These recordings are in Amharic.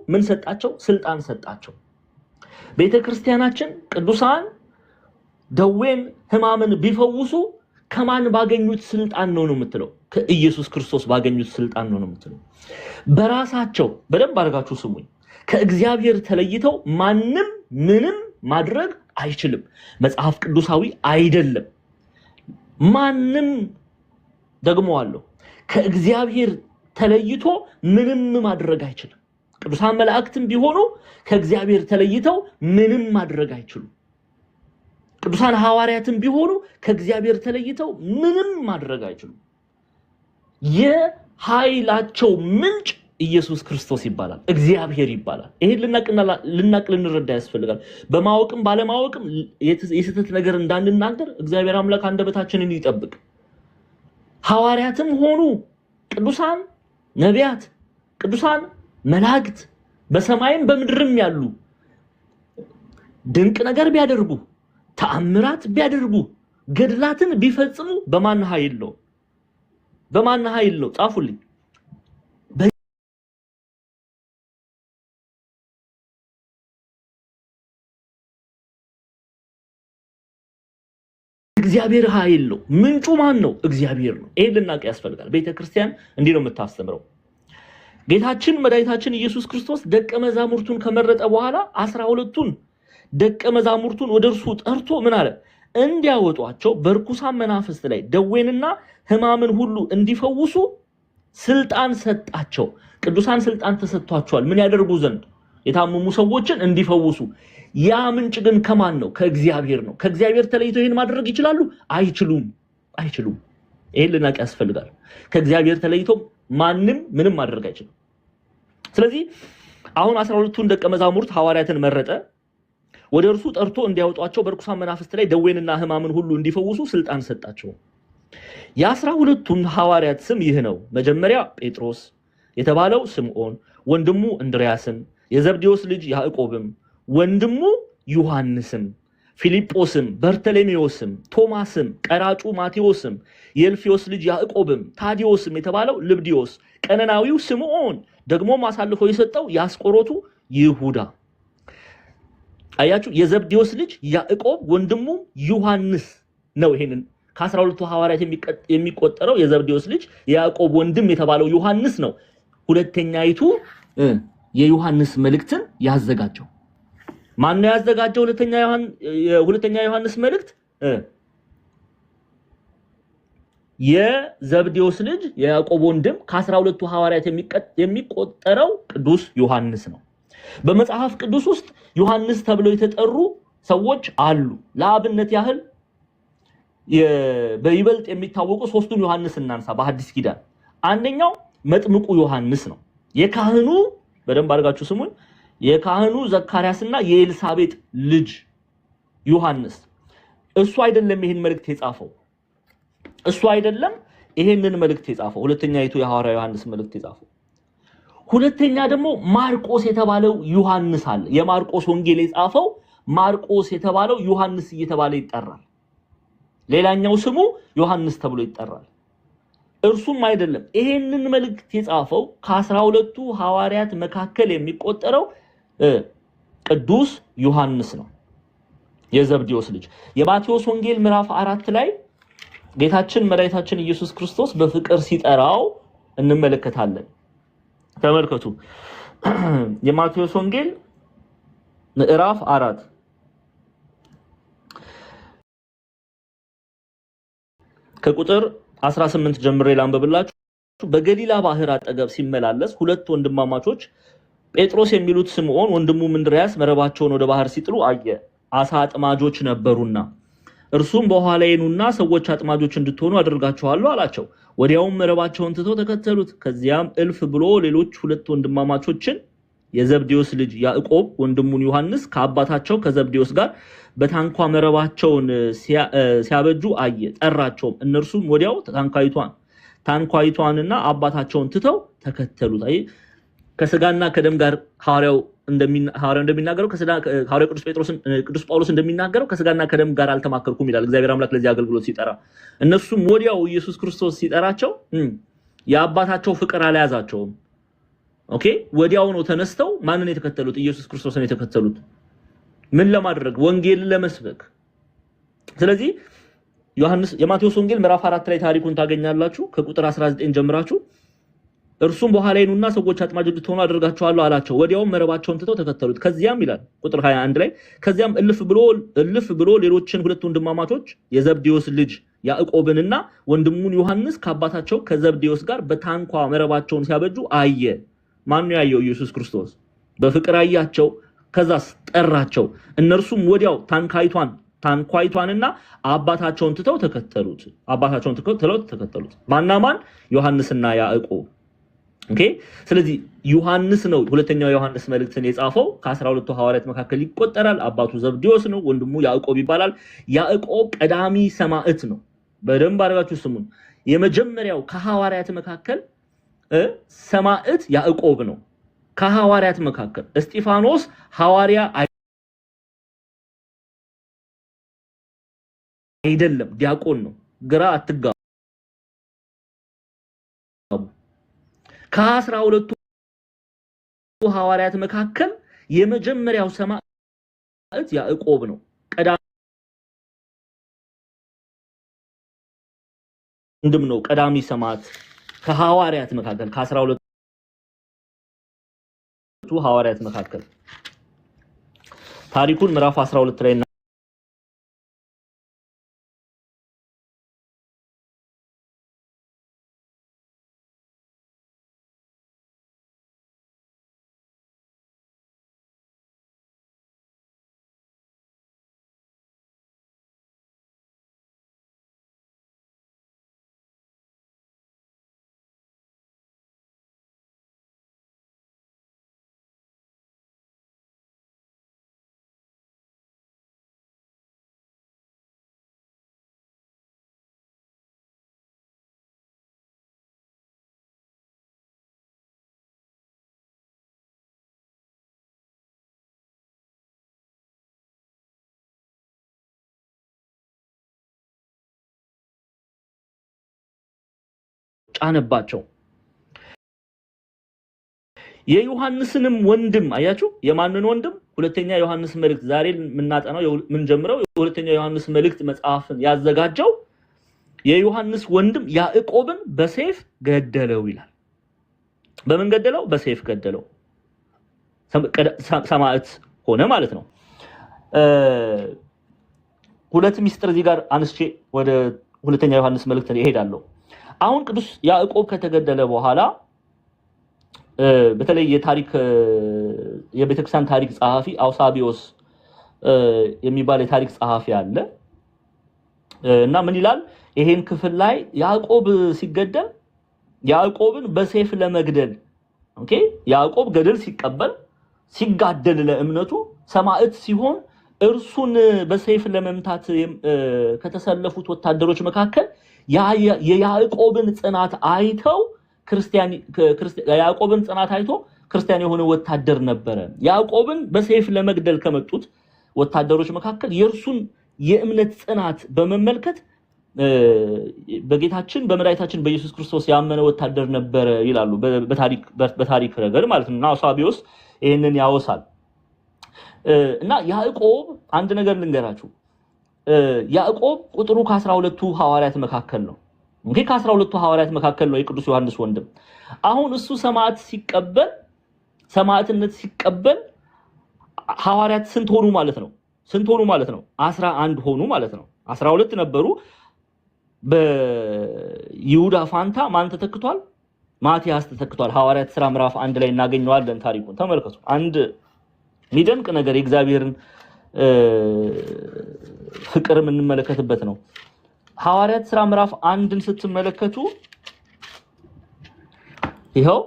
ምን ሰጣቸው? ስልጣን ሰጣቸው። ቤተክርስቲያናችን ቅዱሳን ደዌን ሕማምን ቢፈውሱ ከማን ባገኙት ስልጣን ነው የምትለው? ከኢየሱስ ክርስቶስ ባገኙት ስልጣን ነው የምትለው። በራሳቸው በደንብ አድርጋችሁ ስሙኝ። ከእግዚአብሔር ተለይተው ማንም ምንም ማድረግ አይችልም። መጽሐፍ ቅዱሳዊ አይደለም። ማንም ደግሞ አለው ከእግዚአብሔር ተለይቶ ምንም ማድረግ አይችልም። ቅዱሳን መላእክትም ቢሆኑ ከእግዚአብሔር ተለይተው ምንም ማድረግ አይችሉም። ቅዱሳን ሐዋርያትም ቢሆኑ ከእግዚአብሔር ተለይተው ምንም ማድረግ አይችሉም። የኃይላቸው ምንጭ ኢየሱስ ክርስቶስ ይባላል፣ እግዚአብሔር ይባላል። ይሄን ልንረዳ ያስፈልጋል። በማወቅም ባለማወቅም የስተት ነገር እንዳንናገር እግዚአብሔር አምላክ አንደበታችንን ይጠብቅ። ሐዋርያትም ሆኑ ቅዱሳን ነቢያት፣ ቅዱሳን መላእክት በሰማይም በምድርም ያሉ ድንቅ ነገር ቢያደርጉ፣ ተአምራት ቢያደርጉ፣ ገድላትን ቢፈጽሙ በማን ኃይል ነው? በማን ኃይል ነው? ጻፉልኝ። እግዚአብሔር ኃይል ነው። ምንጩ ማን ነው? እግዚአብሔር ነው። ይሄን ልናውቅ ያስፈልጋል። ቤተክርስቲያን እንዲህ ነው የምታስተምረው። ጌታችን መድኃኒታችን ኢየሱስ ክርስቶስ ደቀ መዛሙርቱን ከመረጠ በኋላ 12ቱን ደቀ መዛሙርቱን ወደ እርሱ ጠርቶ ምን አለ? እንዲያወጧቸው በርኩሳን መናፍስት ላይ ደዌንና ሕማምን ሁሉ እንዲፈውሱ ስልጣን ሰጣቸው። ቅዱሳን ስልጣን ተሰጥቷቸዋል። ምን ያደርጉ ዘንድ? የታመሙ ሰዎችን እንዲፈውሱ። ያ ምንጭ ግን ከማን ነው? ከእግዚአብሔር ነው። ከእግዚአብሔር ተለይተው ይሄን ማድረግ ይችላሉ? አይችሉም። ይሄን ልናውቅ ያስፈልጋል። ከእግዚአብሔር ተለይተው ማንም ምንም ማድረግ አይችልም። ስለዚህ አሁን 12ቱን ደቀ መዛሙርት ሐዋርያትን መረጠ። ወደ እርሱ ጠርቶ እንዲያወጧቸው በርኩሳን መናፍስት ላይ ደዌንና ሕማምን ሁሉ እንዲፈውሱ ስልጣን ሰጣቸው። የ12ቱን ሐዋርያት ስም ይህ ነው። መጀመሪያ ጴጥሮስ የተባለው ስምዖን፣ ወንድሙ እንድርያስም፣ የዘብዴዎስ ልጅ ያዕቆብም፣ ወንድሙ ዮሐንስም፣ ፊልጶስም፣ በርተሎሜዎስም፣ ቶማስም፣ ቀራጩ ማቴዎስም፣ የእልፍዮስ ልጅ ያዕቆብም፣ ታዲዮስም የተባለው ልብድዮስ፣ ቀነናዊው ስምዖን፣ ደግሞም አሳልፎ የሰጠው የአስቆሮቱ ይሁዳ። አያችሁ፣ የዘብዴዎስ ልጅ ያዕቆብ ወንድሙ ዮሐንስ ነው። ይሄንን ከ12ቱ ሐዋርያት የሚቆጠረው የዘብዴዎስ ልጅ የያዕቆብ ወንድም የተባለው ዮሐንስ ነው። ሁለተኛይቱ የዮሐንስ መልእክትን ያዘጋጀው ማን ነው? ያዘጋጀው ሁለተኛ ዮሐንስ መልእክት የዘብዴዎስ ልጅ የያዕቆብ ወንድም ከ12ቱ ሐዋርያት የሚቆጠረው ቅዱስ ዮሐንስ ነው። በመጽሐፍ ቅዱስ ውስጥ ዮሐንስ ተብለው የተጠሩ ሰዎች አሉ። ለአብነት ያህል በይበልጥ የሚታወቁ ሶስቱን ዮሐንስ እናንሳ። በሐዲስ ኪዳን አንደኛው መጥምቁ ዮሐንስ ነው። የካህኑ በደንብ አድርጋችሁ ስሙን፣ የካህኑ ዘካርያስና የኤልሳቤጥ ልጅ ዮሐንስ። እሱ አይደለም ይሄን መልእክት የጻፈው። ይሄንን መልእክት የጻፈው ሁለተኛይቱ የሐዋርያ ዮሐንስ መልእክት የጻፈው። ሁለተኛ ደግሞ ማርቆስ የተባለው ዮሐንስ አለ። የማርቆስ ወንጌል የጻፈው ማርቆስ የተባለው ዮሐንስ እየተባለ ይጠራል። ሌላኛው ስሙ ዮሐንስ ተብሎ ይጠራል። እርሱም አይደለም ይሄንን መልእክት የጻፈው ከ12ቱ ሐዋርያት መካከል የሚቆጠረው ቅዱስ ዮሐንስ ነው፣ የዘብዴዎስ ልጅ። የማቴዎስ ወንጌል ምዕራፍ 4 ላይ ጌታችን መድኃኒታችን ኢየሱስ ክርስቶስ በፍቅር ሲጠራው እንመለከታለን። ተመልከቱ። የማቴዎስ ወንጌል ምዕራፍ 4 ከቁጥር 18 ጀምሬ ላንብብላችሁ። በገሊላ ባህር አጠገብ ሲመላለስ ሁለት ወንድማማቾች ጴጥሮስ የሚሉት ስምዖን ወንድሙም እንድርያስ መረባቸውን ወደ ባህር ሲጥሉ አየ። አሳ አጥማጆች ነበሩና እርሱም በኋላዬ ኑና ሰዎች አጥማጆች እንድትሆኑ አደርጋችኋለሁ አላቸው። ወዲያውም መረባቸውን ትተው ተከተሉት። ከዚያም እልፍ ብሎ ሌሎች ሁለት ወንድማማቾችን የዘብዴዎስ ልጅ ያዕቆብ ወንድሙን ዮሐንስ ከአባታቸው ከዘብዴዎስ ጋር በታንኳ መረባቸውን ሲያበጁ አየ። ጠራቸውም። እነርሱም ወዲያው ታንኳይቷንና አባታቸውን ትተው ተከተሉት። አይ ከስጋና ከደም ጋር ሐዋርያው እንደሚናገረው ሐዋርያው ቅዱስ ጳውሎስ እንደሚናገረው ከስጋና ከደም ጋር አልተማከርኩም ይላል እግዚአብሔር አምላክ ለዚህ አገልግሎት ሲጠራ። እነሱም ወዲያው ኢየሱስ ክርስቶስ ሲጠራቸው የአባታቸው ፍቅር አልያዛቸውም። ኦኬ ወዲያው ነው ተነስተው ማንን የተከተሉት? ኢየሱስ ክርስቶስን የተከተሉት ምን ለማድረግ? ወንጌልን ለመስበክ። ስለዚህ ዮሐንስ የማቴዎስ ወንጌል ምዕራፍ 4 ላይ ታሪኩን ታገኛላችሁ ከቁጥር 19 ጀምራችሁ። እርሱም በኋላ ይኑና ሰዎች አጥማጅ እንድትሆኑ አደርጋቸዋለሁ አላቸው። ወዲያውም መረባቸውን ትተው ተከተሉት። ከዚያም ይላል ቁጥር 21 ላይ ከዚያም እልፍ ብሎ ሌሎችን ሁለት ወንድማማቾች የዘብዴዎስ ልጅ ያዕቆብንና ወንድሙን ዮሐንስ ከአባታቸው ከዘብዴዎስ ጋር በታንኳ መረባቸውን ሲያበጁ አየ። ማን ነው ያየው? ኢየሱስ ክርስቶስ በፍቅር አያቸው። ከዛስ ጠራቸው። እነርሱም ወዲያው ታንኳይቷንና አባታቸውን ትተው ተከተሉት። ማን? ዮሐንስና ያዕቆብ። ኦኬ ስለዚህ ዮሐንስ ነው ሁለተኛው ዮሐንስ መልእክትን የጻፈው። ከ12ቱ ሐዋርያት መካከል ይቆጠራል። አባቱ ዘብዴዎስ ነው፣ ወንድሙ ያዕቆብ ይባላል። ያዕቆብ ቀዳሚ ሰማዕት ነው። በደንብ አድርጋችሁ ስሙን። የመጀመሪያው ከሐዋርያት መካከል ሰማዕት ያዕቆብ ነው። ከሐዋርያት መካከል እስጢፋኖስ ሐዋርያ አይደለም፣ ዲያቆን ነው። ግራ አትጋቡ። ከ12ቱ ሐዋርያት መካከል የመጀመሪያው ሰማዕት ያዕቆብ ነው። ወንድም ነው፣ ቀዳሚ ሰማዕት ከሐዋርያት መካከል ከ12ቱ ሐዋርያት መካከል ታሪኩን ምዕራፍ 12 ላይ ጫነባቸው። የዮሐንስንም ወንድም አያችሁ። የማንን ወንድም? ሁለተኛ ዮሐንስ መልእክት ዛሬ የምናጠናው ምን ጀምረው የሁለተኛ ዮሐንስ መልእክት መጽሐፍን ያዘጋጀው የዮሐንስ ወንድም ያዕቆብን በሰይፍ ገደለው ይላል። በምን ገደለው? በሰይፍ ገደለው። ሰማዕት ሆነ ማለት ነው። ሁለት ሚስጥር እዚህ ጋር አንስቼ ወደ ሁለተኛ ዮሐንስ መልእክት እሄዳለሁ። አሁን ቅዱስ ያዕቆብ ከተገደለ በኋላ በተለይ የቤተክርስቲያን ታሪክ ጸሐፊ አውሳቢዮስ የሚባል የታሪክ ጸሐፊ አለ እና ምን ይላል? ይሄን ክፍል ላይ ያዕቆብ ሲገደል ያዕቆብን በሰይፍ ለመግደል ኦኬ ያዕቆብ ገድል ሲቀበል ሲጋደል ለእምነቱ ሰማዕት ሲሆን እርሱን በሰይፍ ለመምታት ከተሰለፉት ወታደሮች መካከል የያዕቆብን ጽናት አይተው ያዕቆብን ጽናት አይቶ ክርስቲያን የሆነ ወታደር ነበረ። ያዕቆብን በሰይፍ ለመግደል ከመጡት ወታደሮች መካከል የእርሱን የእምነት ጽናት በመመልከት በጌታችን በመድኃኒታችን በኢየሱስ ክርስቶስ ያመነ ወታደር ነበረ ይላሉ። በታሪክ ረገድ ማለት ነው። እና አውሳቢዮስ ይሄንን ያወሳል። እና ያዕቆብ አንድ ነገር ልንገራችሁ። ያዕቆብ ቁጥሩ ከ12ቱ ሐዋርያት መካከል ነው። እንግዲህ ከ12ቱ ሐዋርያት መካከል ነው የቅዱስ ዮሐንስ ወንድም። አሁን እሱ ሰማዕትነት ሲቀበል ሐዋርያት ስንት ሆኑ ማለት ነው? 11 ሆኑ ማለት ነው። 12 ነበሩ። በይሁዳ ፋንታ ማን ተተክቷል? ማቲያስ ተተክቷል። ሐዋርያት ሥራ ምዕራፍ 1 ላይ እናገኘዋለን። ታሪኩን ተመልከቱ። አንድ የሚደንቅ ነገር የእግዚአብሔርን ፍቅር የምንመለከትበት ነው። ሐዋርያት ሥራ ምዕራፍ 1ን ስትመለከቱ ይኸው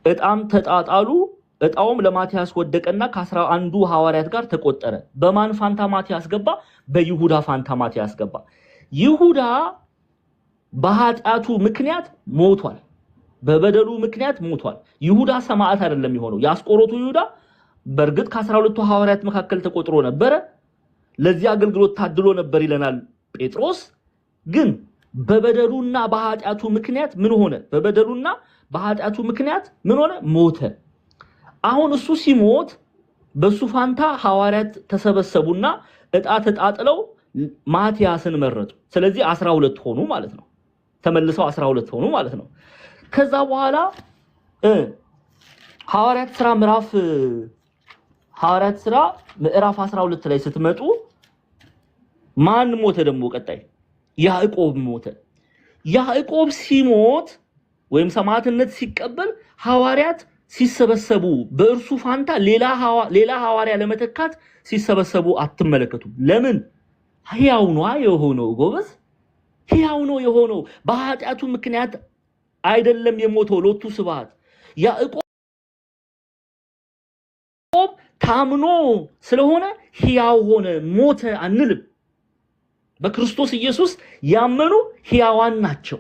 ዕጣም ተጣጣሉ። ዕጣውም ለማቲያስ ወደቀና ከ11 ሐዋርያት ጋር ተቆጠረ። በማን ፋንታ ማቲያስ ገባ? በይሁዳ ፋንታ ማቲያስ ገባ። ይሁዳ በኃጢአቱ ምክንያት ሞቷል። በበደሉ ምክንያት ሞቷል። ይሁዳ ሰማዕት አይደለም የሆነው። የአስቆሮቱ ይሁዳ በእርግጥ ከ12ቱ ሐዋርያት መካከል ተቆጥሮ ነበረ። ለዚህ አገልግሎት ታድሎ ነበር ይለናል ጴጥሮስ። ግን በበደሉና በኃጢአቱ ምክንያት ምን ሆነ? በበደሉና በኃጢአቱ ምክንያት ምን ሆነ? ሞተ። አሁን እሱ ሲሞት በሱ ፋንታ ሐዋርያት ተሰበሰቡና ዕጣ ተጣጥለው ማቲያስን መረጡ። ስለዚህ 12 ሆኑ ማለት ነው። ተመልሰው 12 ሆኑ ማለት ነው። ከዛ በኋላ ሐዋርያት ሥራ ምዕራፍ 12 ላይ ስትመጡ ማን ሞተ ደግሞ? ቀጣይ ያዕቆብ ሞተ። ያዕቆብ ሲሞት ወይም ሰማዕትነት ሲቀበል ሐዋርያት ሲሰበሰቡ በእርሱ ፋንታ ሌላ ሐዋርያ ለመተካት ሲሰበሰቡ አትመለከቱም። ለምን? ሕያው ነው የሆነው። ጎበዝ፣ ሕያው ነው የሆነው። በኃጢአቱ ምክንያት አይደለም የሞተው። ሎቱ ስብሐት። ያዕቆብ ታምኖ ስለሆነ ሕያው ሆነ፣ ሞተ አንልም። በክርስቶስ ኢየሱስ ያመኑ ሕያዋን ናቸው።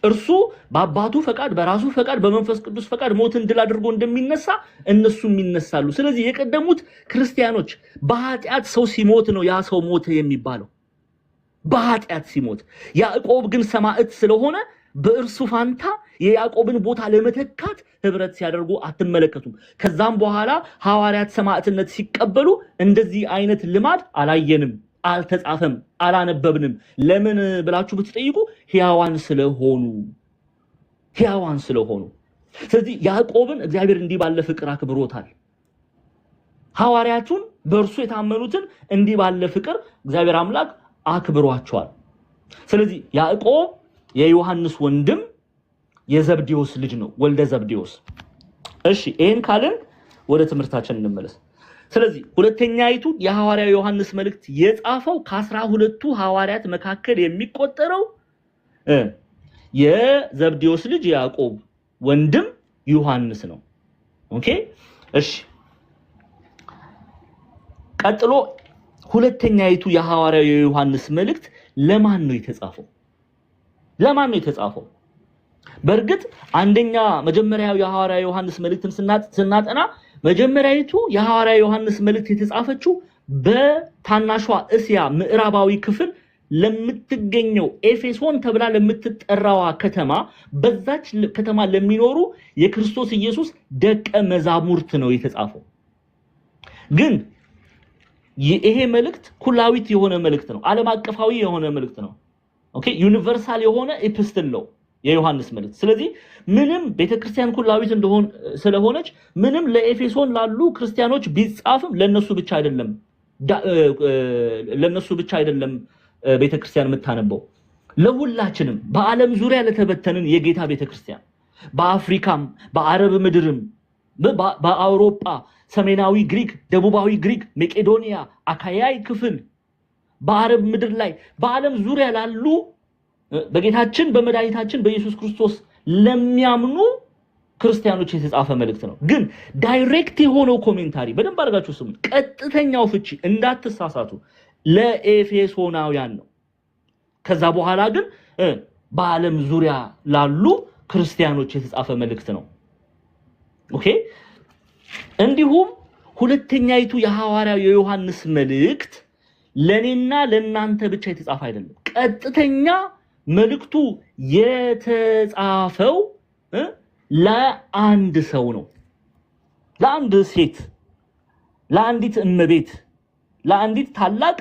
እርሱ በአባቱ ፈቃድ፣ በራሱ ፈቃድ፣ በመንፈስ ቅዱስ ፈቃድ ሞትን ድል አድርጎ እንደሚነሳ እነሱም ይነሳሉ። ስለዚህ የቀደሙት ክርስቲያኖች በኃጢአት ሰው ሲሞት ነው ያ ሰው ሞተ የሚባለው፣ በኃጢአት ሲሞት። ያዕቆብ ግን ሰማዕት ስለሆነ በእርሱ ፋንታ የያዕቆብን ቦታ ለመተካት ህብረት ሲያደርጉ አትመለከቱም። ከዛም በኋላ ሐዋርያት ሰማዕትነት ሲቀበሉ እንደዚህ አይነት ልማድ አላየንም፣ አልተጻፈም፣ አላነበብንም። ለምን ብላችሁ ብትጠይቁ ሕያዋን ስለሆኑ። ስለዚህ ያዕቆብን እግዚአብሔር እንዲህ ባለ ፍቅር አክብሮታል። ሐዋርያቱን በእርሱ የታመኑትን እንዲህ ባለ ፍቅር እግዚአብሔር አምላክ አክብሯቸዋል። ስለዚህ ያዕቆብ የዮሐንስ ወንድም የዘብዴዎስ ልጅ ነው፣ ወልደ ዘብዴዎስ። እሺ ይሄን ካልን ወደ ትምህርታችን እንመለስ። ስለዚህ ሁለተኛይቱ የሐዋርያው ዮሐንስ መልእክት የጻፈው ከ12ቱ ሐዋርያት መካከል የሚቆጠረው የዘብዴዎስ ልጅ ያዕቆብ ወንድም ዮሐንስ ነው። ኦኬ እሺ። ቀጥሎ ሁለተኛይቱ የሐዋርያው የዮሐንስ መልእክት ለማን ነው የተጻፈው? በእርግጥ መጀመሪያው የሐዋርያው ዮሐንስ መልእክትን ስናጠና መጀመሪያይቱ የሐዋርያው ዮሐንስ መልእክት የተጻፈችው በታናሿ እስያ ምዕራባዊ ክፍል ለምትገኘው ኤፌሶን ተብላ ለምትጠራዋ ከተማ፣ በዛች ከተማ ለሚኖሩ የክርስቶስ ኢየሱስ ደቀ መዛሙርት ነው የተጻፈው። ግን ይሄ መልእክት ኩላዊት የሆነ መልእክት ነው፣ ዓለም አቀፋዊ የሆነ መልእክት ነው። ኦኬ ዩኒቨርሳል የሆነ ኤፒስትል ነው የዮሐንስ መልእክት። ስለዚህ ምንም ቤተክርስቲያን ኩላዊት ስለሆነች ምንም ለኤፌሶን ላሉ ክርስቲያኖች ቢጻፍም ለነሱ ብቻ አይደለም ቤተክርስቲያን የምታነበው፣ ለሁላችንም በዓለም ዙሪያ ለተበተንን የጌታ ቤተክርስቲያን፣ በአፍሪካም፣ በአረብ ምድርም፣ በአውሮፓ፣ ሰሜናዊ ግሪክ፣ ደቡባዊ ግሪክ፣ መቄዶንያ፣ አካያይ ክፍል፣ በአረብ ምድር ላይ በዓለም ዙሪያ ላሉ በጌታችን በመድኃኒታችን በኢየሱስ ክርስቶስ ለሚያምኑ ክርስቲያኖች የተጻፈ መልእክት ነው። ግን ዳይሬክት የሆነው ኮሜንታሪ በደንብ አድርጋችሁ ስሙ። ቀጥተኛው ፍቺ እንዳትሳሳቱ ለኤፌሶናውያን ነው። ከዛ በኋላ ግን በዓለም ዙሪያ ላሉ ክርስቲያኖች የተጻፈ መልእክት ነው። ኦኬ። እንዲሁም ሁለተኛይቱ የሐዋርያው የዮሐንስ መልእክት ለኔና ለናንተ ብቻ የተጻፈ አይደለም። ቀጥተኛ መልእክቱ የተጻፈው ለአንድ ሰው ነው፣ ለአንድ ሴት፣ ለአንዲት እመቤት፣ ለአንዲት ታላቅ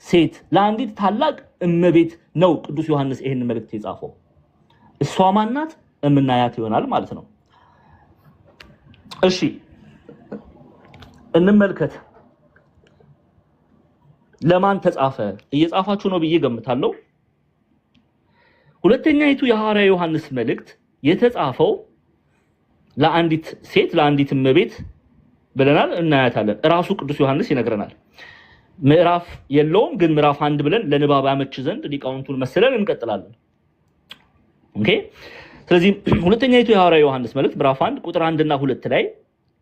ሴት፣ ለአንዲት ታላቅ እመቤት ነው ቅዱስ ዮሐንስ ይሄን መልእክት የጻፈው። እሷ ማናት? እምናያት ይሆናል ማለት ነው። እሺ እንመልከት። ለማን ተጻፈ? እየጻፋችሁ ነው ብዬ ገምታለሁ። ሁለተኛይቱ የሐዋርያው ዮሐንስ መልእክት የተጻፈው ለአንዲት ሴት፣ ለአንዲት እመቤት ብለናል፣ እናያታለን። ራሱ ቅዱስ ዮሐንስ ይነግረናል። ምዕራፍ የለውም፣ ግን ምዕራፍ 1 ብለን ለንባብ ያመች ዘንድ ሊቃውንቱን መስለን እንቀጥላለን። ኦኬ። ስለዚህ ሁለተኛይቱ የሐዋርያው ዮሐንስ መልእክት ምዕራፍ 1 ቁጥር 1 እና 2 ላይ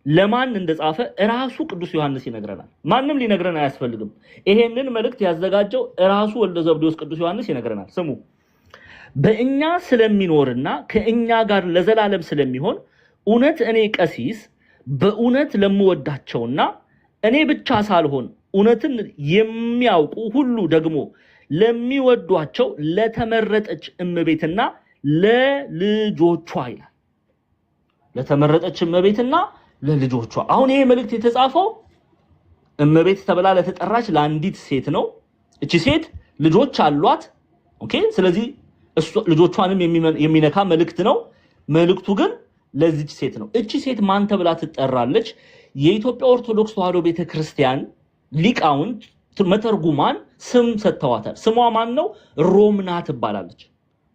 ለማን እንደጻፈ ራሱ ቅዱስ ዮሐንስ ይነግረናል። ማንም ሊነግረን አያስፈልግም። ይሄንን መልእክት ያዘጋጀው ራሱ ወልደ ዘብዴዎስ ቅዱስ ዮሐንስ ይነግረናል። ስሙ። በእኛ ስለሚኖርና ከእኛ ጋር ለዘላለም ስለሚሆን እውነት እኔ ቀሲስ በእውነት ለምወዳቸውና እኔ ብቻ ሳልሆን እውነትን የሚያውቁ ሁሉ ደግሞ ለሚወዷቸው ለተመረጠች እመቤትና ለልጆቿ ይላል። ለተመረጠች እመቤትና ለልጆቿ። አሁን ይሄ መልእክት የተጻፈው እመቤት ተብላ ለተጠራች ለአንዲት ሴት ነው። እቺ ሴት ልጆች አሏት። ኦኬ። ስለዚህ ልጆቿንም የሚነካ መልእክት ነው። መልእክቱ ግን ለዚች ሴት ነው። እቺ ሴት ማን ተብላ ትጠራለች? የኢትዮጵያ ኦርቶዶክስ ተዋሕዶ ቤተክርስቲያን ሊቃውንት መተርጉማን ስም ሰጥተዋታል። ስሟ ማን ነው? ሮምና ትባላለች።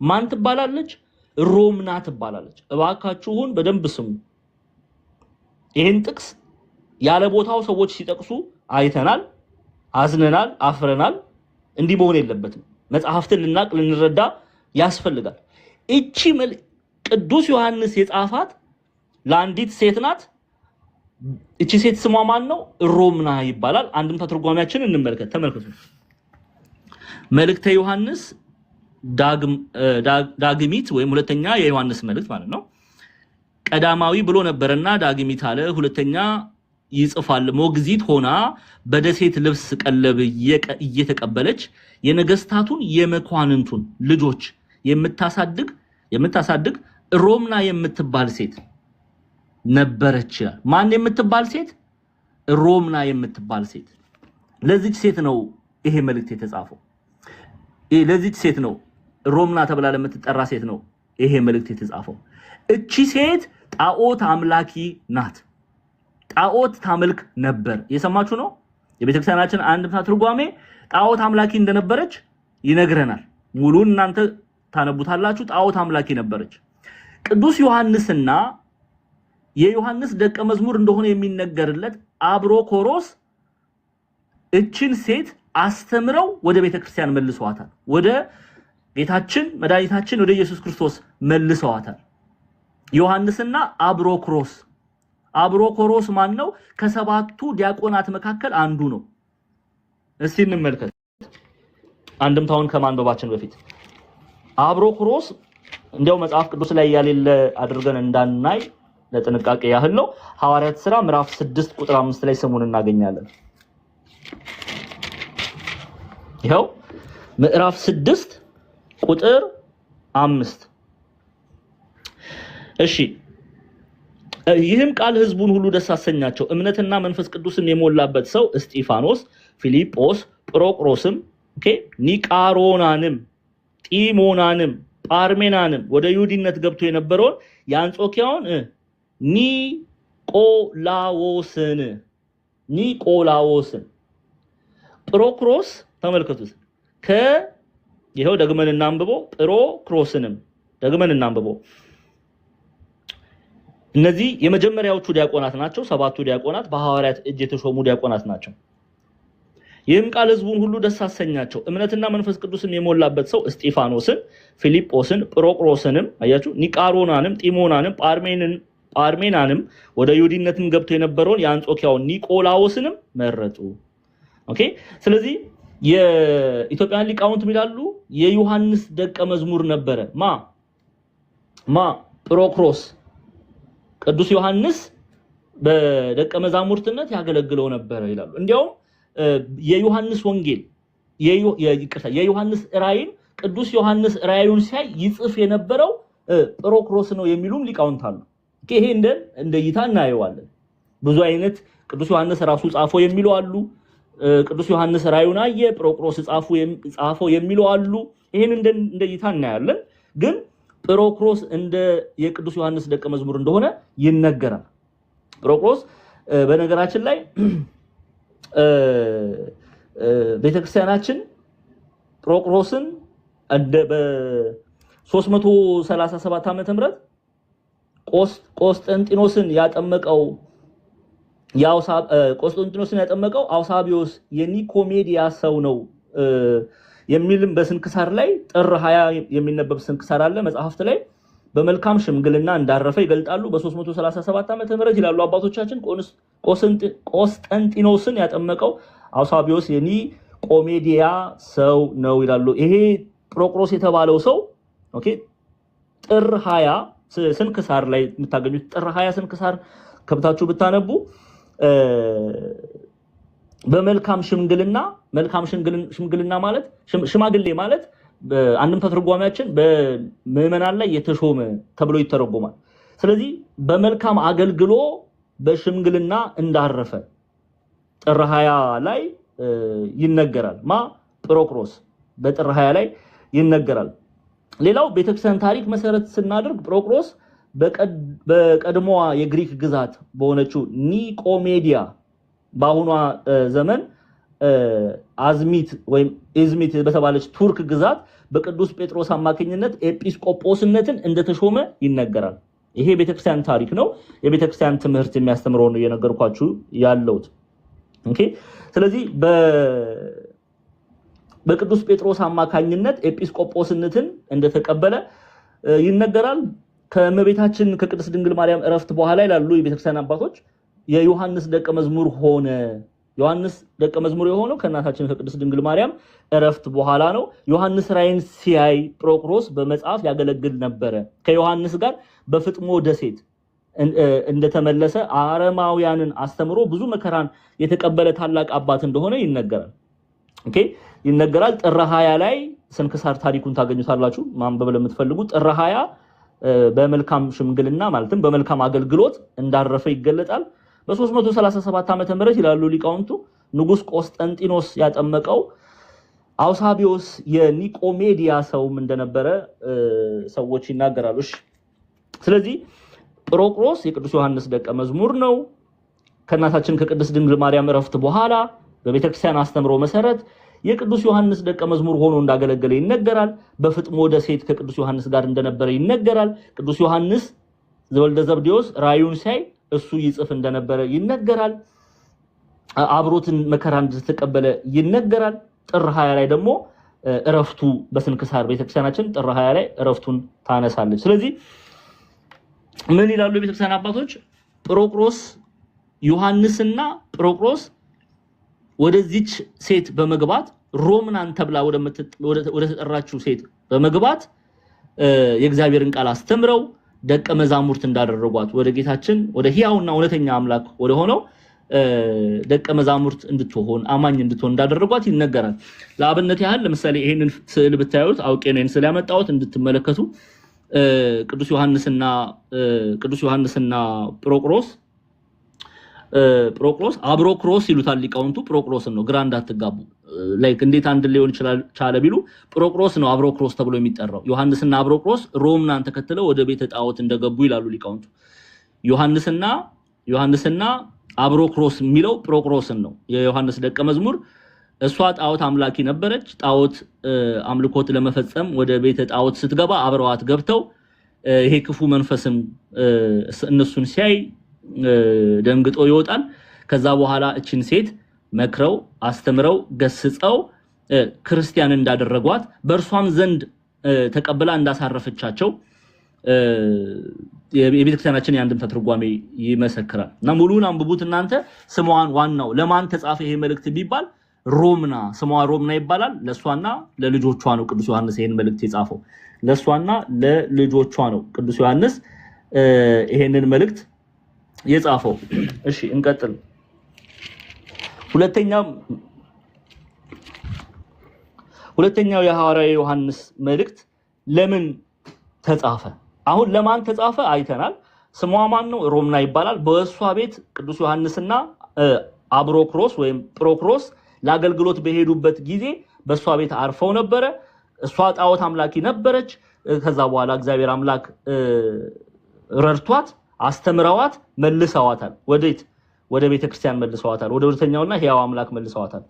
ማን ትባላለች? ሮምና ትባላለች። እባካችሁን በደንብ ስሙ። ይሄን ጥቅስ ያለ ቦታው ሰዎች ሲጠቅሱ አይተናል፣ አዝነናል፣ አፍረናል። እንዲህ መሆን የለበትም። መጽሐፍትን ልናቅ ልንረዳ ያስፈልጋል። እቺ ቅዱስ ዮሐንስ የጻፋት ለአንዲት ሴት ናት። እቺ ሴት ስሟ ማን ነው? ሮምና ይባላል። አንድምታ ትርጓሜያችን እንመልከት። ተመልከቱ። መልእክተ ዮሐንስ ዳግሚት ወይም ሁለተኛ የዮሐንስ መልእክት ማለት ነው። ቀዳማዊ ብሎ ነበርና ዳግሚት አለ። ሁለተኛ ይጽፋል። ሞግዚት ሆና በደሴት ልብስ ቀለብ እየተቀበለች የነገስታቱን የመኳንንቱን ልጆች የምታሳድግ ሮምና የምትባል ሴት ነበረች ይላል። ማን የምትባል ሴት? ሮምና የምትባል ሴት። ለዚች ሴት ነው ይሄ መልእክት የተጻፈው። ለዚች ሴት ነው፣ ሮምና ተብላ ለምትጠራ ሴት ነው ይሄ መልእክት የተጻፈው። እቺ ሴት ጣዖት አምላኪ ናት። ጣዖት ታመልክ ነበር። የሰማችሁ ነው። የቤተክርስቲያናችን አንድምታ ትርጓሜ ጣዖት አምላኪ እንደነበረች ይነግረናል። ሙሉን እናንተ ታነቡታላችሁ። ጣዖት አምላኪ ነበረች። ቅዱስ ዮሐንስና የዮሐንስ ደቀ መዝሙር እንደሆነ የሚነገርለት አብሮኮሮስ እችን ሴት አስተምረው ወደ ቤተክርስቲያን መልሰዋታል። ወደ ጌታችን መድኃኒታችን ወደ ኢየሱስ ክርስቶስ መልሰዋታል። ዮሐንስና አብሮኮሮስ ማን ነው? ከሰባቱ ዲያቆናት መካከል አንዱ ነው። እስቲ እንመልከት አንድምታውን ከማንበባችን በፊት። አብሮኮሮስ እንዲያው መጽሐፍ ቅዱስ ላይ ያሌለ አድርገን እንዳናይ ለጥንቃቄ ያህል ነው። ሐዋርያት ሥራ ምዕራፍ 6 ቁጥር 5 ላይ ስሙን እናገኛለን። ይሄው ምዕራፍ 6 ቁጥር 5። እሺ፣ ይህም ቃል ሕዝቡን ሁሉ ደስ አሰኛቸው። እምነትና መንፈስ ቅዱስም የሞላበት ሰው እስጢፋኖስ፣ ፊልጶስ፣ ጵሮቅሮስም ኒቃሮናንም፣ ጢሞናንም፣ ጳርሜናንም ወደ ይሁዲነት ገብቶ የነበረውን የአንጾኪያውን ኒቆላዎስን ጵሮክሮስ ተመልከቱት። ይሄው ደግመን እናንብበው። ጵሮክሮስንም ደግመን እናንብበው። እነዚህ የመጀመሪያዎቹ ዲያቆናት ናቸው። ሰባቱ ዲያቆናት በሐዋርያት እጅ የተሾሙ ዲያቆናት ናቸው። ይህም ቃል ሕዝቡን ሁሉ ደስ አሰኛቸው። እምነትና መንፈስ ቅዱስም የሞላበት ሰው እስጢፋኖስን፣ ፊልጶስን፣ ጵሮቅሮስንም አያችሁ፣ ኒቃሮናንም፣ ጢሞናንም፣ ጳርሜናንም ወደ ይሁዲነትም ገብቶ የነበረውን የአንጾኪያውን ኒቆላዎስንም መረጡ። ኦኬ። ስለዚህ የኢትዮጵያን ሊቃውንት ይላሉ የዮሐንስ ደቀ መዝሙር ነበረ ማ ጵሮክሮስ። ቅዱስ ዮሐንስ በደቀ መዛሙርትነት ያገለግለው ነበር ይላሉ። እንዲያውም የዮሐንስ ወንጌል የዮሐንስ ራእይን ቅዱስ ዮሐንስ ራእዩን ሲያይ ይጽፍ የነበረው ጵሮክሮስ ነው የሚሉም ሊቃውንት አሉ። ይሄ እንደ እይታ እናየዋለን። ብዙ አይነት ቅዱስ ዮሐንስ ራሱ ጻፈው የሚሉ አሉ። ቅዱስ ዮሐንስ ራእዩን አየ ጵሮክሮስ ጻፈው የሚሉ አሉ። ይሄን እንደ እይታ እናያለን። ግን ጵሮክሮስ እንደ የቅዱስ ዮሐንስ ደቀ መዝሙር እንደሆነ ይነገራል። ጵሮክሮስ በነገራችን ላይ ቤተክርስቲያናችን ጵሮክሮስን በ337 ዓመተ ምህረት ቆስጠንጢኖስን ያጠመቀው አውሳቢዮስ የኒኮሜዲያ ሰው ነው የሚልም በስንክሳር ላይ ጥር 20 የሚነበብ ስንክሳር አለ መጽሐፍት ላይ በመልካም ሽምግልና እንዳረፈ ይገልጣሉ። በ337 ዓመተ ምህረት ይላሉ አባቶቻችን ቆስጠንጢኖስን ያጠመቀው አውሳቢዮስ የኒኮሜዲያ ሰው ነው ይላሉ። ይሄ ጵሮክሮስ የተባለው ሰው ጥር 20 ስንክሳር ላይ የምታገኙት ጥር 20 ስንክሳር ከብታችሁ ብታነቡ በመልካም ሽምግልና ማለት ሽማግሌ ማለት አንድም ተርጓሚያችን በምዕመናን ላይ የተሾመ ተብሎ ይተረጎማል። ስለዚህ በመልካም አገልግሎ በሽምግልና እንዳረፈ ጥር 20 ላይ ይነገራል። ጵሮቅሮስ በጥር 20 ላይ ይነገራል። ሌላው ቤተክርስቲያን ታሪክ መሰረት ስናደርግ ጵሮቅሮስ በቀድሞዋ የግሪክ ግዛት በሆነችው ኒቆሜዲያ በአሁኗ ዘመን አዝሚት ወይም ኢዝሚት በተባለች ቱርክ ግዛት በቅዱስ ጴጥሮስ አማካኝነት ኤጲስቆጶስነትን እንደተሾመ ይነገራል። ይሄ ቤተክርስቲያን ታሪክ ነው። የቤተክርስቲያን ትምህርት የሚያስተምረው ነው የነገርኳችሁ ያለውት። ኦኬ። ስለዚህ በቅዱስ ጴጥሮስ አማካኝነት ኤጲስቆጶስነትን እንደተቀበለ ይነገራል። ከእመቤታችን ከቅድስት ድንግል ማርያም ዕረፍት በኋላ ይላሉ የቤተክርስቲያን አባቶች የዮሐንስ ደቀ መዝሙር ሆነ። ዮሐንስ ደቀ መዝሙር የሆነው ከእናታችን ከቅድስት ድንግል ማርያም ዕረፍት በኋላ ነው። ዮሐንስ ራእይን ሲያይ ጵሮቅሮስ በመጽሐፍ ያገለግል ነበረ። ከዮሐንስ ጋር በፍጥሞ ደሴት እንደተመለሰ አረማውያንን አስተምሮ ብዙ መከራን የተቀበለ ታላቅ አባት እንደሆነ ይነገራል። ኦኬ ይነገራል። ጥር 20 ላይ ስንክሳር ታሪኩን ታገኙታላችሁ ማንበብ ለምትፈልጉ። ጥር 20 በመልካም ሽምግልና ማለትም በመልካም አገልግሎት እንዳረፈ ይገለጣል። በ337 ዓመተ ምህረት ይላሉ ሊቃውንቱ ንጉስ ቆስጠንጢኖስ ያጠመቀው አውሳቢዮስ የኒቆሜዲያ ሰውም እንደነበረ ሰዎች ይናገራሉ። ስለዚህ ጵሮቅሮስ የቅዱስ ዮሐንስ ደቀ መዝሙር ነው። ከእናታችን ከቅድስት ድንግል ማርያም ዕረፍት በኋላ በቤተክርስቲያን አስተምሮ መሰረት የቅዱስ ዮሐንስ ደቀ መዝሙር ሆኖ እንዳገለገለ ይነገራል። በፍጥሞ ደሴት ከቅዱስ ዮሐንስ ጋር እንደነበረ ይነገራል። ቅዱስ ዮሐንስ ዘወልደ ዘብዴዎስ ራእዩን ሲያይ እሱ ይጽፍ እንደነበረ ይነገራል። አብሮትን መከራ እንደተቀበለ ይነገራል። ጥር 20 ላይ ደግሞ ዕረፍቱ በስንክሳር ቤተክርስቲያናችን ጥር 20 ላይ ዕረፍቱን ታነሳለች። ስለዚህ ምን ይላሉ የቤተክርስቲያን አባቶች? ጵሮቅሮስ ዮሐንስና ጵሮቅሮስ ወደዚች ሴት በመግባት ሮምናን ተብላ ወደ ተጠራችው ሴት በመግባት የእግዚአብሔርን ቃል አስተምረው ደቀ መዛሙርት እንዳደረጓት ወደ ጌታችን ወደ ሕያውና እውነተኛ አምላክ ወደ ሆነው ደቀ መዛሙርት እንድትሆን አማኝ እንድትሆን እንዳደረጓት ይነገራል። ለአብነት ያህል ለምሳሌ ይሄንን ስዕል ብታዩት አውቄ ነው ይሄን ስዕል ያመጣሁት እንድትመለከቱ። ቅዱስ ዮሐንስና ጵሮቅሮስ አብሮክሮስ ይሉታል ሊቃውንቱ። ጵሮቅሮስን ነው ግራ እንዳትጋቡ። ላይክ እንዴት አንድ ሊሆን ቻለ ቢሉ ጵሮቅሮስ ነው አብሮክሮስ ተብሎ የሚጠራው። ዮሐንስና አብሮክሮስ ሮምናን ተከትለው ወደ ቤተ ጣዖት እንደገቡ ይላሉ ሊቃውንቱ። ዮሐንስና አብሮክሮስ የሚለው ጵሮቅሮስን ነው። የዮሐንስ ደቀ መዝሙር እሷ ጣዖት አምላኪ ነበረች። ጣዖት አምልኮት ለመፈጸም ወደ ቤተ ጣዖት ስትገባ አብረዋት ገብተው ይሄ ክፉ መንፈስም እነሱን ሲያይ ደንግጦ ይወጣል። ከዛ በኋላ እቺን ሴት መክረው አስተምረው ገስጸው ክርስቲያን እንዳደረጓት በእርሷም ዘንድ ተቀብላ እንዳሳረፈቻቸው የቤተክርስቲያናችን የአንድምታ ትርጓሜ ይመሰክራል። እና ሙሉን አንብቡት እናንተ። ስሟን ዋናው ለማን ተጻፈ ይሄ መልእክት ቢባል ሮምና፣ ስሟ ሮምና ይባላል። ለሷና ለልጆቿ ነው ቅዱስ ዮሐንስ ይሄን መልእክት የጻፈው። ለሷና ለልጆቿ ነው ቅዱስ ዮሐንስ ይሄንን መልእክት የጻፈው። እሺ እንቀጥል። ሁለተኛው የሐዋርያው ዮሐንስ መልእክት ለምን ተጻፈ? አሁን ለማን ተጻፈ አይተናል። ስሟ ማን ነው? ሮምና ይባላል። በእሷ ቤት ቅዱስ ዮሐንስና አብሮክሮስ ወይም ጵሮክሮስ ለአገልግሎት በሄዱበት ጊዜ በእሷ ቤት አርፈው ነበረ። እሷ ጣዖት አምላኪ ነበረች። ከዛ በኋላ እግዚአብሔር አምላክ ረድቷት አስተምረዋት መልሰዋታል። ወዴት? ወደ ቤተክርስቲያን መልሰዋታል። ወደ እውነተኛውና ሕያው አምላክ መልሰዋታል።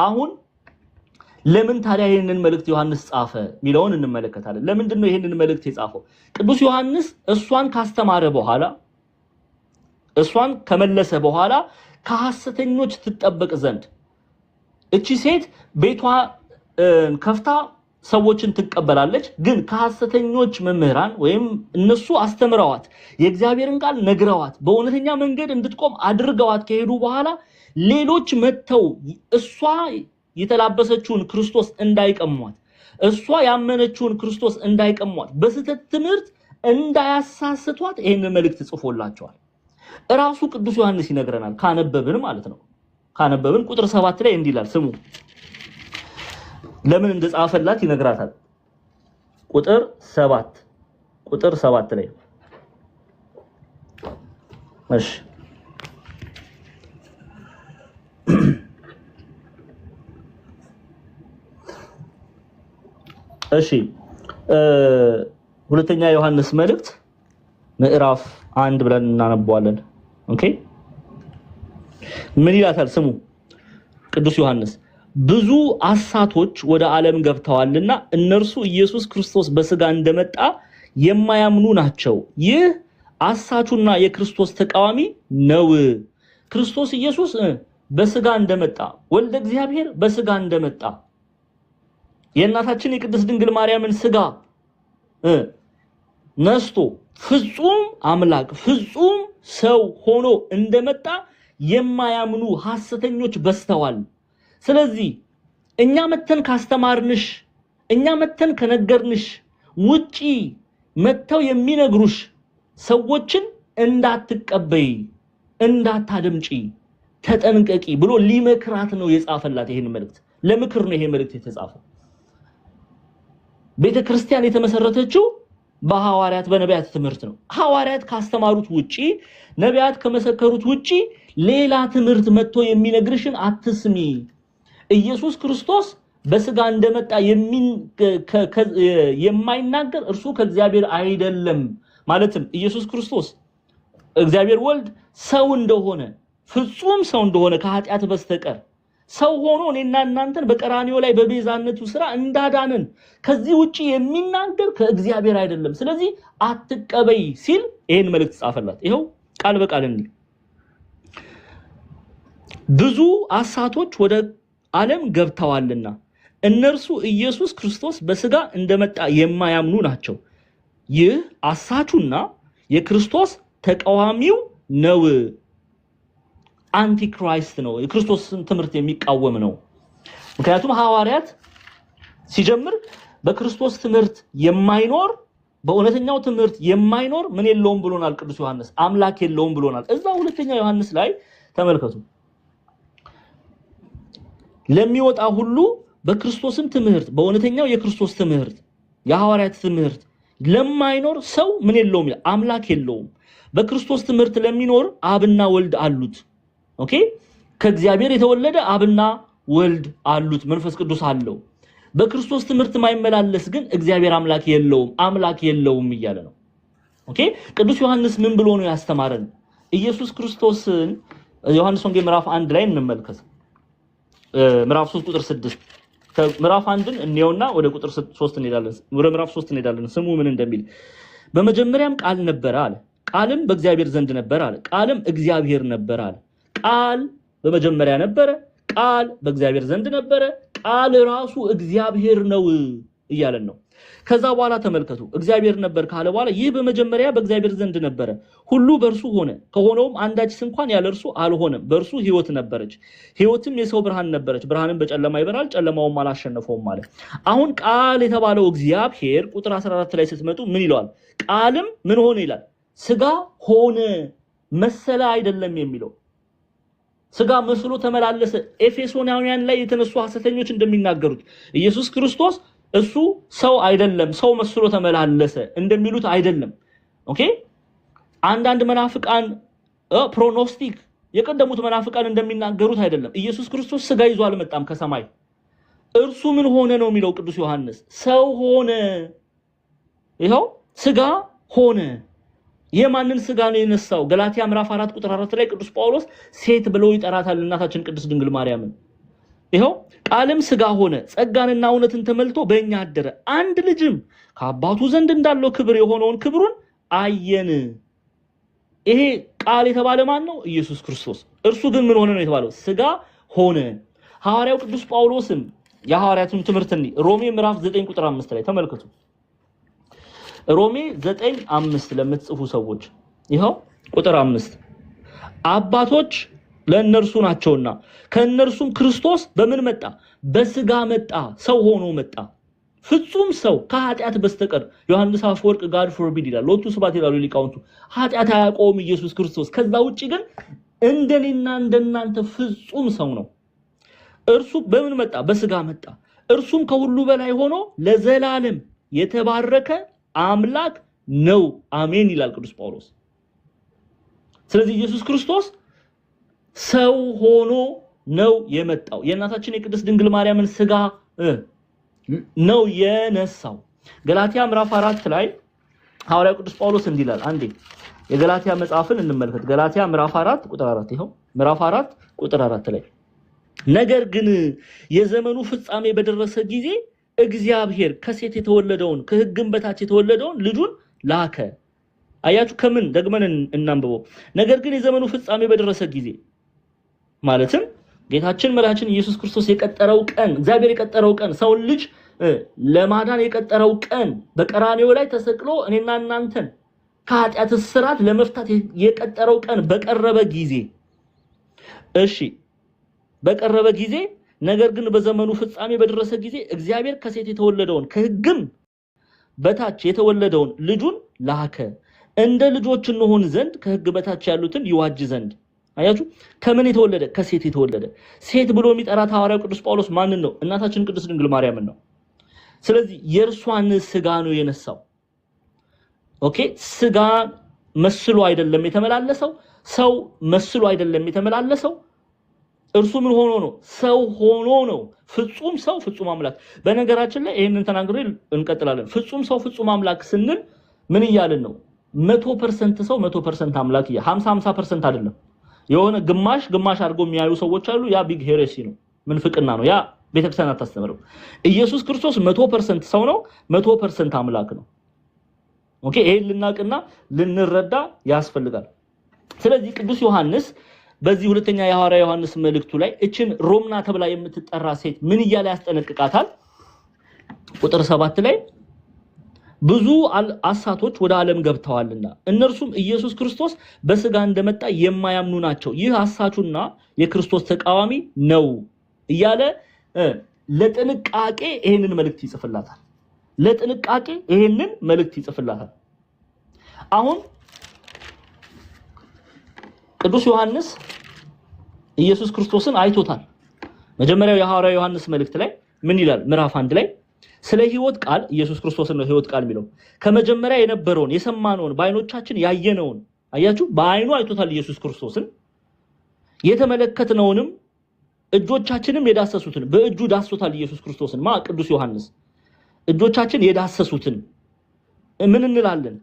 አሁን ለምን ታዲያ ይሄንን መልእክት ዮሐንስ ጻፈ ሚለውን እንመለከታለን። ለምንድን ነው ይሄንን መልእክት የጻፈው? ቅዱስ ዮሐንስ እሷን ካስተማረ በኋላ እሷን ከመለሰ በኋላ ከሐሰተኞች ትጠበቅ ዘንድ እቺ ሴት ቤቷ ከፍታ ሰዎችን ትቀበላለች። ግን ከሐሰተኞች መምህራን ወይም እነሱ አስተምረዋት የእግዚአብሔርን ቃል ነግረዋት በእውነተኛ መንገድ እንድትቆም አድርገዋት ከሄዱ በኋላ ሌሎች መተው እሷ የተላበሰችውን ክርስቶስ እንዳይቀሟት፣ እሷ ያመነችውን ክርስቶስ እንዳይቀሟት፣ በስህተት ትምህርት እንዳያሳስቷት ይሄንን መልእክት ጽፎላቸዋል። እራሱ ቅዱስ ዮሐንስ ይነግረናል። ካነበብን ማለት ነው። ካነበብን ቁጥር 7 ላይ እንዲህ ይላል። ስሙ ለምን እንደጻፈላት ይነግራታል። ቁጥር 7 ላይ እሺ እሺ ሁለተኛ ዮሐንስ መልእክት ምዕራፍ 1 ብለን እናነባዋለን። ኦኬ ምን ይላታል? ስሙ ቅዱስ ዮሐንስ ብዙ አሳቶች ወደ ዓለም ገብተዋልና እነርሱ ኢየሱስ ክርስቶስ በስጋ እንደመጣ የማያምኑ ናቸው። ይህ አሳቹና የክርስቶስ ተቃዋሚ ነው። ክርስቶስ ኢየሱስ በስጋ እንደመጣ ወልደ እግዚአብሔር በስጋ እንደመጣ የእናታችን የቅድስት ድንግል ማርያምን ስጋ ነስቶ ፍጹም አምላክ ፍጹም ሰው ሆኖ እንደመጣ የማያምኑ ሐሰተኞች በስተዋል። ስለዚህ እኛ መተን ካስተማርንሽ እኛ መተን ከነገርንሽ ውጪ መተው የሚነግሩሽ ሰዎችን እንዳትቀበይ እንዳታደምጪ ተጠንቀቂ ብሎ ሊመክራት ነው የጻፈላት። ይሄን መልእክት ለምክር ነው ይሄ መልእክት የተጻፈው። ቤተክርስቲያን የተመሰረተችው በሐዋርያት በነቢያት ትምህርት ነው። ሐዋርያት ካስተማሩት ውጪ ነቢያት ከመሰከሩት ውጪ ሌላ ትምህርት መጥቶ የሚነግርሽን አትስሚ። ኢየሱስ ክርስቶስ በስጋ እንደመጣ የማይናገር እርሱ ከእግዚአብሔር አይደለም። ማለትም ኢየሱስ ክርስቶስ እግዚአብሔር ወልድ ሰው እንደሆነ ፍጹም ሰው እንደሆነ ከኃጢአት በስተቀር ሰው ሆኖ እኔና እናንተን በቀራንዮ ላይ በቤዛነቱ ስራ እንዳዳነን ከዚህ ውጪ የሚናገር ከእግዚአብሔር አይደለም። ስለዚህ አትቀበይ ሲል ይሄን መልእክት ጻፈላት። ይሄው ቃል በቃል እንዴ ብዙ አሳቶች ወደ ዓለም ገብተዋልና እነርሱ ኢየሱስ ክርስቶስ በስጋ እንደመጣ የማያምኑ ናቸው። ይህ አሳቹና የክርስቶስ ተቃዋሚው ነው። አንቲክራይስት ነው። የክርስቶስን ትምህርት የሚቃወም ነው። ምክንያቱም ሐዋርያት ሲጀምር በክርስቶስ ትምህርት የማይኖር በእውነተኛው ትምህርት የማይኖር ምን የለውም ብሎናል ቅዱስ ዮሐንስ፣ አምላክ የለውም ብሎናል። እዛው ሁለተኛ ዮሐንስ ላይ ተመልከቱ። ለሚወጣ ሁሉ በክርስቶስም ትምህርት በእውነተኛው የክርስቶስ ትምህርት የሐዋርያት ትምህርት ለማይኖር ሰው ምን የለውም አምላክ የለውም። በክርስቶስ ትምህርት ለሚኖር አብና ወልድ አሉት። ኦኬ ከእግዚአብሔር የተወለደ አብና ወልድ አሉት፣ መንፈስ ቅዱስ አለው። በክርስቶስ ትምህርት ማይመላለስ ግን እግዚአብሔር አምላክ የለውም እያለ ነው። ኦኬ ቅዱስ ዮሐንስ ምን ብሎ ነው ያስተማረን? ኢየሱስ ክርስቶስን ዮሐንስ ወንጌል ምዕራፍ 1 ላይ እንመልከት። ምዕራፍ 3 ቁጥር 6 ምዕራፍ 1ን እንየውና ወደ ቁጥር 3 እንሄዳለን። ወደ ምዕራፍ 3 እንሄዳለን። ስሙ ምን እንደሚል በመጀመሪያም ቃል ነበረ አለ፣ ቃልም በእግዚአብሔር ዘንድ ነበረ አለ፣ ቃልም እግዚአብሔር ነበረ አለ። ቃል በመጀመሪያ ነበረ፣ ቃል በእግዚአብሔር ዘንድ ነበረ፣ ቃል ራሱ እግዚአብሔር ነው እያለን ነው። ከዛ በኋላ ተመልከቱ እግዚአብሔር ነበር ካለ በኋላ ይህ በመጀመሪያ በእግዚአብሔር ዘንድ ነበረ፣ ሁሉ በእርሱ ሆነ፣ ከሆነውም አንዳችስ እንኳን ያለ እርሱ አልሆነም። በእርሱ ሕይወት ነበረች፣ ሕይወትም የሰው ብርሃን ነበረች፣ ብርሃንም በጨለማ ይበራል፣ ጨለማውም አላሸነፈውም ማለት። አሁን ቃል የተባለው እግዚአብሔር ቁጥር 14 ላይ ስትመጡ ምን ይለዋል? ቃልም ምን ሆነ ይላል? ስጋ ሆነ መሰለ አይደለም የሚለው ስጋ መስሎ ተመላለሰ። ኤፌሶናውያን ላይ የተነሱ ሐሰተኞች እንደሚናገሩት ኢየሱስ ክርስቶስ እሱ ሰው አይደለም፣ ሰው መስሎ ተመላለሰ እንደሚሉት አይደለም። ኦኬ አንዳንድ መናፍቃን ፕሮኖስቲክ የቀደሙት መናፍቃን እንደሚናገሩት አይደለም። ኢየሱስ ክርስቶስ ስጋ ይዞ አልመጣም ከሰማይ። እርሱ ምን ሆነ ነው የሚለው ቅዱስ ዮሐንስ? ሰው ሆነ። ይኸው ስጋ ሆነ። የማንን ስጋ ነው የነሳው? ገላትያ ምዕራፍ 4 ቁጥር 4 ላይ ቅዱስ ጳውሎስ ሴት ብሎ ይጠራታል እናታችን ቅድስት ድንግል ማርያምን። ይኸው ቃልም ስጋ ሆነ ጸጋንና እውነትን ተመልቶ በእኛ አደረ፣ አንድ ልጅም ከአባቱ ዘንድ እንዳለው ክብር የሆነውን ክብሩን አየን። ይሄ ቃል የተባለ ማን ነው? ኢየሱስ ክርስቶስ። እርሱ ግን ምን ሆነ ነው የተባለው? ስጋ ሆነ። ሐዋርያው ቅዱስ ጳውሎስም የሐዋርያቱን ትምህርት ሮሜ ምዕራፍ 9 ቁጥር 5 ላይ ተመልከቱ። ሮሜ 9:5 ለምትጽፉ ሰዎች ይኸው ቁጥር 5 አባቶች ለእነርሱ ናቸውና ከእነርሱም ክርስቶስ በምን መጣ? በስጋ መጣ፣ ሰው ሆኖ መጣ። ፍጹም ሰው ከኃጢአት በስተቀር ዮሐንስ አፈወርቅ ጋድ ፎርቢድ ይላል። ሎቱ ስብሐት ይላሉ ሊቃውንቱ። ኃጢአት አያውቀውም ኢየሱስ ክርስቶስ። ከዛ ውጪ ግን እንደኔና እንደናንተ ፍጹም ሰው ነው። እርሱ በምን መጣ? በስጋ መጣ። እርሱም ከሁሉ በላይ ሆኖ ለዘላለም የተባረከ አምላክ ነው። አሜን ይላል ቅዱስ ጳውሎስ። ስለዚህ ኢየሱስ ክርስቶስ ሰው ሆኖ ነው የመጣው። የእናታችን የቅድስት ድንግል ማርያምን ስጋ ነው የነሳው። ገላትያ ምዕራፍ 4 ላይ ሐዋርያው ቅዱስ ጳውሎስ እንዲህ ይላል። አንዴ የገላትያ መጽሐፍን እንመልከት። ገላትያ ምዕራፍ 4 ቁጥር 4 ይኸው ምዕራፍ 4 ቁጥር 4 ላይ ነገር ግን የዘመኑ ፍጻሜ በደረሰ ጊዜ እግዚአብሔር ከሴት የተወለደውን ከሕግም በታች የተወለደውን ልጁን ላከ። አያችሁ ከምን ደግመን እናንብበው። ነገር ግን የዘመኑ ፍጻሜ በደረሰ ጊዜ ማለትም ጌታችን መድኃኒታችን ኢየሱስ ክርስቶስ የቀጠረው ቀን እግዚአብሔር የቀጠረው ቀን ሰውን ልጅ ለማዳን የቀጠረው ቀን በቀራንዮ ላይ ተሰቅሎ እኔና እናንተን ከኃጢአት እስራት ለመፍታት የቀጠረው ቀን በቀረበ ጊዜ እሺ በቀረበ ጊዜ ነገር ግን በዘመኑ ፍጻሜ በደረሰ ጊዜ እግዚአብሔር ከሴት የተወለደውን ከሕግም በታች የተወለደውን ልጁን ላከ እንደ ልጆች እንሆን ዘንድ ከሕግ በታች ያሉትን ይዋጅ ዘንድ። አያችሁ ከምን የተወለደ? ከሴት የተወለደ። ሴት ብሎ የሚጠራት ሐዋርያው ቅዱስ ጳውሎስ ማንን ነው? እናታችን ቅድስት ድንግል ማርያምን ነው። ስለዚህ የእርሷን ስጋ ነው የነሳው። ኦኬ ስጋ መስሎ አይደለም የተመላለሰው፣ ሰው መስሎ አይደለም የተመላለሰው። እርሱ ምን ሆኖ ነው? ሰው ሆኖ ነው። ፍጹም ሰው ፍጹም አምላክ። በነገራችን ላይ ይሄንን ተናግሬ እንቀጥላለን። ፍጹም ሰው ፍጹም አምላክ ስንል ምን እያልን ነው? 100% ሰው 100% አምላክ ያ 50% አይደለም። የሆነ ግማሽ ግማሽ አድርገው የሚያዩ ሰዎች አሉ። ያ ቢግ ሄሬሲ ነው፣ ምንፍቅና ነው። ያ ቤተክርስቲያን አታስተምረው። ኢየሱስ ክርስቶስ 100% ሰው ነው፣ 100% አምላክ ነው። ኦኬ ይሄን ልናቅና ልንረዳ ያስፈልጋል። ስለዚህ ቅዱስ ዮሐንስ በዚህ ሁለተኛ የሐዋርያ ዮሐንስ መልእክቱ ላይ እችን ሮምና ተብላ የምትጠራ ሴት ምን እያለ ያስጠነቅቃታል? ቁጥር 7 ላይ ብዙ አሳቶች ወደ ዓለም ገብተዋልና እነርሱም ኢየሱስ ክርስቶስ በስጋ እንደመጣ የማያምኑ ናቸው። ይህ አሳቹና የክርስቶስ ተቃዋሚ ነው እያለ ለጥንቃቄ ይሄንን መልእክት ይጽፍላታል። ለጥንቃቄ ይሄንን መልእክት ይጽፍላታል። አሁን ቅዱስ ዮሐንስ ኢየሱስ ክርስቶስን አይቶታል። መጀመሪያው የሐዋርያው ዮሐንስ መልእክት ላይ ምን ይላል? ምዕራፍ 1 ላይ ስለ ሕይወት ቃል ኢየሱስ ክርስቶስን ነው ሕይወት ቃል የሚለው ከመጀመሪያ የነበረውን የሰማነውን በአይኖቻችን ያየነውን አያችሁ፣ በአይኑ አይቶታል ኢየሱስ ክርስቶስን። የተመለከትነውንም እጆቻችንም የዳሰሱትን በእጁ ዳስሶታል ኢየሱስ ክርስቶስን። ቅዱስ ዮሐንስ እጆቻችን የዳሰሱትን ምን እንላለን?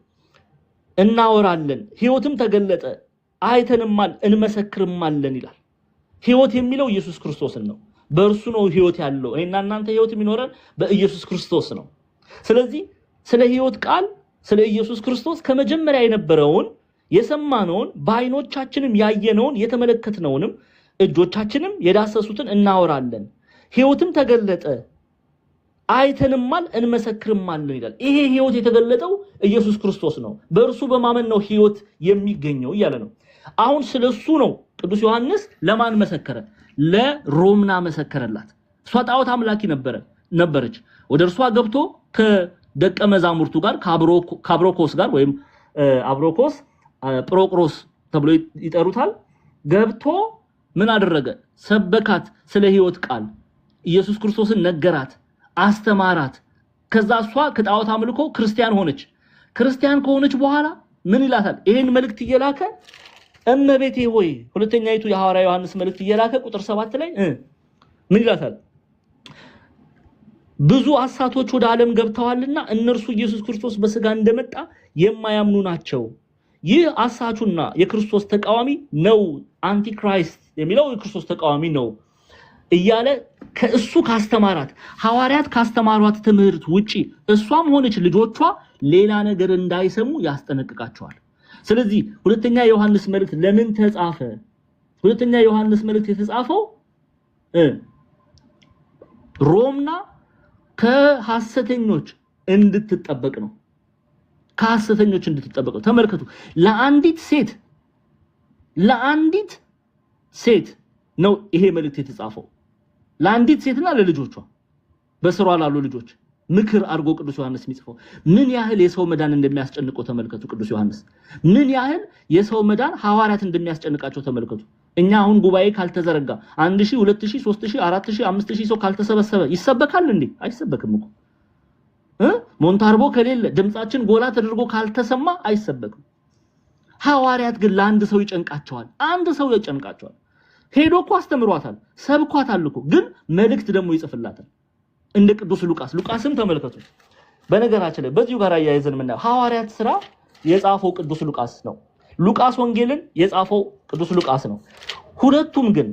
እናወራለን። ሕይወትም ተገለጠ አይተንማል እንመሰክርማለን ይላል። ሕይወት የሚለው ኢየሱስ ክርስቶስን ነው። በእርሱ ነው ሕይወት ያለው። እኔና እናንተ ሕይወት የሚኖረን በኢየሱስ ክርስቶስ ነው። ስለዚህ ስለ ሕይወት ቃል ስለ ኢየሱስ ክርስቶስ ከመጀመሪያ የነበረውን የሰማነውን በአይኖቻችንም ያየነውን የተመለከትነውንም እጆቻችንም የዳሰሱትን እናወራለን። ሕይወትም ተገለጠ አይተንማል እንመሰክርማለን ይላል። ይሄ ሕይወት የተገለጠው ኢየሱስ ክርስቶስ ነው። በእርሱ በማመን ነው ሕይወት የሚገኘው እያለ ነው። አሁን ስለሱ ነው ቅዱስ ዮሐንስ ለማን መሰከረ? ለሮምና መሰከረላት። እሷ ጣዖት አምላኪ ነበረች። ወደ እርሷ ገብቶ ከደቀ መዛሙርቱ ጋር ከአብሮኮስ ጋር ወይም አብሮኮስ ጵሮቅሮስ ተብሎ ይጠሩታል። ገብቶ ምን አደረገ? ሰበካት። ስለ ሕይወት ቃል ኢየሱስ ክርስቶስን ነገራት፣ አስተማራት። ከዛ እሷ ከጣዖት አምልኮ ክርስቲያን ሆነች። ክርስቲያን ከሆነች በኋላ ምን ይላታል? ይሄን መልእክት እየላከ እመቤቴ ሆይ ሁለተኛይቱ የሐዋርያ ዮሐንስ መልእክት እየላከ ቁጥር 7 ላይ ምን ይላታል? ብዙ አሳቶች ወደ ዓለም ገብተዋልና እነርሱ ኢየሱስ ክርስቶስ በስጋ እንደመጣ የማያምኑ ናቸው። ይህ አሳቹና የክርስቶስ ተቃዋሚ ነው። አንቲክራይስት የሚለው የክርስቶስ ተቃዋሚ ነው እያለ ከእሱ ካስተማራት ሐዋርያት ካስተማሯት ትምህርት ውጪ እሷም ሆነች ልጆቿ ሌላ ነገር እንዳይሰሙ ያስጠነቅቃቸዋል። ስለዚህ ሁለተኛ ዮሐንስ መልእክት ለምን ተጻፈ? ሁለተኛ ዮሐንስ መልእክት የተጻፈው ሮምና ከሐሰተኞች እንድትጠበቅ ነው። ከሐሰተኞች እንድትጠበቅ ነው። ተመልከቱ፣ ለአንዲት ሴት ነው ይሄ መልእክት የተጻፈው። ለአንዲት ሴትና ለልጆቿ በስሯ ላሉ ልጆች ምክር አድርጎ ቅዱስ ዮሐንስ የሚጽፈው ምን ያህል የሰው መዳን እንደሚያስጨንቀው ተመልከቱ። ቅዱስ ዮሐንስ ምን ያህል የሰው መዳን ሐዋርያት እንደሚያስጨንቃቸው ተመልከቱ። እኛ አሁን ጉባኤ ካልተዘረጋ 1000 2000 3000 4000 5000 ሰው ካልተሰበሰበ ይሰበካል እንዴ? አይሰበክም እኮ ሞንታርቦ ከሌለ ድምጻችን ጎላ ተደርጎ ካልተሰማ አይሰበክም። ሐዋርያት ግን ለአንድ ሰው ይጨንቃቸዋል። አንድ ሰው ይጨንቃቸዋል። ሄዶ እኮ አስተምሯታል፣ ሰብኳታል እኮ፣ ግን መልእክት ደግሞ ይጽፍላታል። እንደ ቅዱስ ሉቃስም ተመልከቱ። በነገራችን ላይ በዚሁ ጋር ያያይዘን ምናየው ሐዋርያት ሥራ የጻፈው ቅዱስ ሉቃስ ነው። ሉቃስ ወንጌልን የጻፈው ቅዱስ ሉቃስ ነው። ሁለቱም ግን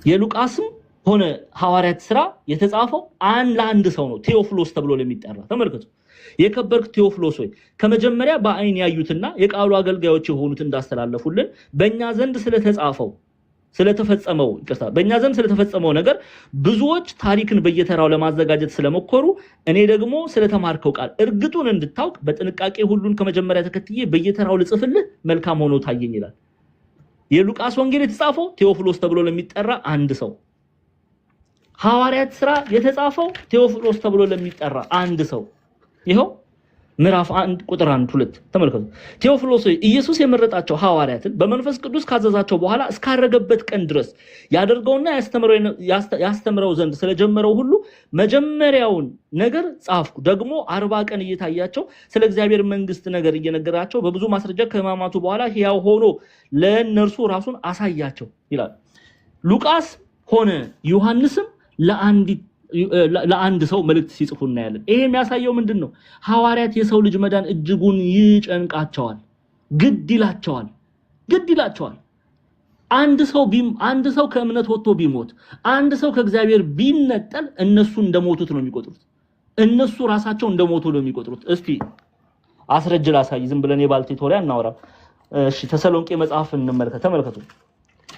የሉቃስም ሆነ ሐዋርያት ሥራ የተጻፈው ለአንድ ሰው ነው፣ ቴዎፍሎስ ተብሎ ለሚጠራ። ተመልከቱ። የከበርክ ቴዎፍሎስ ሆይ ከመጀመሪያ በአይን ያዩትና የቃሉ አገልጋዮች የሆኑት እንዳስተላለፉልን በእኛ ዘንድ ስለተፈጸመው ነገር ብዙዎች ታሪክን በየተራው ለማዘጋጀት ስለመኮሩ እኔ ደግሞ ስለተማርከው ቃል እርግጡን እንድታውቅ በጥንቃቄ ሁሉን ከመጀመሪያ ተከትዬ በየተራው ልጽፍልህ መልካም ሆኖ ታየኝ ይላል። የሉቃስ ወንጌል የተጻፈው ቴዎፍሎስ ተብሎ ለሚጠራ አንድ ሰው፣ ሐዋርያት ሥራ የተጻፈው ቴዎፍሎስ ተብሎ ለሚጠራ አንድ ሰው። ይሄው ምዕራፍ 1 ቁጥር 1-2 ተመልከቱ። ቴዎፍሎስ ኢየሱስ የመረጣቸው ሐዋርያትን በመንፈስ ቅዱስ ካዘዛቸው በኋላ እስካረገበት ቀን ድረስ ያደርገውና ያስተምረው ዘንድ ስለጀመረው ሁሉ መጀመሪያውን ነገር ጻፍኩ። ደግሞ 40 ቀን እየታያቸው ስለ እግዚአብሔር መንግስት ነገር እየነገራቸው በብዙ ማስረጃ ከሕማማቱ በኋላ ሕያው ሆኖ ለእነርሱ ራሱን አሳያቸው ይላል። ሉቃስ ሆነ ዮሐንስም ለአንድ ሰው መልእክት ሲጽፉ እናያለን። ይሄ የሚያሳየው ምንድነው? ሐዋርያት የሰው ልጅ መዳን እጅጉን ይጨንቃቸዋል፣ ግድ ይላቸዋል። አንድ ሰው ከእምነት ወጥቶ ቢሞት፣ አንድ ሰው ከእግዚአብሔር ቢነጠል እነሱ እንደሞቱት ነው የሚቆጥሩት። እነሱ ራሳቸው እንደሞቱ ነው የሚቆጥሩት። እስቲ አስረጅ ላሳይ። ዝም ብለን የባልቴት ወሬ አናወራ። እሺ ተሰሎንቄ መጽሐፍ እንመልከት። ተመልከቱ።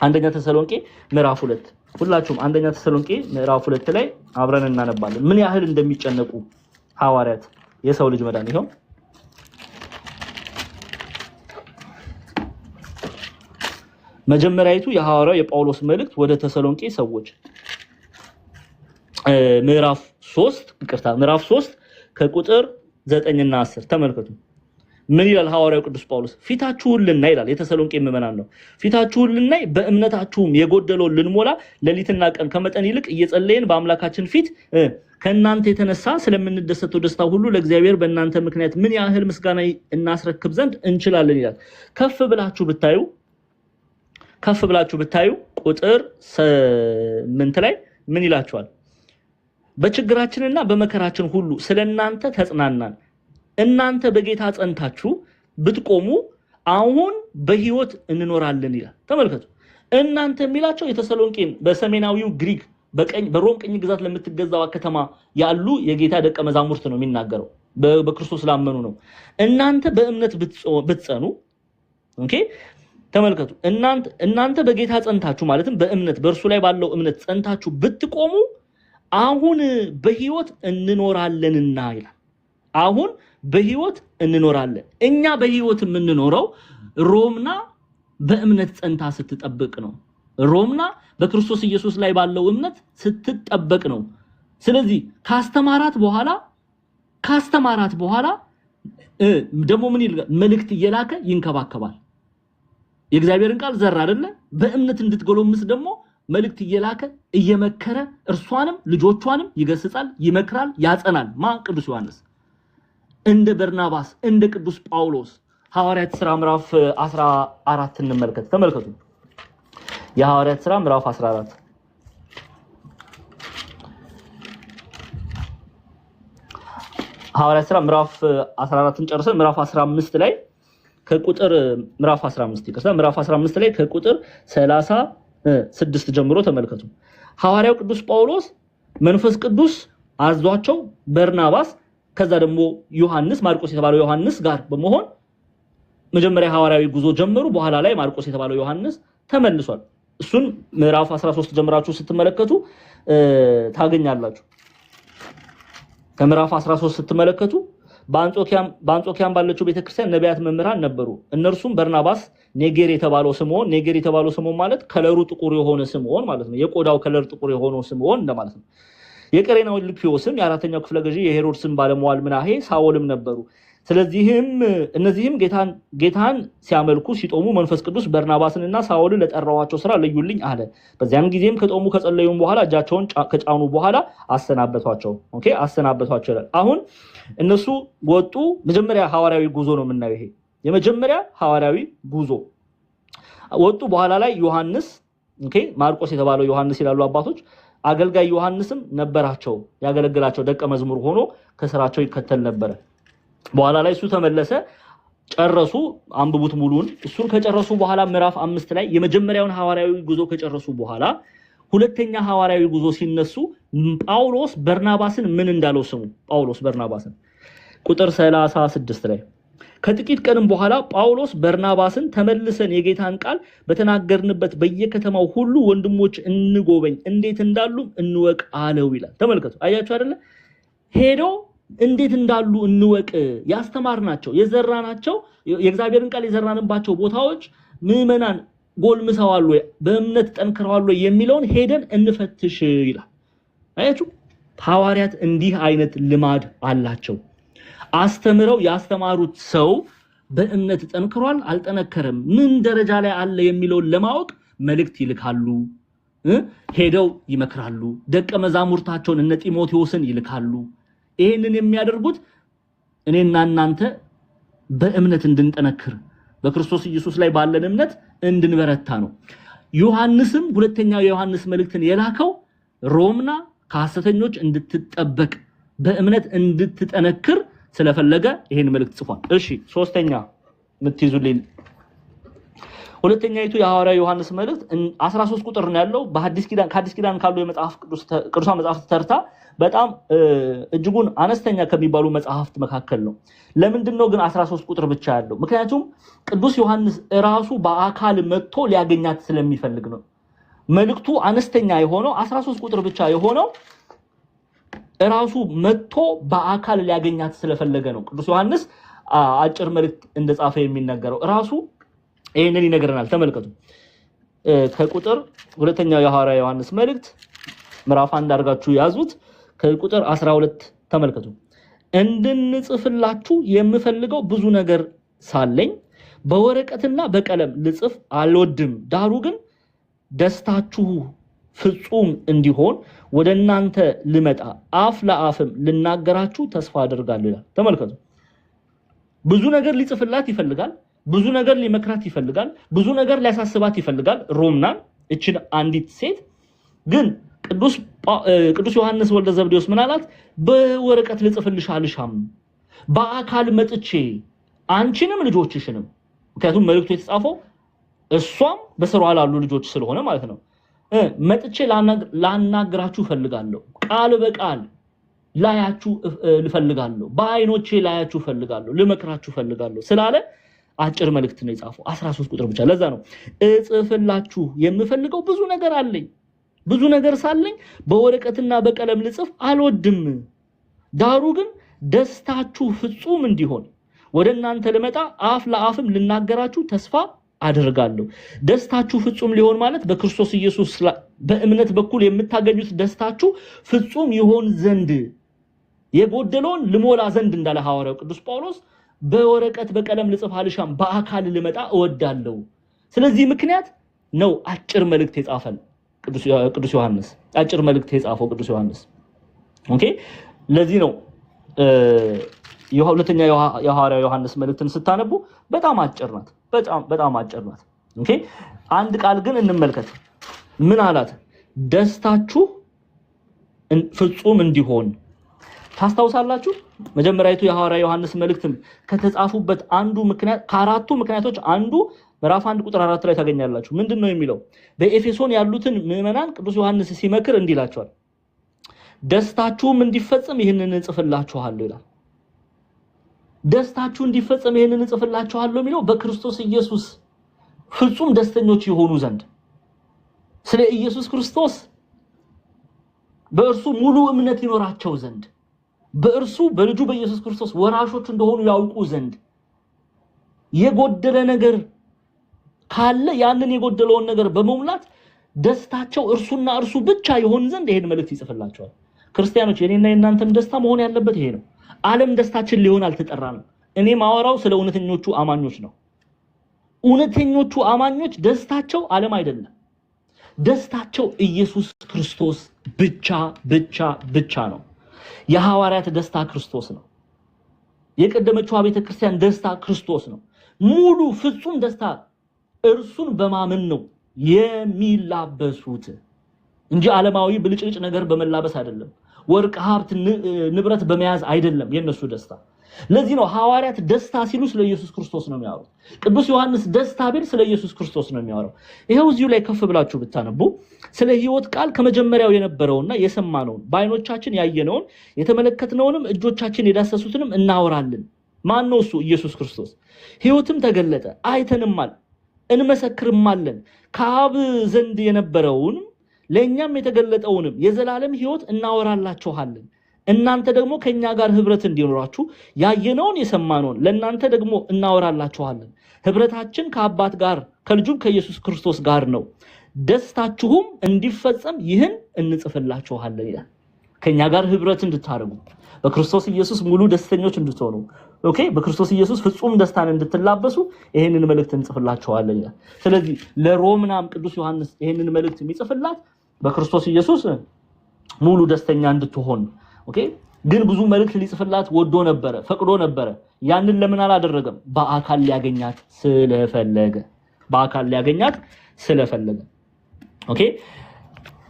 አንደኛ ተሰሎንቄ ምዕራፍ 2 ሁላችሁም አንደኛ ተሰሎንቄ ምዕራፍ 2 ላይ አብረን እናነባለን ምን ያህል እንደሚጨነቁ ሐዋርያት የሰው ልጅ መዳን። ይሄው መጀመሪያይቱ የሐዋርያው የጳውሎስ መልእክት ወደ ተሰሎንቄ ሰዎች ምዕራፍ 3 ከቁጥር 9 እና 10 ተመልከቱ። ምን ይላል ሐዋርያው ቅዱስ ጳውሎስ? ፊታችሁን ልናይ ይላል። የተሰሎንቄ ምዕመናን ነው። ፊታችሁን ልናይ በእምነታችሁም የጎደለውን ልንሞላ ሌሊትና ቀን ከመጠን ይልቅ እየጸለይን በአምላካችን ፊት ከእናንተ የተነሳ ስለምንደሰተው ደስታ ሁሉ ለእግዚአብሔር በእናንተ ምክንያት ምን ያህል ምስጋና እናስረክብ ዘንድ እንችላለን ይላል። ከፍ ብላችሁ ብታዩ ቁጥር 8 ላይ ምን ይላችኋል? በችግራችንና በመከራችን ሁሉ ስለናንተ ተጽናናን። እናንተ በጌታ ጸንታችሁ ብትቆሙ አሁን በህይወት እንኖራለን ይላል። ተመልከቱ። እናንተ የሚላቸው የተሰሎንቄን በሰሜናዊው ግሪክ በሮም ቅኝ ግዛት ለምትገዛው ከተማ ያሉ የጌታ ደቀ መዛሙርት ነው የሚናገረው። በክርስቶስ ላመኑ ነው። እናንተ በእምነት ብትጸኑ ኦኬ ተመልከቱ። እናንተ በጌታ ጸንታችሁ ማለትም በእምነት በእርሱ ላይ ባለው እምነት ጸንታችሁ ብትቆሙ አሁን በህይወት እንኖራለንና ይላል። አሁን በህይወት እንኖራለን። እኛ በህይወት የምንኖረው ሮምና በእምነት ጸንታ ስትጠብቅ ነው። ሮምና በክርስቶስ ኢየሱስ ላይ ባለው እምነት ስትጠበቅ ነው። ስለዚህ ካስተማራት በኋላ ደግሞ ምን ይልጋል? መልእክት እየላከ ይንከባከባል። የእግዚአብሔርን ቃል ዘራ አይደለ? በእምነት እንድትጎለምስ ደግሞ መልእክት እየላከ እየመከረ እርሷንም ልጆቿንም ይገስጻል፣ ይመክራል፣ ያጸናል። ቅዱስ ዮሐንስ እንደ በርናባስ እንደ ቅዱስ ጳውሎስ። ሐዋርያት ሥራ ምዕራፍ 14 እንመልከት። ተመልከቱ። የሐዋርያት ሥራ ምዕራፍ 14 ሐዋርያት ሥራ ምዕራፍ 14ን ጨርሰን ምዕራፍ 15 ላይ ከቁጥር ምዕራፍ 15 ላይ ከቁጥር 36 ጀምሮ ተመልከቱ። ሐዋርያው ቅዱስ ጳውሎስ መንፈስ ቅዱስ አዟቸው በርናባስ ከዛ ደግሞ ዮሐንስ ማርቆስ የተባለው ዮሐንስ ጋር በመሆን መጀመሪያ ሐዋርያዊ ጉዞ ጀመሩ። በኋላ ላይ ማርቆስ የተባለው ዮሐንስ ተመልሷል። እሱን ምዕራፍ 13 ጀምራችሁ ስትመለከቱ ታገኛላችሁ። ከምዕራፍ 13 ስትመለከቱ በአንጾኪያም ባለችው ቤተክርስቲያን ነቢያት መምህራን ነበሩ። እነርሱም በርናባስ፣ ኔጌር የተባለው ስምዖን ማለት ከለሩ ጥቁር የሆነ ስምዖን ማለት ነው። የቆዳው ከለር ጥቁር የሆነው ስምዖን እንደማለት ነው። የቀሬናው ልክዮስም የአራተኛው ክፍለ ገዢ የሄሮድስም ባለሟል ምናሄ ሳኦልም ነበሩ። ስለዚህም እነዚህም ጌታን ሲያመልኩ ሲጦሙ መንፈስ ቅዱስ በርናባስንና ሳውልን ለጠራዋቸው ስራ ለዩልኝ አለ። በዚያን ጊዜም ከጦሙ ከጸለዩም በኋላ እጃቸውን ከጫኑ በኋላ አሰናበቷቸው። አሰናበቷቸው ይላል። አሁን እነሱ ወጡ። መጀመሪያ ሐዋርያዊ ጉዞ ነው የምናየው። ይሄ የመጀመሪያ ሐዋርያዊ ጉዞ ወጡ። በኋላ ላይ ዮሐንስ ማርቆስ የተባለው ዮሐንስ ይላሉ አባቶች፣ አገልጋይ ዮሐንስም ነበራቸው፣ ያገለግላቸው ደቀ መዝሙር ሆኖ ከስራቸው ይከተል ነበር። በኋላ ላይ እሱ ተመለሰ። ጨረሱ። አንብቡት ሙሉን። እሱን ከጨረሱ በኋላ ምዕራፍ 5 ላይ የመጀመሪያውን ሐዋርያዊ ጉዞ ከጨረሱ በኋላ ሁለተኛ ሐዋርያዊ ጉዞ ሲነሱ ጳውሎስ በርናባስን ምን እንዳለው ስሙ። ጳውሎስ በርናባስን ቁጥር 36 ላይ ከጥቂት ቀንም በኋላ ጳውሎስ በርናባስን ተመልሰን የጌታን ቃል በተናገርንበት በየከተማው ሁሉ ወንድሞች እንጎበኝ፣ እንዴት እንዳሉ እንወቅ አለው ይላል። ተመልከቱ። አያችሁ አይደለ? ሄዶ እንዴት እንዳሉ እንወቅ፣ ያስተማርናቸው የዘራናቸው የእግዚአብሔርን ቃል የዘራንባቸው ቦታዎች ምዕመናን ጎልምሰዋል ወይ፣ በእምነት ጠንክረዋል ወይ የሚለውን ሄደን እንፈትሽ ይላል። አያችሁ? ሐዋርያት እንዲህ አይነት ልማድ አላቸው። አስተምረው ያስተማሩት ሰው በእምነት ጠንክሯል አልጠነከረም፣ ምን ደረጃ ላይ አለ የሚለውን ለማወቅ መልእክት ይልካሉ፣ ሄደው ይመክራሉ። ደቀ መዛሙርታቸውን እነ ጢሞቴዎስን ይልካሉ። ይሄንን የሚያደርጉት እኔና እናንተ በእምነት እንድንጠነክር በክርስቶስ ኢየሱስ ላይ ባለን እምነት እንድንበረታ ነው። ዮሐንስም ሁለተኛው የዮሐንስ መልእክትን የላከው ሮምና ከሐሰተኞች እንድትጠበቅ በእምነት እንድትጠነክር ስለፈለገ ይሄን መልእክት ጽፏል። እሺ ሶስተኛ ምትይዙልኝ ሁለተኛይቱ የሐዋርያ ዮሐንስ መልእክት 13 ቁጥር ነው ያለው። በሐዲስ ኪዳን ካሉ የመጽሐፍ ቅዱሳን መጽሐፍት ተርታ በጣም እጅጉን አነስተኛ ከሚባሉ መጽሐፍት መካከል ነው። ለምንድነው ግን 13 ቁጥር ብቻ ያለው? ምክንያቱም ቅዱስ ዮሐንስ ራሱ በአካል መጥቶ ሊያገኛት ስለሚፈልግ ነው። መልእክቱ አነስተኛ የሆነው 13 ቁጥር ብቻ የሆነው ራሱ መጥቶ በአካል ሊያገኛት ስለፈለገ ነው። ቅዱስ ዮሐንስ አጭር መልእክት እንደጻፈ የሚነገረው ራሱ ይሄንን ይነግረናል። ተመልከቱ። ከቁጥር ሁለተኛው የሐዋርያ ዮሐንስ መልእክት ምዕራፍ 1 አድርጋችሁ ያዙት። ከቁጥር 12 ተመልከቱ። እንድንጽፍላችሁ የምፈልገው ብዙ ነገር ሳለኝ በወረቀትና በቀለም ልጽፍ አልወድም፣ ዳሩ ግን ደስታችሁ ፍጹም እንዲሆን ወደ እናንተ ልመጣ አፍ ለአፍም ልናገራችሁ ተስፋ አደርጋለሁ ይላል። ተመልከቱ። ብዙ ነገር ሊጽፍላት ይፈልጋል፣ ብዙ ነገር ሊመክራት ይፈልጋል፣ ብዙ ነገር ሊያሳስባት ይፈልጋል ሮምናን እችን አንዲት ሴት። ግን ቅዱስ ዮሐንስ ወልደ ዘብዴዎስ ምን አላት? በወረቀት ልጽፍልሽ አልሻም፣ በአካል መጥቼ አንቺንም ልጆችሽንም፣ ምክንያቱም መልእክቱ የተጻፈው እሷም በስሯ ላሉ ልጆች ስለሆነ ማለት ነው፣ መጥቼ ላናግራችሁ ፈልጋለሁ፣ ቃል በቃል ላያችሁ ልፈልጋለሁ፣ በአይኖቼ ላያችሁ ፈልጋለሁ፣ ልመክራችሁ ፈልጋለሁ ስላለ አጭር መልእክት ነው የጻፈው 13 ቁጥር ብቻ። ለዛ ነው እጽፍላችሁ የምፈልገው ብዙ ነገር አለኝ፣ ብዙ ነገር ሳለኝ በወረቀትና በቀለም ልጽፍ አልወድም፣ ዳሩ ግን ደስታችሁ ፍጹም እንዲሆን ወደ እናንተ ልመጣ አፍ ለአፍም ልናገራችሁ ተስፋ አደርጋለሁ። ደስታችሁ ፍጹም ሊሆን ማለት በክርስቶስ ኢየሱስ በእምነት በኩል የምታገኙት ደስታችሁ ፍጹም ይሆን ዘንድ የጎደለውን ልሞላ ዘንድ እንዳለ ሐዋርያው ቅዱስ ጳውሎስ በወረቀት በቀለም ልጽፍ አልሻም፣ በአካል ልመጣ እወዳለሁ። ስለዚህ ምክንያት ነው አጭር መልእክት የጻፈን ቅዱስ ዮሐንስ፣ አጭር መልእክት የጻፈው ቅዱስ ዮሐንስ። ኦኬ። ለዚህ ነው ሁለተኛ የሐዋርያው ዮሐንስ መልእክትን ስታነቡ በጣም አጭር ናት፣ በጣም አጭር ናት። ኦኬ። አንድ ቃል ግን እንመልከት። ምን አላት? ደስታችሁ ፍጹም እንዲሆን። ታስታውሳላችሁ? መጀመሪያቱ የሐዋርያ ዮሐንስ መልእክትን ከተጻፉበት አንዱ ምክንያት ከአራቱ ምክንያቶች አንዱ ምዕራፍ 1 ቁጥር 4 ላይ ታገኛላችሁ። ምንድነው የሚለው? በኤፌሶን ያሉትን ምዕመናን ቅዱስ ዮሐንስ ሲመክር እንዲህ ይላቸዋል፣ ደስታችሁም እንዲፈጸም ይህንን እንጽፍላችኋለሁ ይላል። ደስታችሁ እንዲፈጸም ይህንን እንጽፍላችኋለሁ የሚለው በክርስቶስ ኢየሱስ ፍጹም ደስተኞች የሆኑ ዘንድ፣ ስለ ኢየሱስ ክርስቶስ በእርሱ ሙሉ እምነት ይኖራቸው ዘንድ፣ በእርሱ በልጁ በኢየሱስ ክርስቶስ ወራሾች እንደሆኑ ያውቁ ዘንድ፣ የጎደለ ነገር ካለ ያንን የጎደለውን ነገር በመሙላት ደስታቸው እርሱና እርሱ ብቻ ይሆን ዘንድ ይሄን መልእክት ይጽፍላቸዋል። ክርስቲያኖች፣ የኔና የናንተም ደስታ መሆን ያለበት ይሄ ነው። ዓለም ደስታችን ሊሆን አልተጠራንም። እኔ ማወራው ስለ እውነተኞቹ አማኞች ነው። እውነተኞቹ አማኞች ደስታቸው ዓለም አይደለም። ደስታቸው ኢየሱስ ክርስቶስ ብቻ ብቻ ብቻ ነው። የሐዋርያት ደስታ ክርስቶስ ነው። የቀደመችው ቤተክርስቲያን ደስታ ክርስቶስ ነው። ሙሉ ፍጹም ደስታ እርሱን በማመን ነው የሚላበሱት እንጂ ዓለማዊ ብልጭልጭ ነገር በመላበስ አይደለም። ወርቅ ሀብት ንብረት በመያዝ አይደለም የነሱ ደስታ። ለዚህ ነው ሐዋርያት ደስታ ሲሉ ስለ ኢየሱስ ክርስቶስ ነው የሚያወሩት። ቅዱስ ዮሐንስ ደስታ ቢል ስለ ኢየሱስ ክርስቶስ ነው የሚያወራው። ይሄው እዚሁ ላይ ከፍ ብላችሁ ብታነቡ ስለ ሕይወት ቃል ከመጀመሪያው የነበረውና የሰማነውን በዓይኖቻችን ያየነውን የተመለከትነውንም እጆቻችን የዳሰሱትንም እናወራለን። ማን ነው እሱ? ኢየሱስ ክርስቶስ። ሕይወትም ተገለጠ፣ አይተንማል፣ እንመሰክርማለን። ከአብ ዘንድ የነበረውን ለእኛም የተገለጠውንም የዘላለም ሕይወት እናወራላችኋለን። እናንተ ደግሞ ከኛ ጋር ህብረት እንዲኖራችሁ ያየነውን የሰማነውን ለእናንተ ደግሞ እናወራላችኋለን። ህብረታችን ከአባት ጋር ከልጁም ከኢየሱስ ክርስቶስ ጋር ነው። ደስታችሁም እንዲፈጸም ይህን እንጽፍላችኋለን ይላል። ከኛ ጋር ህብረት እንድታደርጉ በክርስቶስ ኢየሱስ ሙሉ ደስተኞች እንድትሆኑ ኦኬ፣ በክርስቶስ ኢየሱስ ፍጹም ደስታን እንድትላበሱ ይሄንን መልእክት እንጽፍላችኋለን ይላል። ስለዚህ ለሮምናም ቅዱስ ዮሐንስ ይሄንን መልእክት የሚጽፍላት በክርስቶስ ኢየሱስ ሙሉ ደስተኛ እንድትሆን ኦኬ። ግን ብዙ መልእክት ሊጽፍላት ወዶ ነበረ፣ ፈቅዶ ነበረ። ያንን ለምን አላደረገም? በአካል ሊያገኛት ስለፈለገ። በአካል ሊያገኛት ስለፈለገ ኦኬ።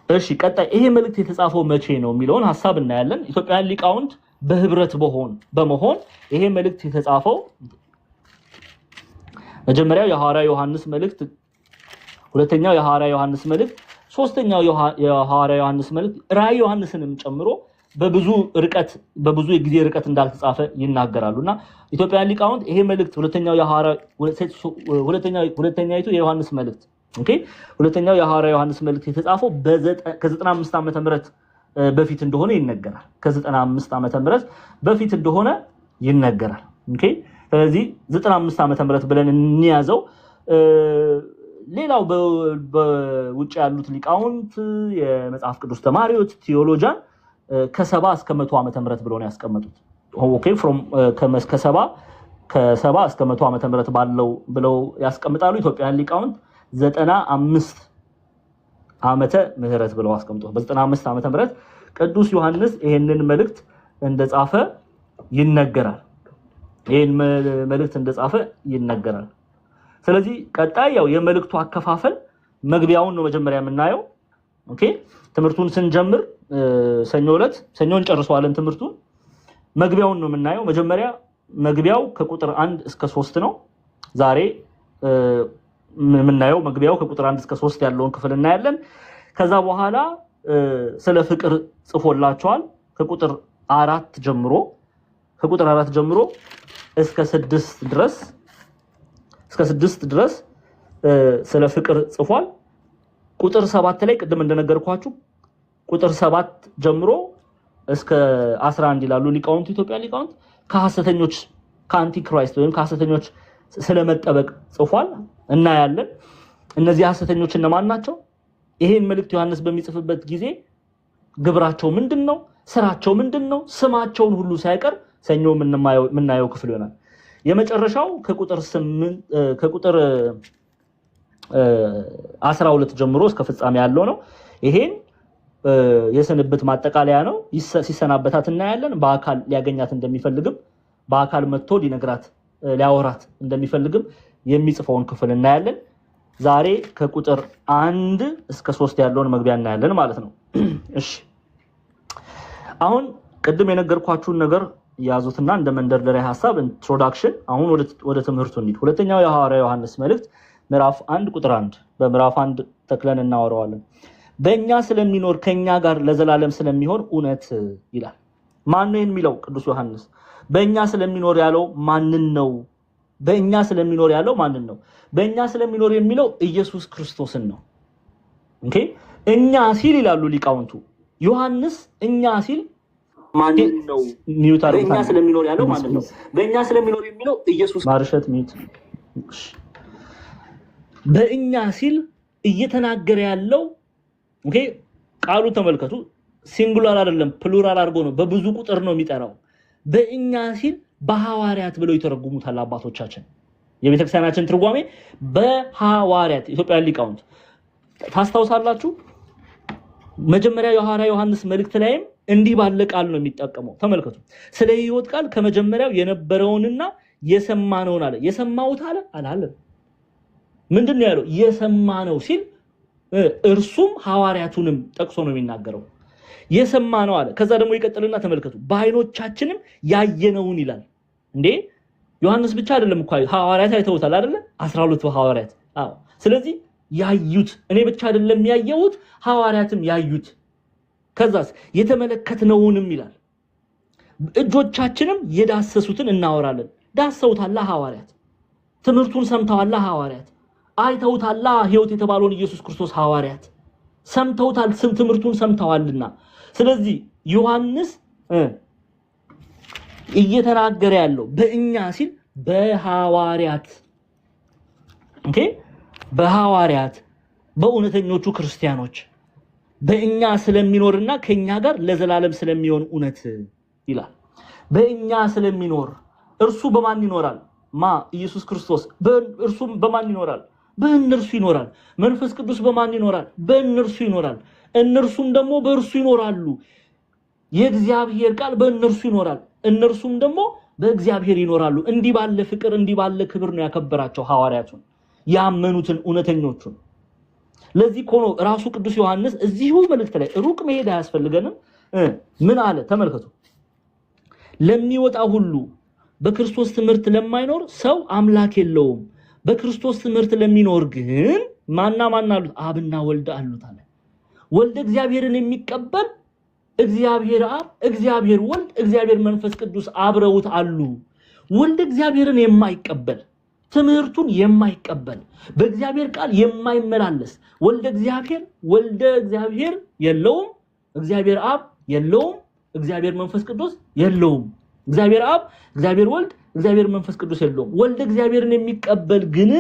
እሺ፣ ቀጣይ ይሄ መልእክት የተጻፈው መቼ ነው የሚለውን ሐሳብ እናያለን። ኢትዮጵያውያን ሊቃውንት በህብረት በመሆን ይሄ መልእክት የተጻፈው መጀመሪያው የሐዋርያ ዮሐንስ መልእክት፣ ሁለተኛው የሐዋርያ ዮሐንስ መልእክት፣ ሶስተኛው የሐዋርያ ዮሐንስ መልእክት ራዕይ ዮሐንስንም ጨምሮ በብዙ የጊዜ ርቀት እንዳልተጻፈ ይናገራሉና ኢትዮጵያውያን ሊቃውንት ይሄ መልእክት ሁለተኛይቱ የዮሐንስ መልእክት ኦኬ፣ ሁለተኛው የሐዋርያ ዮሐንስ መልእክት የተጻፈው ከ95 ዓመተ ምህረት በፊት እንደሆነ ይነገራል። ከ95 ዓመተ ምህረት በፊት እንደሆነ ይነገራል ኦኬ። ስለዚህ 95 ዓመተ ምህረት ብለን እንያዘው። ሌላው በውጭ ያሉት ሊቃውንት የመጽሐፍ ቅዱስ ተማሪዎች ቴዎሎጂያን ከ70 እስከ 100 ዓመተ ምህረት ብለው ነው ያስቀመጡት ኦኬ። ከ70 እስከ 100 ዓመተ ምህረት ባለው ብለው ያስቀምጣሉ። ኢትዮጵያውያን ሊቃውንት 95 ዓመተ ምህረት ብለው አስቀምጠው በ95 ዓመተ ምህረት ቅዱስ ዮሐንስ ይሄንን መልእክት እንደጻፈ ይነገራል። ይሄን መልእክት እንደጻፈ ይነገራል። ስለዚህ ቀጣይ ያው የመልእክቱ አከፋፈል መግቢያውን ነው መጀመሪያ የምናየው ኦኬ። ትምህርቱን ስንጀምር ሰኞን ጨርሷለን ትምህርቱን። መግቢያውን ነው የምናየው። መጀመሪያ መግቢያው ከቁጥር 1 እስከ 3 ነው። ዛሬ የምናየው መግቢያው ከቁጥር 1 እስከ 3 ያለውን ክፍል እናያለን። ከዛ በኋላ ስለ ፍቅር ጽፎላቸዋል። ከቁጥር 4 ጀምሮ እስከ 6 ድረስ ስለ ፍቅር ጽፏል። ቁጥር 7 ላይ ቅድም እንደነገርኳችሁ ቁጥር 7 ጀምሮ እስከ 11 ይላሉ ሊቃውንት፣ ኢትዮጵያ ሊቃውንት ከሐሰተኞች ከአንቲክራይስት ወይም ከሐሰተኞች ስለመጠበቅ ጽፏል እናያለን። እነዚህ ሐሰተኞች እነማን ናቸው? ይሄን መልእክት ዮሐንስ በሚጽፍበት ጊዜ ግብራቸው ምንድነው? ስራቸው ምንድነው? ስማቸውን ሁሉ ሳይቀር ሰኞ የምናየው ክፍል ይሆናል። የመጨረሻው ከቁጥር 12 ጀምሮ እስከ ፍጻሜ ያለው ነው። ይሄን የስንብት ማጠቃለያ ነው። ሲሰናበታት እናያለን። በአካል ሊያገኛት እንደሚፈልግም በአካል መጥቶ ሊያወራት እንደሚፈልግም የሚጽፈውን ክፍል እናያለን። ዛሬ ከቁጥር 1 እስከ 3 ያለውን መግቢያ እናያለን ማለት ነው። እሺ፣ አሁን ቅድም የነገርኳችሁን ነገር ያዙትና እንደ መንደርደሪያ ሐሳብ ኢንትሮዳክሽን፣ አሁን ወደ ትምህርቱ እንሂድ። ሁለተኛው የሐዋርያ ዮሐንስ መልእክት ምዕራፍ 1 ቁጥር 1 በምዕራፍ 1 ተክለን እናወራዋለን። በእኛ ስለሚኖር ከኛ ጋር ለዘላለም ስለሚሆን እውነት ይላል። ማን ነው የሚለው? ቅዱስ ዮሐንስ። በእኛ ስለሚኖር ያለው ማንን ነው? በእኛ ስለሚኖር ያለው ማንን ነው? በእኛ ስለሚኖር የሚለው ኢየሱስ ክርስቶስን ነው ኦኬ። እኛ ሲል ይላሉ ሊቃውንቱ። ዮሐንስ እኛ ሲል ማንን ነው? በእኛ ስለሚኖር ያለው ማንን ነው? በእኛ ስለሚኖር የሚለው ኢየሱስ ማርሸት ሚት በእኛ ሲል እየተናገረ ያለው ኦኬ። ቃሉ ተመልከቱ፣ ሲንጉላር አይደለም ፕሉራል አድርጎ ነው፣ በብዙ ቁጥር ነው የሚጠራው። በእኛ ሲል በሐዋርያት ብለው ይተረጉሙታል አባቶቻችን። የቤተክርስቲያናችን ትርጓሜ በሐዋርያት ኢትዮጵያ ሊቃውንት ታስታውሳላችሁ። መጀመሪያ የሐዋርያ ዮሐንስ መልእክት ላይም እንዲህ ባለ ቃል ነው የሚጠቀመው። ተመልከቱ። ስለ ሕይወት ቃል ከመጀመሪያው የነበረውንና የሰማነውን አለ። የሰማውት አለ አላለም። ምንድነው ያለው? የሰማነው ሲል እርሱም ሐዋርያቱንም ጠቅሶ ነው የሚናገረው። የሰማነው አለ። ከዛ ደግሞ ይቀጥልና ተመልከቱ። በዓይኖቻችንም ያየነውን ይላል። እንዴ ዮሐንስ ብቻ አይደለም እኮ ሐዋርያት አይተውታል አይደለ? 12 ሐዋርያት። አዎ። ስለዚህ ያዩት እኔ ብቻ አይደለም ያየሁት፣ ሐዋርያትም ያዩት። ከዛስ የተመለከትነውንም ይላል። እጆቻችንም የዳሰሱትን እናወራለን። ዳሰውታል ሐዋርያት፣ ትምህርቱን ሰምተዋል ሐዋርያት፣ አይተውታል ሕይወት የተባለውን ኢየሱስ ክርስቶስ ሐዋርያት ሰምተውታል፣ ትምህርቱን ሰምተዋልና። ስለዚህ ዮሐንስ እየተናገረ ያለው በእኛ ሲል በሐዋርያት ኦኬ፣ በሐዋርያት በእውነተኞቹ ክርስቲያኖች በእኛ ስለሚኖርና ከኛ ጋር ለዘላለም ስለሚሆን እውነት ይላል። በእኛ ስለሚኖር እርሱ በማን ይኖራል? ማ ኢየሱስ ክርስቶስ። እርሱም በማን ይኖራል? በእነርሱ ይኖራል። መንፈስ ቅዱስ በማን ይኖራል? በእነርሱ ይኖራል። እነርሱም ደግሞ በእርሱ ይኖራሉ። የእግዚአብሔር ቃል በእነርሱ ይኖራል፣ እነርሱም ደግሞ በእግዚአብሔር ይኖራሉ። እንዲህ ባለ ፍቅር እንዲህ ባለ ክብር ነው ያከበራቸው ሐዋርያቱን፣ ያመኑትን እውነተኞቹን። ለዚህ ኮኖ ራሱ ቅዱስ ዮሐንስ እዚሁ መልእክት ላይ ሩቅ መሄድ አያስፈልገንም። ምን አለ? ተመልከቱ። ለሚወጣ ሁሉ በክርስቶስ ትምህርት ለማይኖር ሰው አምላክ የለውም። በክርስቶስ ትምህርት ለሚኖር ግን ማና አሉት? አብና ወልድ አሉት አለ። ወልድ እግዚአብሔርን የሚቀበል እግዚአብሔር አብ፣ እግዚአብሔር ወልድ፣ እግዚአብሔር መንፈስ ቅዱስ አብረውት አሉ። ወልድ እግዚአብሔርን የማይቀበል ትምህርቱን የማይቀበል በእግዚአብሔር ቃል የማይመላለስ ወልደ እግዚአብሔር የለውም፣ እግዚአብሔር አብ የለውም፣ እግዚአብሔር መንፈስ ቅዱስ የለውም። እግዚአብሔር አብ፣ እግዚአብሔር ወልድ፣ እግዚአብሔር መንፈስ ቅዱስ የለውም። ወልደ እግዚአብሔርን የሚቀበል ግን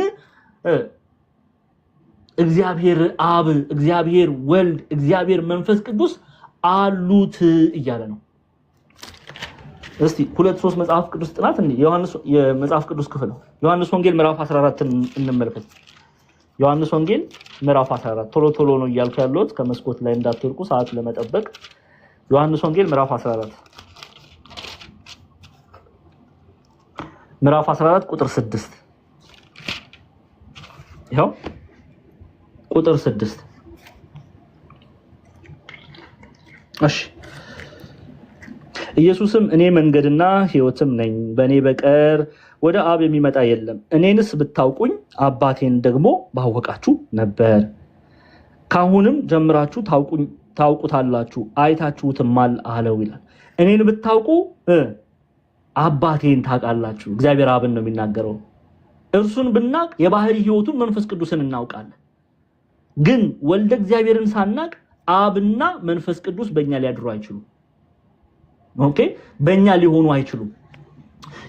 እግዚአብሔር አብ፣ እግዚአብሔር ወልድ፣ እግዚአብሔር መንፈስ ቅዱስ አሉት እያለ ነው። እስቲ 2-3 መጽሐፍ ቅዱስ ጥናት ዮሐንስ የመጽሐፍ ቅዱስ ክፍል ነው። ዮሐንስ ወንጌል ምዕራፍ 14 እንመልከት። ዮሐንስ ወንጌል ምዕራፍ 14 ቶሎ ነው እያልኩ ያለሁት ከመስኮት ላይ እንዳትወርቁ ሰዓት ለመጠበቅ። ዮሐንስ ወንጌል ምዕራፍ 14 ቁጥር 6 ይኸው ቁጥር 6 እሺ። ኢየሱስም እኔ መንገድና ሕይወትም ነኝ፣ በእኔ በቀር ወደ አብ የሚመጣ የለም። እኔንስ ብታውቁኝ አባቴን ደግሞ ባወቃችሁ ነበር። ካሁንም ጀምራችሁ ታውቁታላችሁ፣ አይታችሁትማል አለው ይላል። እኔን ብታውቁ አባቴን ታውቃላችሁ። እግዚአብሔር አብን ነው የሚናገረው። እርሱን ብናቅ የባህሪ ሕይወቱን መንፈስ ቅዱስን እናውቃለን። ግን ወልደ እግዚአብሔርን ሳናቅ አብና መንፈስ ቅዱስ በእኛ ሊያድሩ አይችሉም። ኦኬ፣ በእኛ ሊሆኑ አይችሉም።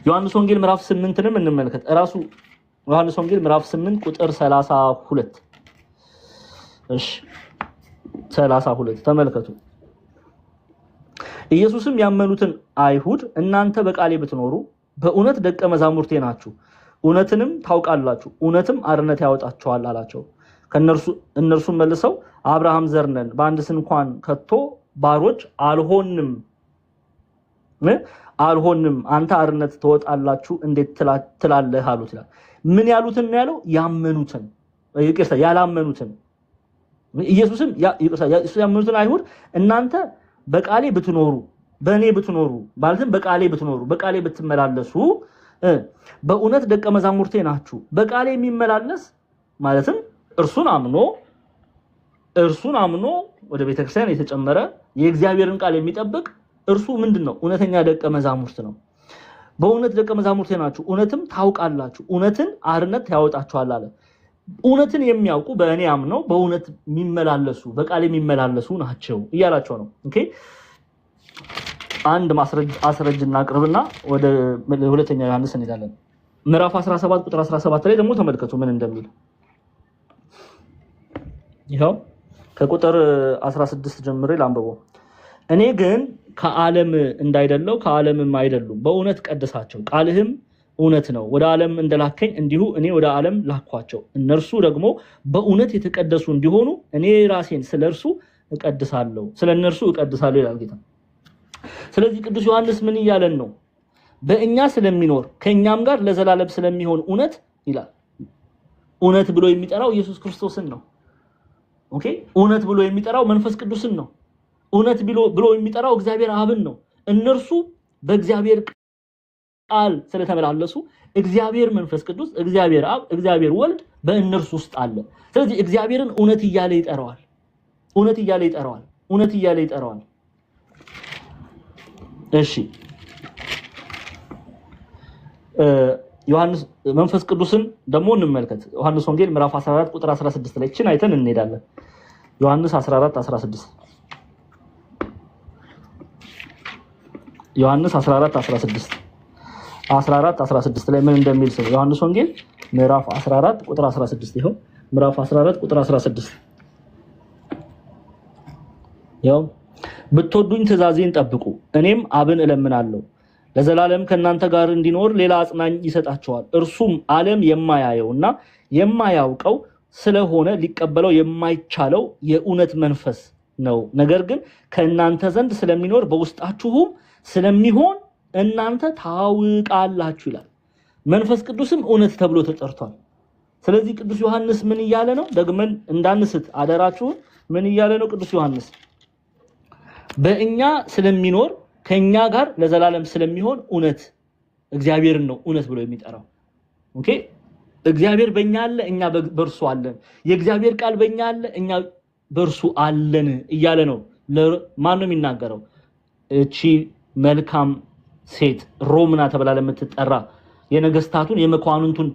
ዮሐንስ ወንጌል ምዕራፍ 8ንም እንመልከት። ራሱ ዮሐንስ ወንጌል ምዕራፍ 8 ቁጥር 32 እሺ 32 ተመልከቱ። ኢየሱስም ያመኑትን አይሁድ እናንተ በቃሌ ብትኖሩ በእውነት ደቀ መዛሙርቴ ናችሁ፣ እውነትንም ታውቃላችሁ፣ እውነትም አርነት ያወጣችኋል አላቸው። እነርሱም መልሰው አብርሃም ዘር ነን፣ በአንድስ እንኳን ከቶ ባሮች አልሆንም፣ አንተ አርነት ትወጣላችሁ እንዴት ትላለህ አሉት ይላል። ምን ያሉትን ነው ያለው? ያመኑትን፣ ያላመኑትን። ኢየሱስም ያመኑትን አይሁድ እናንተ በቃሌ ብትኖሩ በእኔ ብትኖሩ ማለትም በቃሌ ብትመላለሱ በእውነት ደቀ መዛሙርቴ ናችሁ። በቃሌ የሚመላለስ ማለትም እርሱን አምኖ ወደ ቤተክርስቲያን የተጨመረ የእግዚአብሔርን ቃል የሚጠብቅ እርሱ ምንድነው? እውነተኛ ደቀ መዛሙርት ነው። በእውነት ደቀ መዛሙርቴ ናችሁ፣ እውነትም ታውቃላችሁ፣ እውነትን አርነት ያወጣችኋል አለ። እውነትን የሚያውቁ በእኔ አምነው በእውነት የሚመላለሱ በቃል የሚመላለሱ ናቸው እያላቸው ነው። ኦኬ፣ አንድ አስረጅና አቅርብና ወደ ሁለተኛ ዮሐንስ እንሄዳለን። ምዕራፍ 17 ቁጥር 17 ላይ ደግሞ ተመልከቱ ምን እንደሚል። ይሄው ከቁጥር 16 ጀምሬ ላንብበው። እኔ ግን ከዓለም እንዳይደለው ከዓለምም አይደሉም በእውነት ቀድሳቸው ቃልህም እውነት ነው ወደ ዓለም እንደላከኝ እንዲሁ እኔ ወደ ዓለም ላኳቸው እነርሱ ደግሞ በእውነት የተቀደሱ እንዲሆኑ እኔ ራሴን ስለእርሱ እቀድሳለሁ ስለነርሱ እቀድሳለሁ ይላል ጌታ ስለዚህ ቅዱስ ዮሐንስ ምን ይያለን ነው በእኛ ስለሚኖር ከኛም ጋር ለዘላለም ስለሚሆን እውነት ይላል እውነት ብሎ የሚጠራው ኢየሱስ ክርስቶስን ነው ኦኬ እውነት ብሎ የሚጠራው መንፈስ ቅዱስን ነው እውነት ብሎ የሚጠራው እግዚአብሔር አብን ነው እነርሱ በእግዚአብሔር ቃል ስለተመላለሱ እግዚአብሔር መንፈስ ቅዱስ እግዚአብሔር አብ እግዚአብሔር ወልድ በእነርሱ ውስጥ አለ ስለዚህ እግዚአብሔርን እውነት ይያለ ይጠራዋል እውነት ይያለ ይጠራዋል እውነት ይያለ ይጠራዋል እሺ ዮሐንስ መንፈስ ቅዱስን ደሞ እንመልከት ዮሐንስ ወንጌል ምዕራፍ 14 ቁጥር 16 ላይ እቺን አይተን እንሄዳለን ዮሐንስ 14:16 ዮሐንስ 14:16 ላይ ምን እንደሚል ሰው ዮሐንስ ወንጌል ምዕራፍ 14 ቁጥር 16 ይሄው ምዕራፍ 14 ቁጥር 16 ያው ብትወዱኝ ትእዛዜን ጠብቁ እኔም አብን እለምናለሁ ለዘላለም ከናንተ ጋር እንዲኖር ሌላ አጽናኝ ይሰጣቸዋል እርሱም ዓለም የማያየውና የማያውቀው ስለሆነ ሊቀበለው የማይቻለው የእውነት መንፈስ ነው ነገር ግን ከናንተ ዘንድ ስለሚኖር በውስጣችሁም ስለሚሆን እናንተ ታውቃላችሁ ይላል መንፈስ ቅዱስም እውነት ተብሎ ተጠርቷል ስለዚህ ቅዱስ ዮሐንስ ምን ይያለ ነው ደግመን እንዳንስት አደራችሁ ምን ይያለ ነው ቅዱስ ዮሐንስ በእኛ ስለሚኖር ከኛ ጋር ለዘላለም ስለሚሆን እውነት እግዚአብሔርን ነው እውነት ብሎ የሚጠራው ኦኬ እግዚአብሔር በእኛ አለ እኛ በእርሱ አለን የእግዚአብሔር ቃል በእኛ አለ እኛ በእርሱ አለን ይያለ ነው ለማን ነው የሚናገረው እቺ መልካም ሴት ሮምና ተብላ ለምትጠራ የነገስታቱን የመኳንንቱን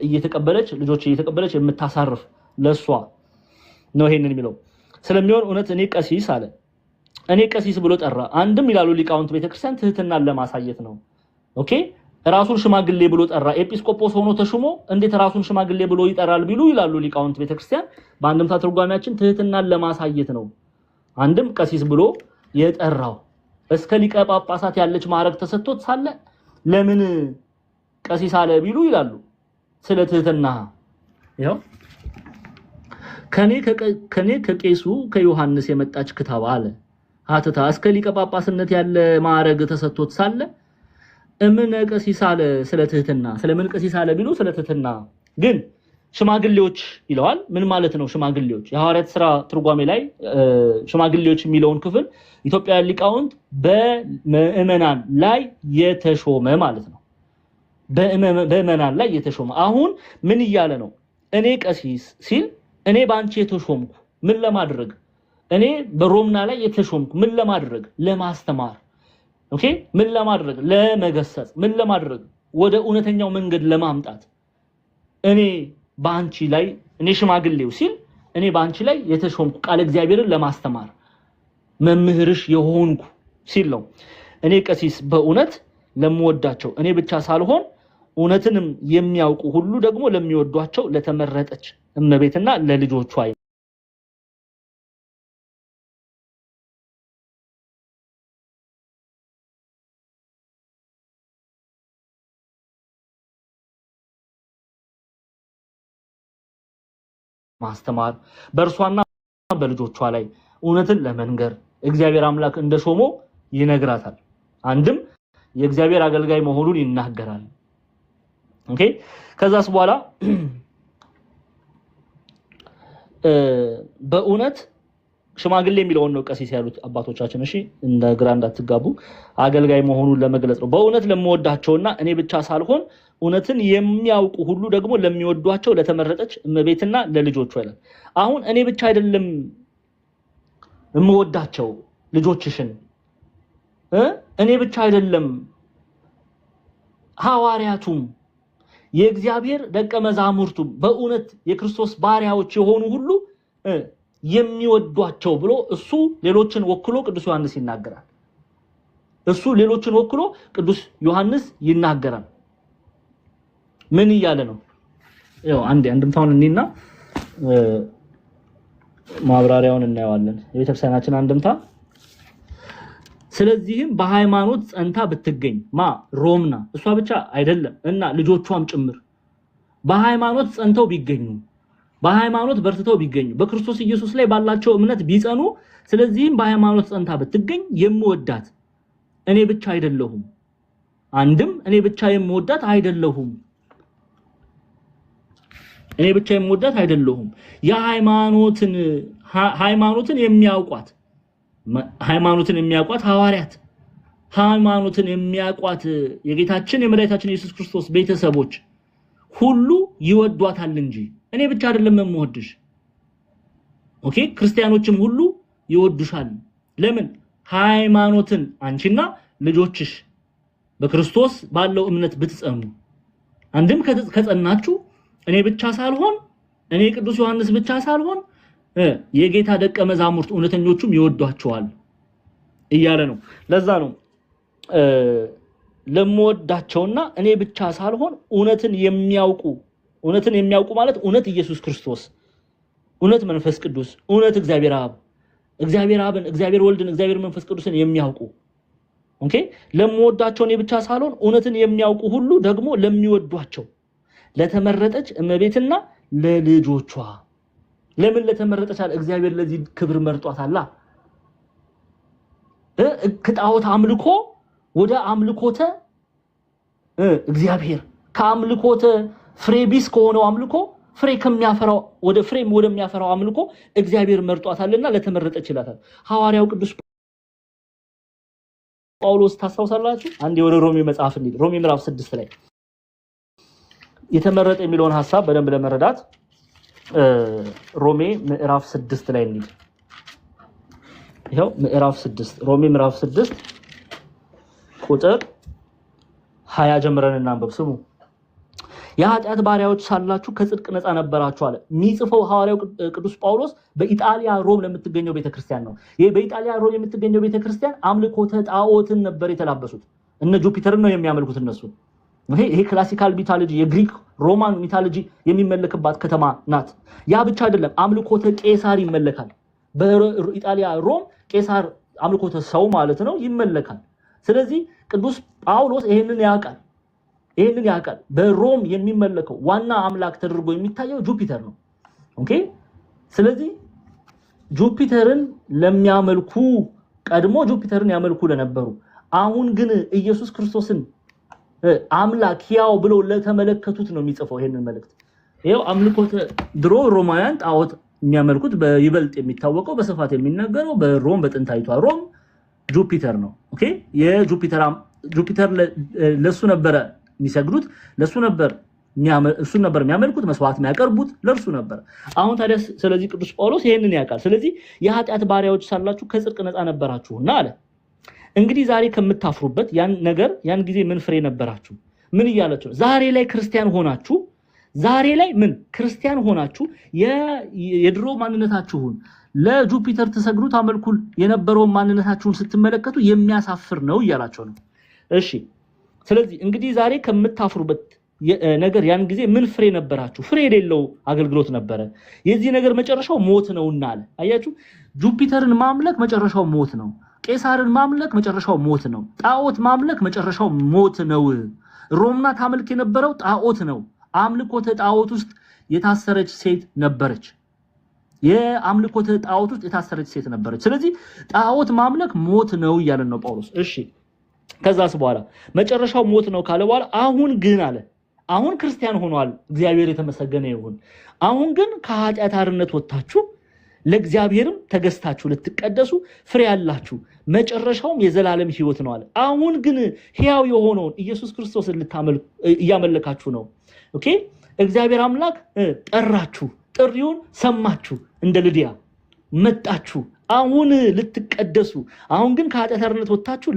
እየተቀበለች ልጆች እየተቀበለች የምታሳርፍ ለሷ ነው ይሄንን የሚለው ስለሚሆን እውነት እኔ ቀሲስ አለ እኔ ቀሲስ ብሎ ጠራ አንድም ይላሉ ሊቃውንት ቤተክርስቲያን ትህትናን ለማሳየት ነው ኦኬ ራሱን ሽማግሌ ብሎ ጠራ ኤጲስቆጶስ ሆኖ ተሹሞ እንዴት ራሱን ሽማግሌ ብሎ ይጠራል ቢሉ ይላሉ ሊቃውንት ቤተክርስቲያን በአንድምታ ትርጓሜያችን ትህትናን ለማሳየት ነው አንድም ቀሲስ ብሎ የጠራው እስከ ሊቀ ጳጳሳት ያለች ማዕረግ ተሰጥቶት ሳለ ለምን ቀሲስ አለ ቢሉ ይላሉ ስለ ትህትና ያው ከኔ ከቄሱ ከዮሐንስ የመጣች ክታብ አለ አተታ እስከ ሊቀ ጳጳስነት ያለ ማዕረግ ተሰጥቶት ሳለ እምን ቀሲስ አለ ስለ ትህትና ስለምን ቀሲስ አለ ቢሉ ስለ ትህትና ግን ሽማግሌዎች ይለዋል ምን ማለት ነው ሽማግሌዎች የሐዋርያት ሥራ ትርጓሜ ላይ ሽማግሌዎች የሚለውን ክፍል ኢትዮጵያ ሊቃውንት በምእመናን ላይ የተሾመ ማለት ነው በምእመናን ላይ የተሾመ አሁን ምን ይያለ ነው እኔ ቀሲስ ሲል እኔ ባንቺ የተሾምኩ ምን ለማድረግ እኔ በሮምና ላይ የተሾምኩ ምን ለማድረግ ለማስተማር ኦኬ ምን ለማድረግ ለመገሰጽ ምን ለማድረግ ወደ እውነተኛው መንገድ ለማምጣት እኔ ባንቺ ላይ እኔ ሽማግሌው ሲል እኔ ባንቺ ላይ የተሾምኩ ቃል እግዚአብሔርን ለማስተማር መምህርሽ የሆንኩ ሲል ነው እኔ ቀሲስ በእውነት ለምወዳቸው እኔ ብቻ ሳልሆን እውነትንም የሚያውቁ ሁሉ ደግሞ ለሚወዷቸው ለተመረጠች እመቤትና ለልጆቿ ማስተማር በእርሷና በልጆቿ ላይ እውነትን ለመንገር እግዚአብሔር አምላክ እንደሾሞ ይነግራታል አንድም የእግዚአብሔር አገልጋይ መሆኑን ይናገራል ኦኬ ከዛስ በኋላ በእውነት ሽማግሌ የሚለውን ነው ቀሲስ ያሉት አባቶቻችን እሺ እንደ ግራ እንዳትጋቡ አገልጋይ መሆኑን ለመግለጽ ነው በእውነት ለምወዳቸውና እኔ ብቻ ሳልሆን እውነትን የሚያውቁ ሁሉ ደግሞ ለሚወዷቸው ለተመረጠች እመቤትና ለልጆቿ ይላል አሁን እኔ ብቻ አይደለም እምወዳቸው ልጆችሽን እኔ ብቻ አይደለም ሐዋርያቱም የእግዚአብሔር ደቀ መዛሙርቱ በእውነት የክርስቶስ ባሪያዎች የሆኑ ሁሉ የሚወዷቸው ብሎ እሱ ሌሎችን ወክሎ ቅዱስ ዮሐንስ ይናገራል እሱ ሌሎችን ወክሎ ቅዱስ ዮሐንስ ይናገራል ምን ይያለ ነው ያው አንድምታውን እንይና ማብራሪያውን እናየዋለን የቤተክርስቲያናችን አንድምታ ስለዚህም በሃይማኖት ጸንታ ብትገኝ ሮምና እሷ ብቻ አይደለም እና ልጆቿም ጭምር በሃይማኖት ጸንተው ቢገኙ በሃይማኖት በርትተው ቢገኙ በክርስቶስ ኢየሱስ ላይ ባላቸው እምነት ቢጸኑ ስለዚህም በሃይማኖት ጸንታ ብትገኝ የምወዳት እኔ ብቻ አይደለሁም አንድም እኔ ብቻ የምወዳት አይደለሁም እኔ ብቻ የምወዳት አይደለሁም ሃይማኖትን የሚያውቋት ሐዋርያት ሃይማኖትን የሚያውቋት የጌታችን የመድኃኒታችን ኢየሱስ ክርስቶስ ቤተሰቦች ሁሉ ይወዷታል እንጂ እኔ ብቻ አይደለም የምወድሽ ኦኬ ክርስቲያኖችም ሁሉ ይወዱሻል ለምን ሃይማኖትን አንቺና ልጆችሽ በክርስቶስ ባለው እምነት ብትጸኑ አንድም ከጸናችሁ እኔ ብቻ ሳልሆን እኔ ቅዱስ ዮሐንስ ብቻ ሳልሆን የጌታ ደቀ መዛሙርት እውነተኞቹም ይወዷቸዋል እያለ ነው ለዛ ነው ለምወዳቸውና እኔ ብቻ ሳልሆን እውነትን የሚያውቁ ማለት እውነት ኢየሱስ ክርስቶስ እውነት መንፈስ ቅዱስ እውነት እግዚአብሔር አብን እግዚአብሔር ወልድን እግዚአብሔር መንፈስ ቅዱስን የሚያውቁ ኦኬ ለምወዳቸው እኔ ብቻ ሳልሆን እውነትን የሚያውቁ ሁሉ ደግሞ ለሚወዷቸው ለተመረጠች እመቤትና ለልጆቿ ለምን ለተመረጠች እግዚአብሔር ለዚህ ክብር መርጧታል ከጣዖት አምልኮ ወደ አምልኮተ እግዚአብሔር ከአምልኮተ ፍሬቢስ ከሆነው አምልኮ ፍሬ ከሚያፈራው ወደ ፍሬም ወደሚያፈራው አምልኮ እግዚአብሔር መርጧታልና ለተመረጠች ይላታል ሐዋርያው ቅዱስ ጳውሎስ ታስታውሳላችሁ አንዴ ወደ ሮሜ መጽሐፍ እንሂድ ሮሜ ምዕራፍ 6 ላይ የተመረጠ የሚለውን ሐሳብ በደንብ ለመረዳት ሮሜ ምዕራፍ 6 ላይ እንሂድ ይሄው ምዕራፍ 6 ሮሜ ምዕራፍ 6 ቁጥር 20 ጀምረን እናንብብ ስሙ የኃጢአት ባሪያዎች ሳላችሁ ከጽድቅ ነፃ ነበራችሁ አለ የሚጽፈው ሐዋርያው ቅዱስ ጳውሎስ በኢጣሊያ ሮም ለምትገኘው ቤተክርስቲያን ነው ይሄ በኢጣሊያ ሮም የምትገኘው ቤተክርስቲያን አምልኮተ ጣዖትን ነበር የተላበሱት እነ ጁፒተርን ነው የሚያመልኩት እነሱ ይሄ ክላሲካል ሚታሎጂ የግሪክ ሮማን ሚታሎጂ የሚመለክባት ከተማ ናት ያ ብቻ አይደለም አምልኮተ ቄሳር ይመለካል በኢጣሊያ ሮም ቄሳር አምልኮተ ሰው ማለት ነው ይመለካል ስለዚህ ቅዱስ ጳውሎስ ይሄንን ያውቃል በሮም የሚመለከው ዋና አምላክ ተደርጎ የሚታየው ጁፒተር ነው ኦኬ ስለዚህ ጁፒተርን ለሚያመልኩ ቀድሞ ጁፒተርን ያመልኩ ለነበሩ አሁን ግን ኢየሱስ ክርስቶስን አምላክ ያው ብለው ለተመለከቱት ነው የሚጽፈው ይሄንን መልእክት ይሄው አምልኮተ ድሮ ሮማውያን ጣዖት የሚያመልኩት በይበልጥ የሚታወቀው በስፋት የሚነገረው በሮም በጥንታዊቷ ሮም ጁፒተር ነው ኦኬ ጁፒተር ለሱ ነበር የሚሰግዱት ለሱ ነበር የሚያመልኩት መስዋዕት የሚያቀርቡት ለሱ ነበር አሁን ታዲያ ስለዚህ ቅዱስ ጳውሎስ ይሄንን ያውቃል ስለዚህ የኃጢአት ባሪያዎች ሳላችሁ ከጽድቅ ነፃ ነበራችሁና አለ እንግዲህ ዛሬ ከምታፍሩበት ያን ጊዜ ምን ፍሬ ነበራችሁ ምን ይያላችሁ ዛሬ ላይ ክርስቲያን ሆናችሁ የድሮ ማንነታችሁን ለጁፒተር ተሰግዱት አመልኩል የነበረው ማንነታችሁን ስትመለከቱ የሚያሳፍር ነው ይያላችሁ ነው እሺ ስለዚህ እንግዲህ ዛሬ ከምታፍሩበት ነገር ያን ጊዜ ምን ፍሬ ነበራችሁ ፍሬ የሌለው አገልግሎት ነበረ የዚህ ነገር መጨረሻው ሞት ነውና አለ አያችሁ ጁፒተርን ማምለክ መጨረሻው ሞት ነው ቄሳርን ማምለክ መጨረሻው ሞት ነው ጣዖት ማምለክ መጨረሻው ሞት ነው ሮምና ታመልክ የነበረው ጣዖት ነው አምልኮተ ጣዖት ውስጥ የታሰረች ሴት ነበረች ስለዚህ ጣዖት ማምለክ ሞት ነው እያለን ነው ጳውሎስ እሺ ከዛስ በኋላ መጨረሻው ሞት ነው ካለ በኋላ አሁን ግን አለ አሁን ክርስቲያን ሆኗል እግዚአብሔር የተመሰገነ ይሁን አሁን ግን ከኃጢአት አርነት ወጣችሁ ለእግዚአብሔርም ተገዝታችሁ ልትቀደሱ ፍሬ ያላችሁ መጨረሻውም የዘላለም ሕይወት ነው አለ አሁን ግን ሕያው የሆነውን ኢየሱስ ክርስቶስን እያመለካችሁ ነው ኦኬ እግዚአብሔር አምላክ ጠራችሁ ጥሪውን ሰማችሁ እንደ ልዲያ መጣችሁ አሁን ልትቀደሱ አሁን ግን ከኃጢአት አርነት ወጣችሁ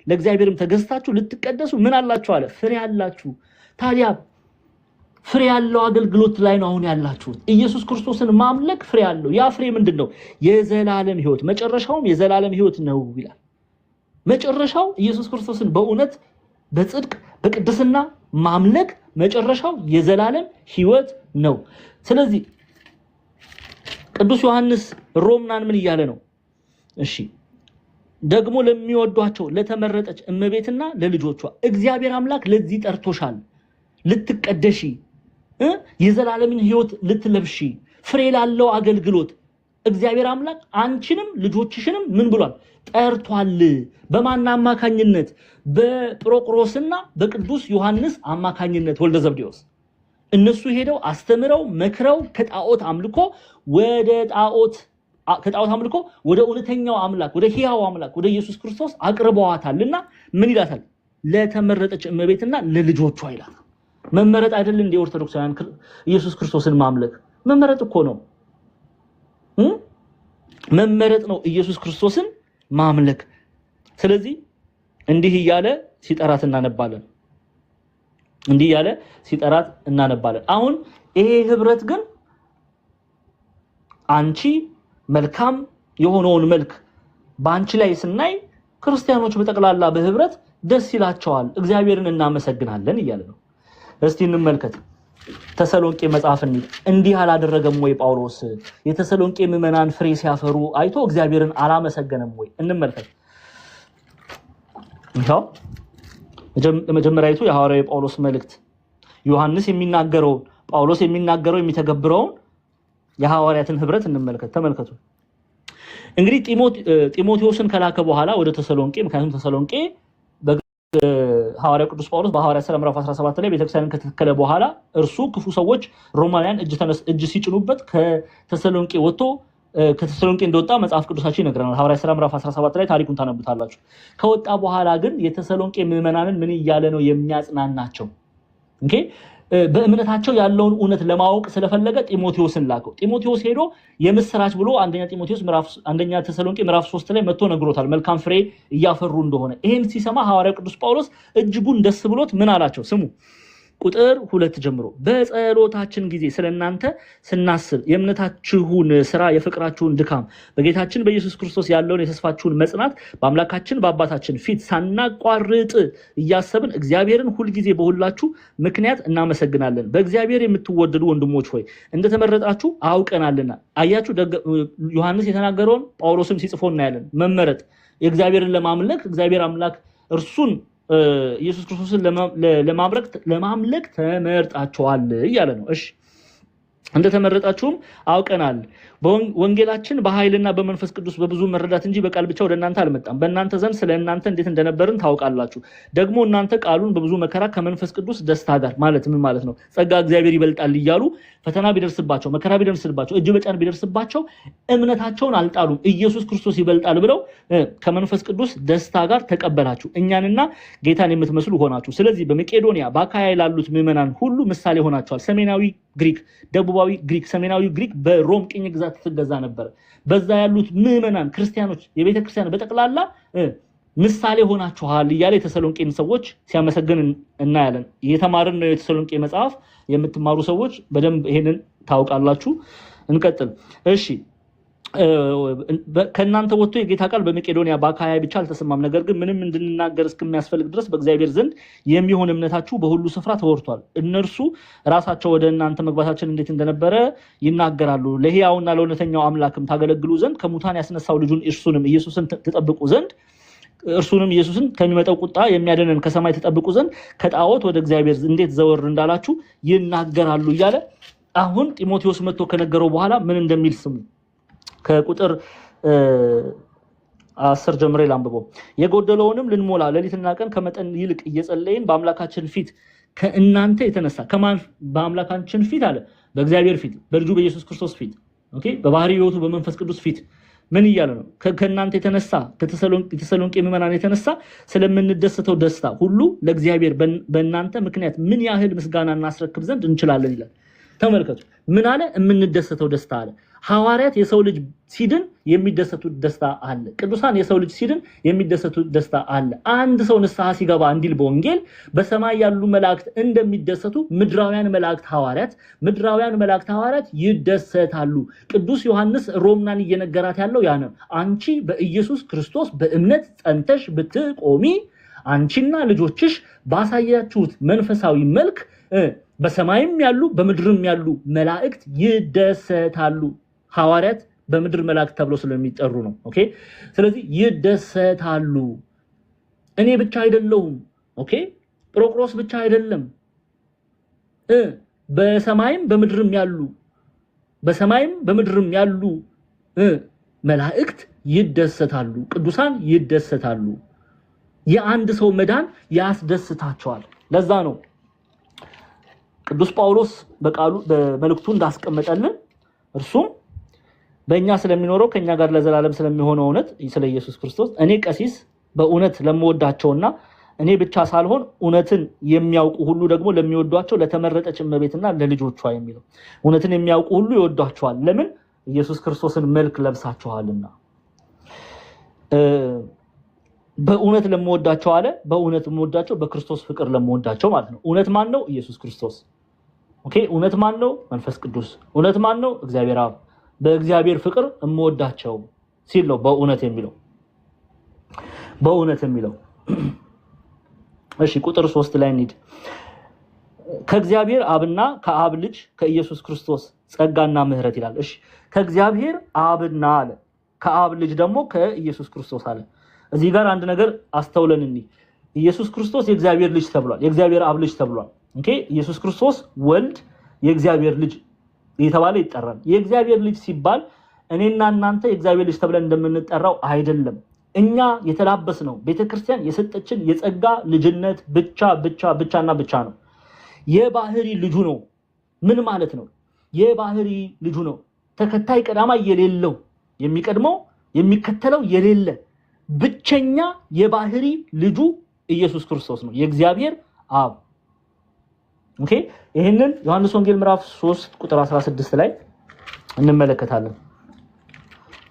ለእግዚአብሔርም ተገዝታችሁ ልትቀደሱ ምን አላችሁ አለ ፍሬ ያላችሁ ታዲያ ፍሬ ያለው አገልግሎት ላይ ነው አሁን ያላችሁት ኢየሱስ ክርስቶስን ማምለክ ፍሬ ያለው ያ ፍሬ ምንድነው የዘላለም ሕይወት መጨረሻውም የዘላለም ሕይወት ነው ይላል መጨረሻው ኢየሱስ ክርስቶስን በእውነት በጽድቅ በቅድስና ማምለክ መጨረሻው የዘላለም ሕይወት ነው ስለዚህ ቅዱስ ዮሐንስ ሮምናን ምን ይያለ ነው እሺ ደግሞ ለሚወዷቸው ለተመረጠች እመቤትና ለልጆቿ እግዚአብሔር አምላክ ለዚህ ጠርቶሻል፣ ልትቀደሺ የዘላለምን ሕይወት ልትለብሺ ፍሬ ላለው አገልግሎት እግዚአብሔር አምላክ አንቺንም ልጆችሽንም ምን ብሏል? ጠርቷል። በማን አማካኝነት? በጵሮቅሮስና በቅዱስ ዮሐንስ አማካኝነት ወልደ ዘብዴዎስ። እነሱ ሄደው አስተምረው መክረው ከጣዖት አምልኮ ወደ እውነተኛው አምላክ ወደ ሕያው አምላክ ወደ ኢየሱስ ክርስቶስ አቅርበዋታልና ምን ይላታል? ለተመረጠች እመቤትና ለልጆቿ ይላል። መመረጥ አይደል እንደ ኦርቶዶክሳውያን ኢየሱስ ክርስቶስን ማምለክ መመረጥ እኮ ነው። መመረጥ ነው ኢየሱስ ክርስቶስን ማምለክ። ስለዚህ እንዲህ እያለ ሲጠራት እናነባለን። አሁን ይሄ ህብረት ግን አንቺ መልካም የሆነውን መልክ በአንቺ ላይ ስናይ ክርስቲያኖች በጠቅላላ በህብረት ደስ ይላቸዋል፣ እግዚአብሔርን እናመሰግናለን እያለ ነው። እስቲ እንመልከት። ተሰሎንቄ መጽሐፍ እንዲህ አላደረገም ወይ ጳውሎስ? የተሰሎንቄ ምዕመናን ፍሬ ሲያፈሩ አይቶ እግዚአብሔርን አላመሰገነም ወይ? እንመልከት። ይሄው መጀመሪያቱ የሐዋርያው ጳውሎስ መልእክት ዮሐንስ የሚናገረው ጳውሎስ የሚናገረው የሚተገብረው የሐዋርያትን ህብረት እንመልከት። ተመልከቱ። እንግዲህ ጢሞቴዎስን ከላከ በኋላ ወደ ተሰሎንቄ፣ ምክንያቱም ተሰሎንቄ ሐዋርያው ቅዱስ ጳውሎስ በሐዋርያት ሥራ ምዕራፍ 17 ላይ ቤተክርስቲያንን ከተከለ በኋላ እርሱ ክፉ ሰዎች ሮማውያን እጅ ሲጭኑበት ከተሰሎንቄ ወጥቶ ከተሰሎንቄ እንደወጣ መጽሐፍ ቅዱሳችን ይነግረናል። ሐዋርያት ሥራ ምዕራፍ 17 ላይ ታሪኩን ታነቡታላችሁ። ከወጣ በኋላ ግን የተሰሎንቄ ምዕመናንን ምን እያለ ነው የሚያጽናናቸው? በእምነታቸው ያለውን እውነት ለማወቅ ስለፈለገ ጢሞቴዎስን ላከው። ጢሞቴዎስ ሄዶ የምስራች ብሎ አንደኛ ተሰሎንቄ ምዕራፍ 3 ላይ መጥቶ ነግሮታል፣ መልካም ፍሬ እያፈሩ እንደሆነ። ይሄን ሲሰማ ሐዋርያው ቅዱስ ጳውሎስ እጅጉን ደስ ብሎት ምን አላቸው? ስሙ ቁጥር 2 ጀምሮ በጸሎታችን ጊዜ ስለናንተ ስናስብ የእምነታችሁን ስራ የፍቅራችሁን ድካም በጌታችን በኢየሱስ ክርስቶስ ያለውን የተስፋችሁን መጽናት በአምላካችን በአባታችን ፊት ሳናቋርጥ እያሰብን እግዚአብሔርን ሁልጊዜ በሁላችሁ ምክንያት እናመሰግናለን። በእግዚአብሔር የምትወደዱ ወንድሞች ሆይ እንደተመረጣችሁ አውቀናልና። አያችሁ፣ ዮሐንስ የተናገረውን ጳውሎስም ሲጽፎ እናያለን። መመረጥ የእግዚአብሔርን ለማምለክ እግዚአብሔር አምላክ እርሱን ኢየሱስ ክርስቶስን ለማምለክ ተመርጣችኋል እያለ ነው። እሺ እንደተመረጣችሁም አውቀናል። ወንጌላችን በኃይልና በመንፈስ ቅዱስ በብዙ መረዳት እንጂ በቃል ብቻ ወደ እናንተ አልመጣም። በእናንተ ዘንድ ስለ እናንተ እንዴት እንደነበርን ታውቃላችሁ። ደግሞ እናንተ ቃሉን በብዙ መከራ ከመንፈስ ቅዱስ ደስታ ጋር ማለት ምን ማለት ነው? ጸጋ እግዚአብሔር ይበልጣል እያሉ ፈተና ቢደርስባቸው መከራ ቢደርስባቸው እጅ በጫን ቢደርስባቸው እምነታቸውን አልጣሉም። ኢየሱስ ክርስቶስ ይበልጣል ብለው ከመንፈስ ቅዱስ ደስታ ጋር ተቀበላችሁ፣ እኛንና ጌታን የምትመስሉ ሆናችሁ። ስለዚህ በመቄዶንያ በአካያ ላሉት ምዕመናን ሁሉ ምሳሌ ሆናችኋል። ሰሜናዊ ግሪክ፣ ደቡባዊ ግሪክ፣ ሰሜናዊ ግሪክ በሮም ቅኝ ግዛት ትገዛ ነበር። በዛ ያሉት ምዕመናን ክርስቲያኖች የቤተክርስቲያን በጠቅላላ ምሳሌ ሆናችኋል እያለ የተሰሎንቄን ሰዎች ሲያመሰግን እናያለን። የተማርን ነው የተሰሎንቄ መጽሐፍ የምትማሩ ሰዎች በደንብ ይሄንን ታውቃላችሁ። እንቀጥል። እሺ ከእናንተ ወጥቶ የጌታ ቃል በመቄዶንያ በአካያ ብቻ አልተሰማም። ነገር ግን ምንም እንድንናገር እስከሚያስፈልግ ድረስ በእግዚአብሔር ዘንድ የሚሆን እምነታችሁ በሁሉ ስፍራ ተወርቷል። እነርሱ ራሳቸው ወደ እናንተ መግባታችን እንዴት እንደነበረ ይናገራሉ። ለሕያውና ለእውነተኛው አምላክም ታገለግሉ ዘንድ ከሙታን ያስነሳው ልጁን እርሱንም ኢየሱስን ተጠብቁ ዘንድ እርሱንም ኢየሱስን ከሚመጣው ቁጣ የሚያድነን ከሰማይ ተጠብቁ ዘንድ ከጣዖት ወደ እግዚአብሔር እንዴት ዘወር እንዳላችሁ ይናገራሉ እያለ አሁን ጢሞቴዎስ መጥቶ ከነገረው በኋላ ምን እንደሚል ስሙ። ከቁጥር 10 ጀምሬ ላንብበው። የጎደለውንም ልንሞላ ሌሊትና ቀን ከመጠን ይልቅ እየጸለይን በአምላካችን ፊት ከእናንተ የተነሳ ከማን በአምላካችን ፊት አለ? በእግዚአብሔር ፊት፣ በልጁ በኢየሱስ ክርስቶስ ፊት፣ ኦኬ፣ በባህሪ ሕይወቱ በመንፈስ ቅዱስ ፊት ምን እያለ ነው? ከእናንተ የተነሳ ከተሰሎንቄ ምዕመናን የተነሳ ስለምንደሰተው ደስታ ሁሉ ለእግዚአብሔር በእናንተ ምክንያት ምን ያህል ምስጋና እናስረክብ ዘንድ እንችላለን ይላል። ተመልከቱ፣ ምን አለ? የምንደሰተው ደስታ አለ። ሐዋርያት የሰው ልጅ ሲድን የሚደሰቱት ደስታ አለ። ቅዱሳን የሰው ልጅ ሲድን የሚደሰቱት ደስታ አለ። አንድ ሰው ንስሐ ሲገባ እንዲል በወንጌል በሰማይ ያሉ መላእክት እንደሚደሰቱ ምድራውያን መላእክት ሐዋርያት ይደሰታሉ። ቅዱስ ዮሐንስ ሮምናን እየነገራት ያለው ያ ነው። አንቺ በኢየሱስ ክርስቶስ በእምነት ጸንተሽ ብትቆሚ አንቺና ልጆችሽ ባሳያችሁት መንፈሳዊ መልክ በሰማይም ያሉ በምድርም ያሉ መላእክት ይደሰታሉ። ሐዋርያት በምድር መላእክት ተብለው ስለሚጠሩ ነው። ኦኬ ስለዚህ ይደሰታሉ። እኔ ብቻ አይደለሁም። ኦኬ ጵሮቅሮስ ብቻ አይደለም። በሰማይም በምድርም ያሉ መላእክት ይደሰታሉ፣ ቅዱሳን ይደሰታሉ። የአንድ ሰው መዳን ያስደስታቸዋል። ለዛ ነው ቅዱስ ጳውሎስ በቃሉ በመልእክቱ እንዳስቀመጠልን እርሱም በእኛ ስለሚኖረው ከኛ ጋር ለዘላለም ስለሚሆነው እውነት ስለ ኢየሱስ ክርስቶስ እኔ ቀሲስ በእውነት ለምወዳቸውና እኔ ብቻ ሳልሆን እውነትን የሚያውቁ ሁሉ ደግሞ ለሚወዷቸው ለተመረጠች እመቤትና ለልጆቿ የሚለው እውነትን የሚያውቁ ሁሉ ይወዷቸዋል። ለምን? ኢየሱስ ክርስቶስን መልክ ለብሳቸዋልና። በእውነት ለምወዳቸው አለ። በእውነት ለምወዳቸው በክርስቶስ ፍቅር ለምወዳቸው ማለት ነው። እውነት ማን ነው? ኢየሱስ ክርስቶስ። ኦኬ እውነት ማን ነው? መንፈስ ቅዱስ። እውነት ማን ነው? እግዚአብሔር አብ። በእግዚአብሔር ፍቅር እምወዳቸው ሲል ነው በእውነት የሚለው። እሺ ቁጥር 3 ላይ እንሂድ። ከእግዚአብሔር አብና ከአብ ልጅ ከኢየሱስ ክርስቶስ ጸጋና ምህረት ይላል። እሺ ከእግዚአብሔር አብና አለ፣ ከአብ ልጅ ደግሞ ከኢየሱስ ክርስቶስ አለ። እዚህ ጋር አንድ ነገር አስተውለን እንይ። ኢየሱስ ክርስቶስ የእግዚአብሔር ልጅ ተብሏል፣ የእግዚአብሔር አብ ልጅ ተብሏል። ኦኬ ኢየሱስ ክርስቶስ ወልድ የእግዚአብሔር ልጅ እየተባለ ይጠራል። የእግዚአብሔር ልጅ ሲባል እኔና እናንተ የእግዚአብሔር ልጅ ተብለን እንደምንጠራው አይደለም። እኛ የተላበስነው ቤተክርስቲያን የሰጠችን የጸጋ ልጅነት ብቻና ብቻ ነው። የባህሪ ልጁ ነው። ምን ማለት ነው? የባህሪ ልጁ ነው። ተከታይ ቀዳማይ የሌለው፣ የሚቀድመው የሚከተለው የሌለ ብቸኛ የባህሪ ልጁ ኢየሱስ ክርስቶስ ነው፣ የእግዚአብሔር አብ። ኦኬ ይሄንን ዮሐንስ ወንጌል ምዕራፍ 3 ቁጥር 16 ላይ እንመለከታለን።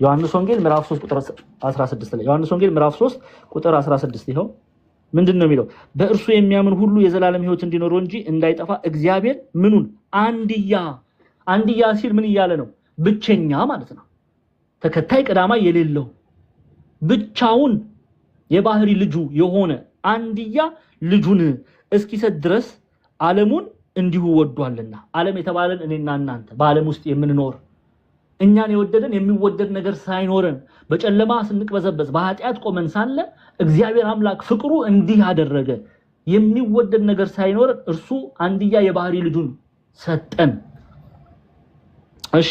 ዮሐንስ ወንጌል ምዕራፍ 3 ቁጥር 16 ላይ ዮሐንስ ወንጌል ምዕራፍ 3 ቁጥር 16 ይኸው ምንድነው የሚለው? በእርሱ የሚያምን ሁሉ የዘላለም ሕይወት እንዲኖረው እንጂ እንዳይጠፋ እግዚአብሔር ምኑን አንድያ ሲል ምን እያለ ነው? ብቸኛ ማለት ነው። ተከታይ ቀዳማይ የሌለው ብቻውን የባህሪ ልጁ የሆነ አንድያ ልጁን እስኪሰጥ ድረስ ዓለሙን እንዲሁ ወዷልና። ዓለም የተባለን እኔና እናንተ በዓለም ውስጥ የምንኖር እኛን የወደደን የሚወደድ ነገር ሳይኖረን በጨለማ ስንቅበዘበዝ በኃጢአት ቆመን ሳለ እግዚአብሔር አምላክ ፍቅሩ እንዲህ አደረገ። የሚወደድ ነገር ሳይኖረን እርሱ አንድያ የባህሪ ልጁን ሰጠን። እሺ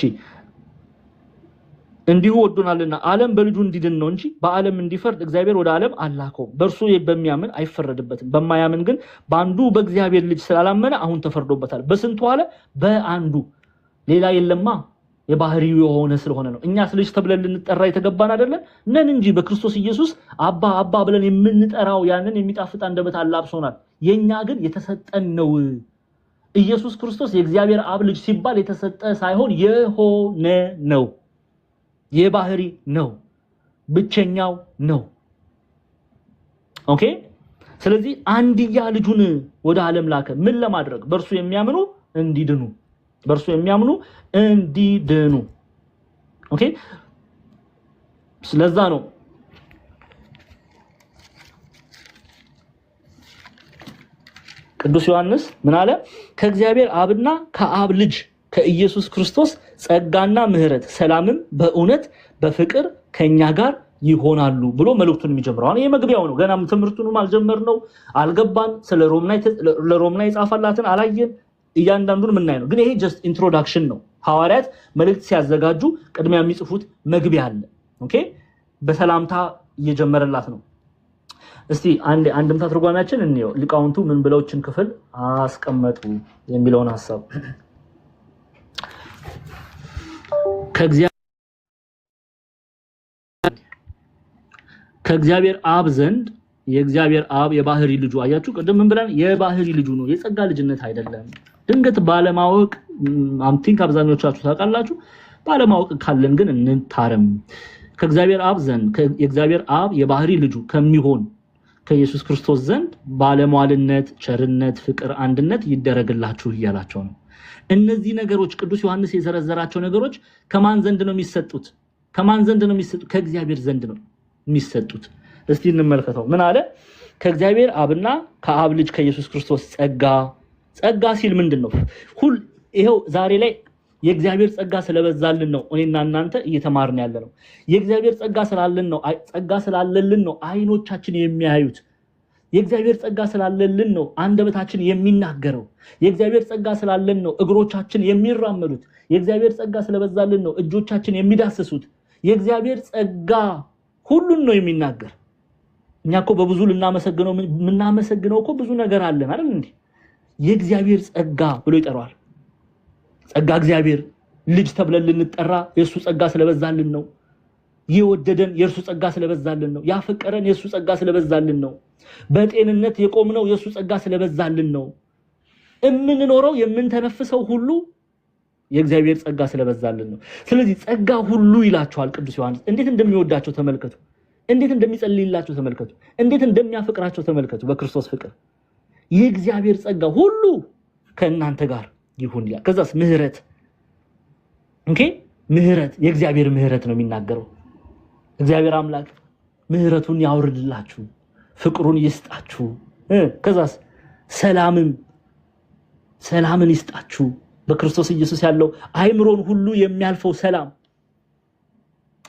እንዲሁ ወዶናልና ዓለም በልጁ እንዲድን ነው እንጂ በዓለም እንዲፈርድ እግዚአብሔር ወደ ዓለም አላከው። በእርሱ በሚያምን አይፈረድበትም። በማያምን ግን በአንዱ በእግዚአብሔር ልጅ ስላላመነ አሁን ተፈርዶበታል። በስንቱ አለ? በአንዱ። ሌላ የለማ። የባህሪው የሆነ ስለሆነ ነው። እኛስ ልጅ ተብለን ልንጠራ የተገባን አይደለም ነን እንጂ በክርስቶስ ኢየሱስ አባ ብለን የምንጠራው ያንን የሚጣፍጥ አንደበት አላብሶናል። የኛ ግን የተሰጠን ነው። ኢየሱስ ክርስቶስ የእግዚአብሔር አብ ልጅ ሲባል የተሰጠ ሳይሆን የሆነ ነው። የባህሪ ነው። ብቸኛው ነው። ኦኬ ስለዚህ አንድያ ልጁን ወደ ዓለም ላከ። ምን ለማድረግ? በእርሱ የሚያምኑ እንዲድኑ። ኦኬ ስለዛ ነው ቅዱስ ዮሐንስ ምን አለ? ከእግዚአብሔር አብና ከአብ ልጅ ከኢየሱስ ክርስቶስ ጸጋና ምህረት ሰላምም በእውነት በፍቅር ከኛ ጋር ይሆናሉ ብሎ መልእክቱን የሚጀምረው ይሄ መግቢያው ነው። ገና ትምህርቱንም አልጀመርነው፣ አልገባን። ስለ ለሮምና የጻፈላትን አላየን። እያንዳንዱን የምናይ ነው። ግን ይሄ ጀስት ኢንትሮዳክሽን ነው። ሐዋርያት መልእክት ሲያዘጋጁ ቅድሚያ የሚጽፉት መግቢያ አለ። ኦኬ በሰላምታ እየጀመረላት ነው። እስቲ አንድምታ ትርጓሜያችን እንየው። ሊቃውንቱ ምን ብለውችን ክፍል አስቀመጡ የሚለውን ሐሳብ ከእግዚአብሔር አብ ዘንድ የእግዚአብሔር አብ የባህሪ ልጁ አያችሁ፣ ቅድም ምን ብለን የባህሪ ልጁ ነው፣ የጸጋ ልጅነት አይደለም። ድንገት ባለማወቅ አምቲንክ አብዛኞቻችሁ ታውቃላችሁ። ባለማወቅ ካለን ግን እንታረም። ከእግዚአብሔር አብ ዘንድ የእግዚአብሔር አብ የባህሪ ልጁ ከሚሆን ከኢየሱስ ክርስቶስ ዘንድ ባለሟልነት፣ ቸርነት፣ ፍቅር፣ አንድነት ይደረግላችሁ እያላቸው ነው። እነዚህ ነገሮች ቅዱስ ዮሐንስ የዘረዘራቸው ነገሮች ከማን ዘንድ ነው የሚሰጡት? ከእግዚአብሔር ዘንድ ነው የሚሰጡት። እስቲ እንመልከተው። ምን አለ? ከእግዚአብሔር አብና ከአብ ልጅ ከኢየሱስ ክርስቶስ ጸጋ ሲል ምንድነው? ይሄው ዛሬ ላይ የእግዚአብሔር ጸጋ ስለበዛልን ነው እኔና እናንተ እየተማርን ያለነው። የእግዚአብሔር ጸጋ ስላለልን ነው አይኖቻችን የሚያዩት። የእግዚአብሔር ጸጋ ስላለልን ነው አንደበታችን የሚናገረው። የእግዚአብሔር ጸጋ ስላለን ነው እግሮቻችን የሚራመዱት። የእግዚአብሔር ጸጋ ስለበዛልን ነው እጆቻችን የሚዳስሱት። የእግዚአብሔር ጸጋ ሁሉን ነው የሚናገር። እኛ እኮ በብዙ ልናመሰግነው እኮ ብዙ ነገር አለን አይደል እንዴ? የእግዚአብሔር ጸጋ ብሎ ይጠራዋል። ጸጋ እግዚአብሔር ልጅ ተብለን ልንጠራ የሱ ጸጋ ስለበዛልን ነው። የወደደን የእርሱ ጸጋ ስለበዛልን ነው። ያፈቀረን የሱ ጸጋ ስለበዛልን ነው። በጤንነት የቆምነው የሱ ጸጋ ስለበዛልን ነው። የምንኖረው የምንተነፍሰው ሁሉ የእግዚአብሔር ጸጋ ስለበዛልን ነው። ስለዚህ ጸጋ ሁሉ ይላቸዋል ቅዱስ ዮሐንስ። እንዴት እንደሚወዳቸው ተመልከቱ። እንዴት እንደሚጸልይላቸው ተመልከቱ። እንዴት እንደሚያፈቅራቸው ተመልከቱ። በክርስቶስ ፍቅር የእግዚአብሔር ጸጋ ሁሉ ከእናንተ ጋር ይሁን ይላል። ከዛስ ምህረት ምህረት የእግዚአብሔር ምህረት ነው የሚናገረው። እግዚአብሔር አምላክ ምህረቱን ያውርድላችሁ፣ ፍቅሩን ይስጣችሁ። ከዛስ ሰላምን ይስጣችሁ። በክርስቶስ ኢየሱስ ያለው አይምሮን ሁሉ የሚያልፈው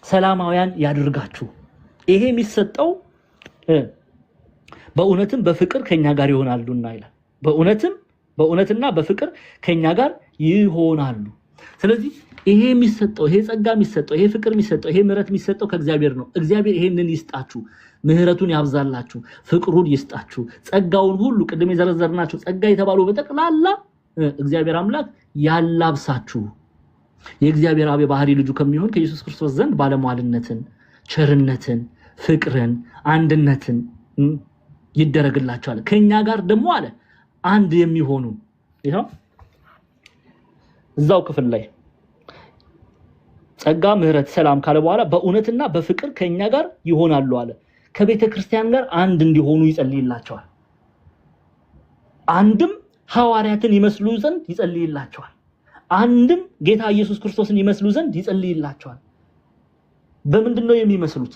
ሰላማውያን ያድርጋችሁ። ይሄ የሚሰጠው በእውነትም በፍቅር ከኛ ጋር ይሆናሉና ይላል። በእውነትና በፍቅር ከኛ ጋር ይሆናሉ። ስለዚህ ይሄ የሚሰጠው ይሄ ጸጋ የሚሰጠው ይሄ ፍቅር የሚሰጠው ይሄ ምህረት የሚሰጠው ከእግዚአብሔር ነው። እግዚአብሔር ይሄንን ይስጣችሁ፣ ምህረቱን ያብዛላችሁ፣ ፍቅሩን ይስጣችሁ። ጸጋውን ሁሉ ቅድም የዘረዘርናቸው ጸጋ የተባሉ በጠቅላላ እግዚአብሔር አምላክ ያላብሳችሁ። የእግዚአብሔር አብ የባህሪ ልጁ ከሚሆን ከኢየሱስ ክርስቶስ ዘንድ ባለሟልነትን፣ ቸርነትን፣ ፍቅርን፣ አንድነትን ይደረግላችኋል። ከኛ ጋር ደግሞ አለ አንድ የሚሆኑ ይሄው እዛው ክፍል ላይ ጸጋ ምህረት ሰላም ካለ በኋላ በእውነትና በፍቅር ከኛ ጋር ይሆናሉ አለ። ከቤተ ክርስቲያን ጋር አንድ እንዲሆኑ ይጸልይላቸዋል። አንድም ሐዋርያትን ይመስሉ ዘንድ ይጸልይላቸዋል። አንድም ጌታ ኢየሱስ ክርስቶስን ይመስሉ ዘንድ ይጸልይላቸዋል። በምንድነው የሚመስሉት?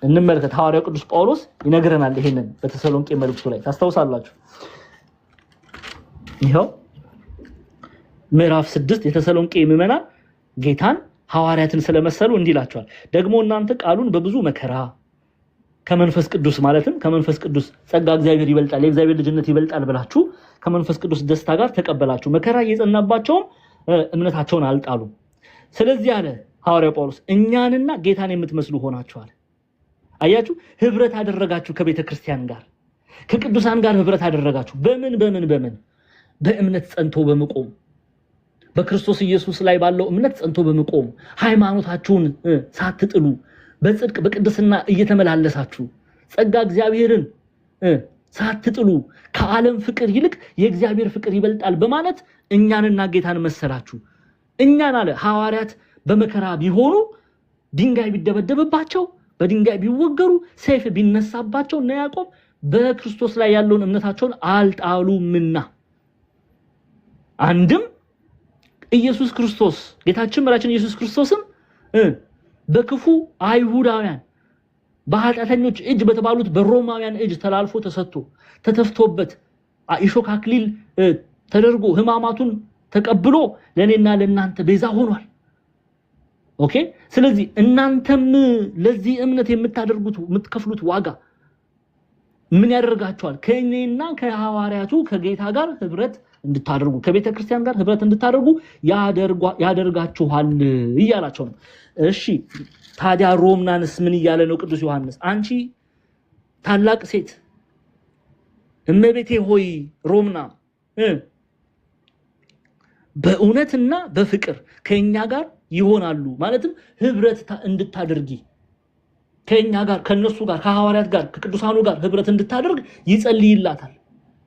እንመልከት። ሐዋርያው ቅዱስ ጳውሎስ ይነግረናል ይሄንን በተሰሎንቄ መልእክቱ ላይ ታስታውሳላችሁ። ይሄው ምዕራፍ 6 የተሰሎንቄ ምዕመናን ጌታን ሐዋርያትን ስለመሰሉ እንዲላቸዋል። ደግሞ እናንተ ቃሉን በብዙ መከራ ከመንፈስ ቅዱስ ማለትም ከመንፈስ ቅዱስ ጸጋ እግዚአብሔር ይበልጣል፣ የእግዚአብሔር ልጅነት ይበልጣል ብላችሁ ከመንፈስ ቅዱስ ደስታ ጋር ተቀበላችሁ። መከራ እየጸናባቸውም እምነታቸውን አልጣሉ። ስለዚህ አለ ሐዋርያው ጳውሎስ እኛንና ጌታን የምትመስሉ ሆናችኋል። አያችሁ፣ ህብረት አደረጋችሁ ከቤተ ክርስቲያን ጋር፣ ከቅዱሳን ጋር ህብረት አደረጋችሁ። በምን በእምነት ጸንቶ በመቆም በክርስቶስ ኢየሱስ ላይ ባለው እምነት ጸንቶ በመቆም ሃይማኖታችሁን ሳትጥሉ በጽድቅ በቅድስና እየተመላለሳችሁ ጸጋ እግዚአብሔርን ሳትጥሉ ከዓለም ፍቅር ይልቅ የእግዚአብሔር ፍቅር ይበልጣል በማለት እኛንና ጌታን መሰላችሁ። እኛን አለ ሐዋርያት በመከራ ቢሆኑ፣ ድንጋይ ቢደበደብባቸው፣ በድንጋይ ቢወገሩ፣ ሰይፍ ቢነሳባቸው እና ያዕቆብ በክርስቶስ ላይ ያለውን እምነታቸውን አልጣሉምና አንድም ኢየሱስ ክርስቶስ ጌታችን መራችን ኢየሱስ ክርስቶስም በክፉ አይሁዳውያን በኃጢአተኞች እጅ በተባሉት በሮማውያን እጅ ተላልፎ ተሰጥቶ ተተፍቶበት እሾህ አክሊል ተደርጎ ሕማማቱን ተቀብሎ ለኔና ለናንተ ቤዛ ሆኗል። ኦኬ። ስለዚህ እናንተም ለዚህ እምነት የምትከፍሉት ዋጋ ምን ያደርጋችኋል? ከእኔና ከሐዋርያቱ ከጌታ ጋር ህብረት እንድታደርጉ ከቤተ ክርስቲያን ጋር ህብረት እንድታደርጉ ያደርጋችኋል እያላቸው ነው። እሺ ታዲያ ሮምናንስ ምን እያለ ነው ቅዱስ ዮሐንስ? አንቺ ታላቅ ሴት እመቤቴ ሆይ ሮምና በእውነትና በፍቅር ከኛ ጋር ይሆናሉ ማለትም ህብረት እንድታደርጊ ከኛ ጋር ከነሱ ጋር ከሐዋርያት ጋር ከቅዱሳኑ ጋር ህብረት እንድታደርግ ይጸልይላታል።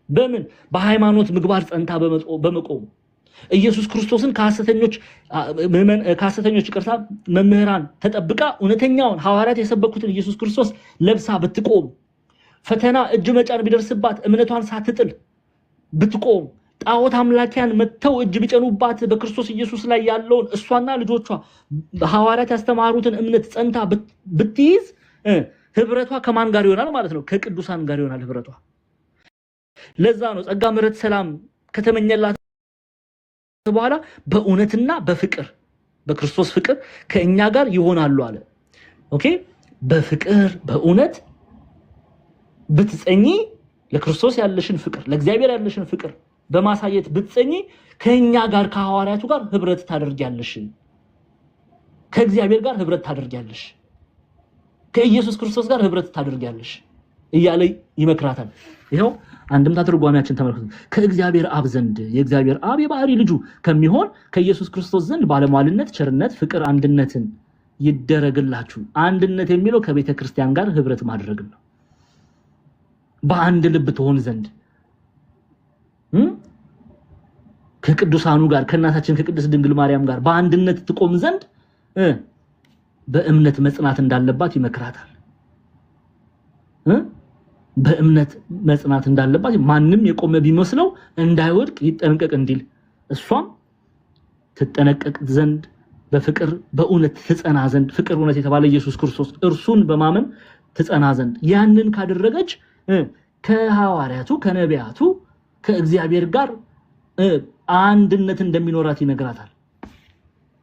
በምን በሃይማኖት ምግባር ጸንታ በመቆም ኢየሱስ ክርስቶስን ከሐሰተኞች ይቅርታ መምህራን ተጠብቃ እውነተኛውን ሐዋርያት የሰበኩትን ኢየሱስ ክርስቶስ ለብሳ ብትቆም፣ ፈተና እጅ መጫን ቢደርስባት እምነቷን ሳትጥል ብትቆም፣ ጣዖት አምላኪያን መተው እጅ ቢጨኑባት በክርስቶስ ኢየሱስ ላይ ያለውን እሷና ልጆቿ ሐዋርያት ያስተማሩትን እምነት ጸንታ ብትይዝ ህብረቷ ከማን ጋር ይሆናል ማለት ነው? ከቅዱሳን ጋር ይሆናል ህብረቷ። ለዛ ነው ጸጋ ምሕረት ሰላም ከተመኘላት በኋላ በእውነትና በፍቅር በክርስቶስ ፍቅር ከእኛ ጋር ይሆናሉ አለ። ኦኬ በፍቅር በእውነት ብትጸኚ ለክርስቶስ ያለሽን ፍቅር ለእግዚአብሔር ያለሽን ፍቅር በማሳየት ብትጸኚ ከእኛ ጋር ከሐዋርያቱ ጋር ህብረት ታደርጊያለሽ፣ ከእግዚአብሔር ጋር ህብረት ታደርጊያለሽ፣ ከኢየሱስ ክርስቶስ ጋር ህብረት ታደርጊያለሽ እያለ ይመክራታል። ይሄው አንድምታ ትርጓሜያችን ተመልከቱ። ከእግዚአብሔር አብ ዘንድ የእግዚአብሔር አብ የባህሪ ልጁ ከሚሆን ከኢየሱስ ክርስቶስ ዘንድ ባለሟልነት፣ ቸርነት፣ ፍቅር፣ አንድነትን ይደረግላችሁ። አንድነት የሚለው ከቤተ ክርስቲያን ጋር ህብረት ማድረግ ነው። በአንድ ልብ ትሆን ዘንድ ከቅዱሳኑ ጋር ከእናታችን ከቅድስት ድንግል ማርያም ጋር በአንድነት ትቆም ዘንድ በእምነት መጽናት እንዳለባት ይመክራታል። በእምነት መጽናት እንዳለባት ማንም የቆመ ቢመስለው እንዳይወድቅ ይጠነቀቅ እንዲል እሷም ትጠነቀቅ ዘንድ በፍቅር በእውነት ትጸና ዘንድ ፍቅር እውነት የተባለ ኢየሱስ ክርስቶስ እርሱን በማመን ትጸና ዘንድ ያንን ካደረገች ከሐዋርያቱ ከነቢያቱ ከእግዚአብሔር ጋር አንድነት እንደሚኖራት ይነግራታል።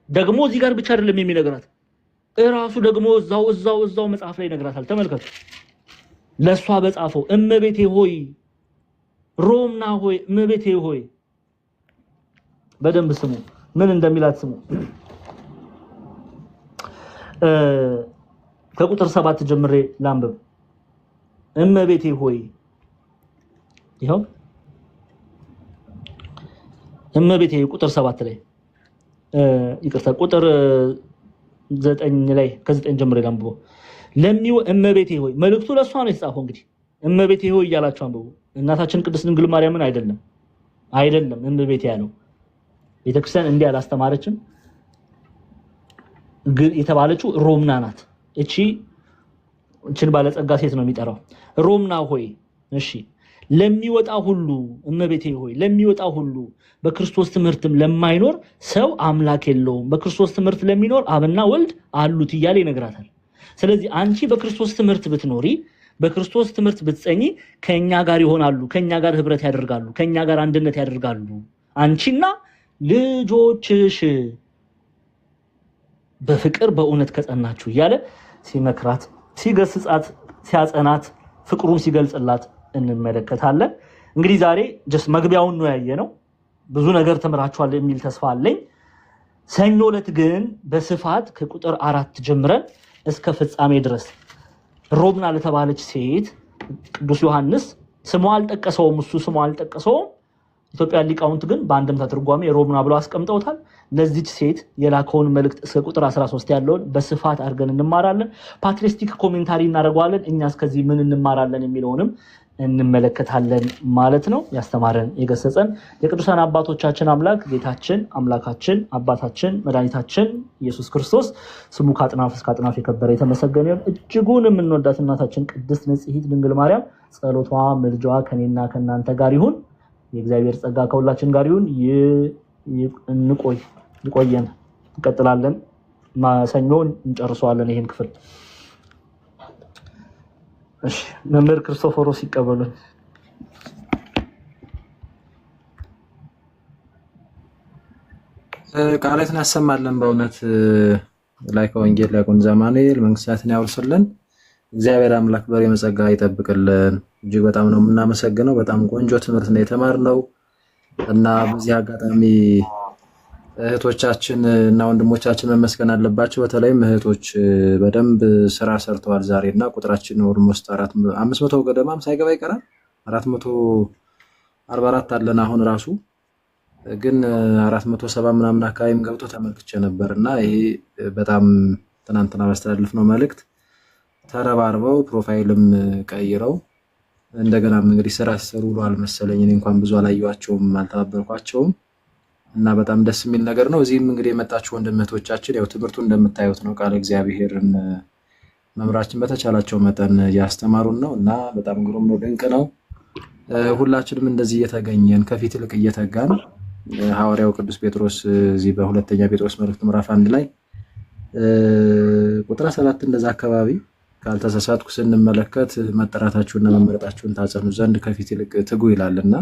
ደግሞ እዚህ ጋር ብቻ አይደለም የሚነግራት እራሱ ደግሞ እዛው መጽሐፍ ላይ ይነግራታል። ተመልከቱ ለሷ በጻፈው እመቤቴ ሆይ ሮምና ሆይ እመቤቴ ሆይ በደንብ ስሙ ምን እንደሚላት ስሙ። ከቁጥር 7 ጀምሬ ላንብብ። እመቤቴ ሆይ ይሄው እመቤቴ ቁጥር 7 ላይ ይቅርታ ቁጥር 9 ላይ ከ9 ጀምሬ ላንብበው። እመቤቴ ሆይ መልእክቱ ለሷ ነው የተጻፈው። እንግዲህ እመቤቴ ሆይ እያላችሁ አንብቡ። እናታችን ቅድስት ድንግል ማርያምን አይደለም እመቤቴ ያለው። ቤተክርስቲያን እንዲህ አላስተማረችም። ግን የተባለችው ሮምና ናት። እቺን ባለጸጋ ሴት ነው የሚጠራው። ሮምና ሆይ እሺ ለሚወጣ ሁሉ እመቤቴ ሆይ ለሚወጣ ሁሉ በክርስቶስ ትምህርትም ለማይኖር ሰው አምላክ የለውም፣ በክርስቶስ ትምህርት ለሚኖር አብና ወልድ አሉት እያለ ይነግራታል። ስለዚህ አንቺ በክርስቶስ ትምህርት ብትኖሪ በክርስቶስ ትምህርት ብትጸኚ ከኛ ጋር ይሆናሉ፣ ከኛ ጋር ህብረት ያደርጋሉ፣ ከኛ ጋር አንድነት ያደርጋሉ አንቺና ልጆችሽ በፍቅር በእውነት ከጸናችሁ እያለ ሲመክራት ሲገስጻት ሲያጸናት ፍቅሩን ሲገልጽላት እንመለከታለን። እንግዲህ ዛሬ ጀስት መግቢያውን ነው ያየነው። ብዙ ነገር ተምራችኋል የሚል ተስፋ አለኝ። ሰኞ ዕለት ግን በስፋት ከቁጥር 4 ጀምረን እስከ ፍጻሜ ድረስ ሮምና ለተባለች ሴት ቅዱስ ዮሐንስ ስሟ አልጠቀሰውም፣ እሱ ስሟ አልጠቀሰውም። ኢትዮጵያ ሊቃውንት ግን በአንድምታ ትርጓሜ ሮምና ብለው አስቀምጠውታል። ለዚች ሴት የላከውን መልእክት እስከ ቁጥር 13 ያለውን በስፋት አድርገን እንማራለን። ፓትሪስቲክ ኮሜንታሪ እናደርገዋለን። እኛ እስከዚህ ምን እንማራለን የሚለውንም እንመለከታለን ማለት ነው። ያስተማረን የገሰጸን የቅዱሳን አባቶቻችን አምላክ ጌታችን አምላካችን አባታችን መድኃኒታችን ኢየሱስ ክርስቶስ ስሙ ከአጥናፍ እስከ አጥናፍ የከበረ የተመሰገነ ይሁን። እጅጉን የምንወዳት እናታችን ቅድስት ንጽሕት ድንግል ማርያም ጸሎቷ ምልጃዋ ከኔና ከእናንተ ጋር ይሁን። የእግዚአብሔር ጸጋ ከሁላችን ጋር ይሁን። ይቆየን። እንቀጥላለን። ሰኞ እንጨርሰዋለን ይሄን ክፍል። እሺ መምህር ክርስቶፎሮስ ይቀበሉን። ቃላትን ያሰማልን። በእውነት ላይ ከወንጌል ዲያቆን ዘማኑኤል መንግስታትን ያውርስልን። እግዚአብሔር አምላክ በሬ መጸጋ ይጠብቅልን። እጅግ በጣም ነው የምናመሰግነው። በጣም ቆንጆ ትምህርት ነው የተማርነው እና በዚህ አጋጣሚ እህቶቻችን እና ወንድሞቻችን መመስገን አለባቸው። በተለይም እህቶች በደንብ ስራ ሰርተዋል ዛሬ እና ቁጥራችን ኦልሞስት 500 ገደማም ሳይገባ ይቀራል። 444 አለን አሁን ራሱ ግን 470 ምናምን አካባቢም ገብቶ ተመልክቼ ነበር እና ይሄ በጣም ትናንትና ማስተላለፍ ነው መልእክት ተረባርበው ፕሮፋይልም ቀይረው እንደገናም እንግዲህ ስራ ሲሰሩ ብሎ አልመሰለኝ። እኔ እንኳን ብዙ አላየኋቸውም አልተባበርኳቸውም እና በጣም ደስ የሚል ነገር ነው። እዚህም እንግዲህ የመጣችሁ ወንድሞቻችን ያው ትምህርቱ እንደምታዩት ነው። ቃል እግዚአብሔርን መምራችን በተቻላቸው መጠን ያስተማሩን ነው እና በጣም ግሩም ነው፣ ድንቅ ነው። ሁላችንም እንደዚህ እየተገኘን ከፊት ይልቅ እየተጋን ሐዋርያው ቅዱስ ጴጥሮስ እዚህ በሁለተኛ ጴጥሮስ መልእክት ምዕራፍ 1 ላይ ቁጥር 7 እንደዛ አካባቢ ካልተሳሳትኩ ስንመለከት መጠራታችሁና መመረጣችሁን ታጸኑ ዘንድ ከፊት ይልቅ ትጉ ይላልና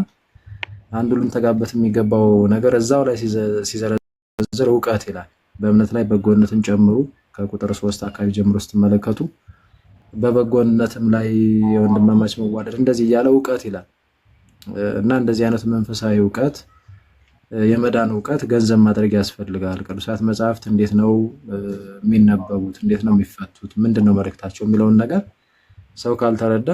አንዱ ልንተጋበት የሚገባው ነገር እዛው ላይ ሲዘረዝር እውቀት ይላል። በእምነት ላይ በጎነትን ጨምሩ። ከቁጥር 3 አካባቢ ጀምሮ ስትመለከቱ በበጎነትም ላይ የወንድማማች መዋደድ እንደዚህ እያለ እውቀት ይላል እና እንደዚህ አይነት መንፈሳዊ እውቀት የመዳን እውቀት ገንዘብ ማድረግ ያስፈልጋል። ቅዱሳት መጽሐፍት እንዴት ነው የሚነበቡት? እንዴት ነው የሚፈቱት? ምንድነው መልእክታቸው? የሚለውን ነገር ሰው ካልተረዳ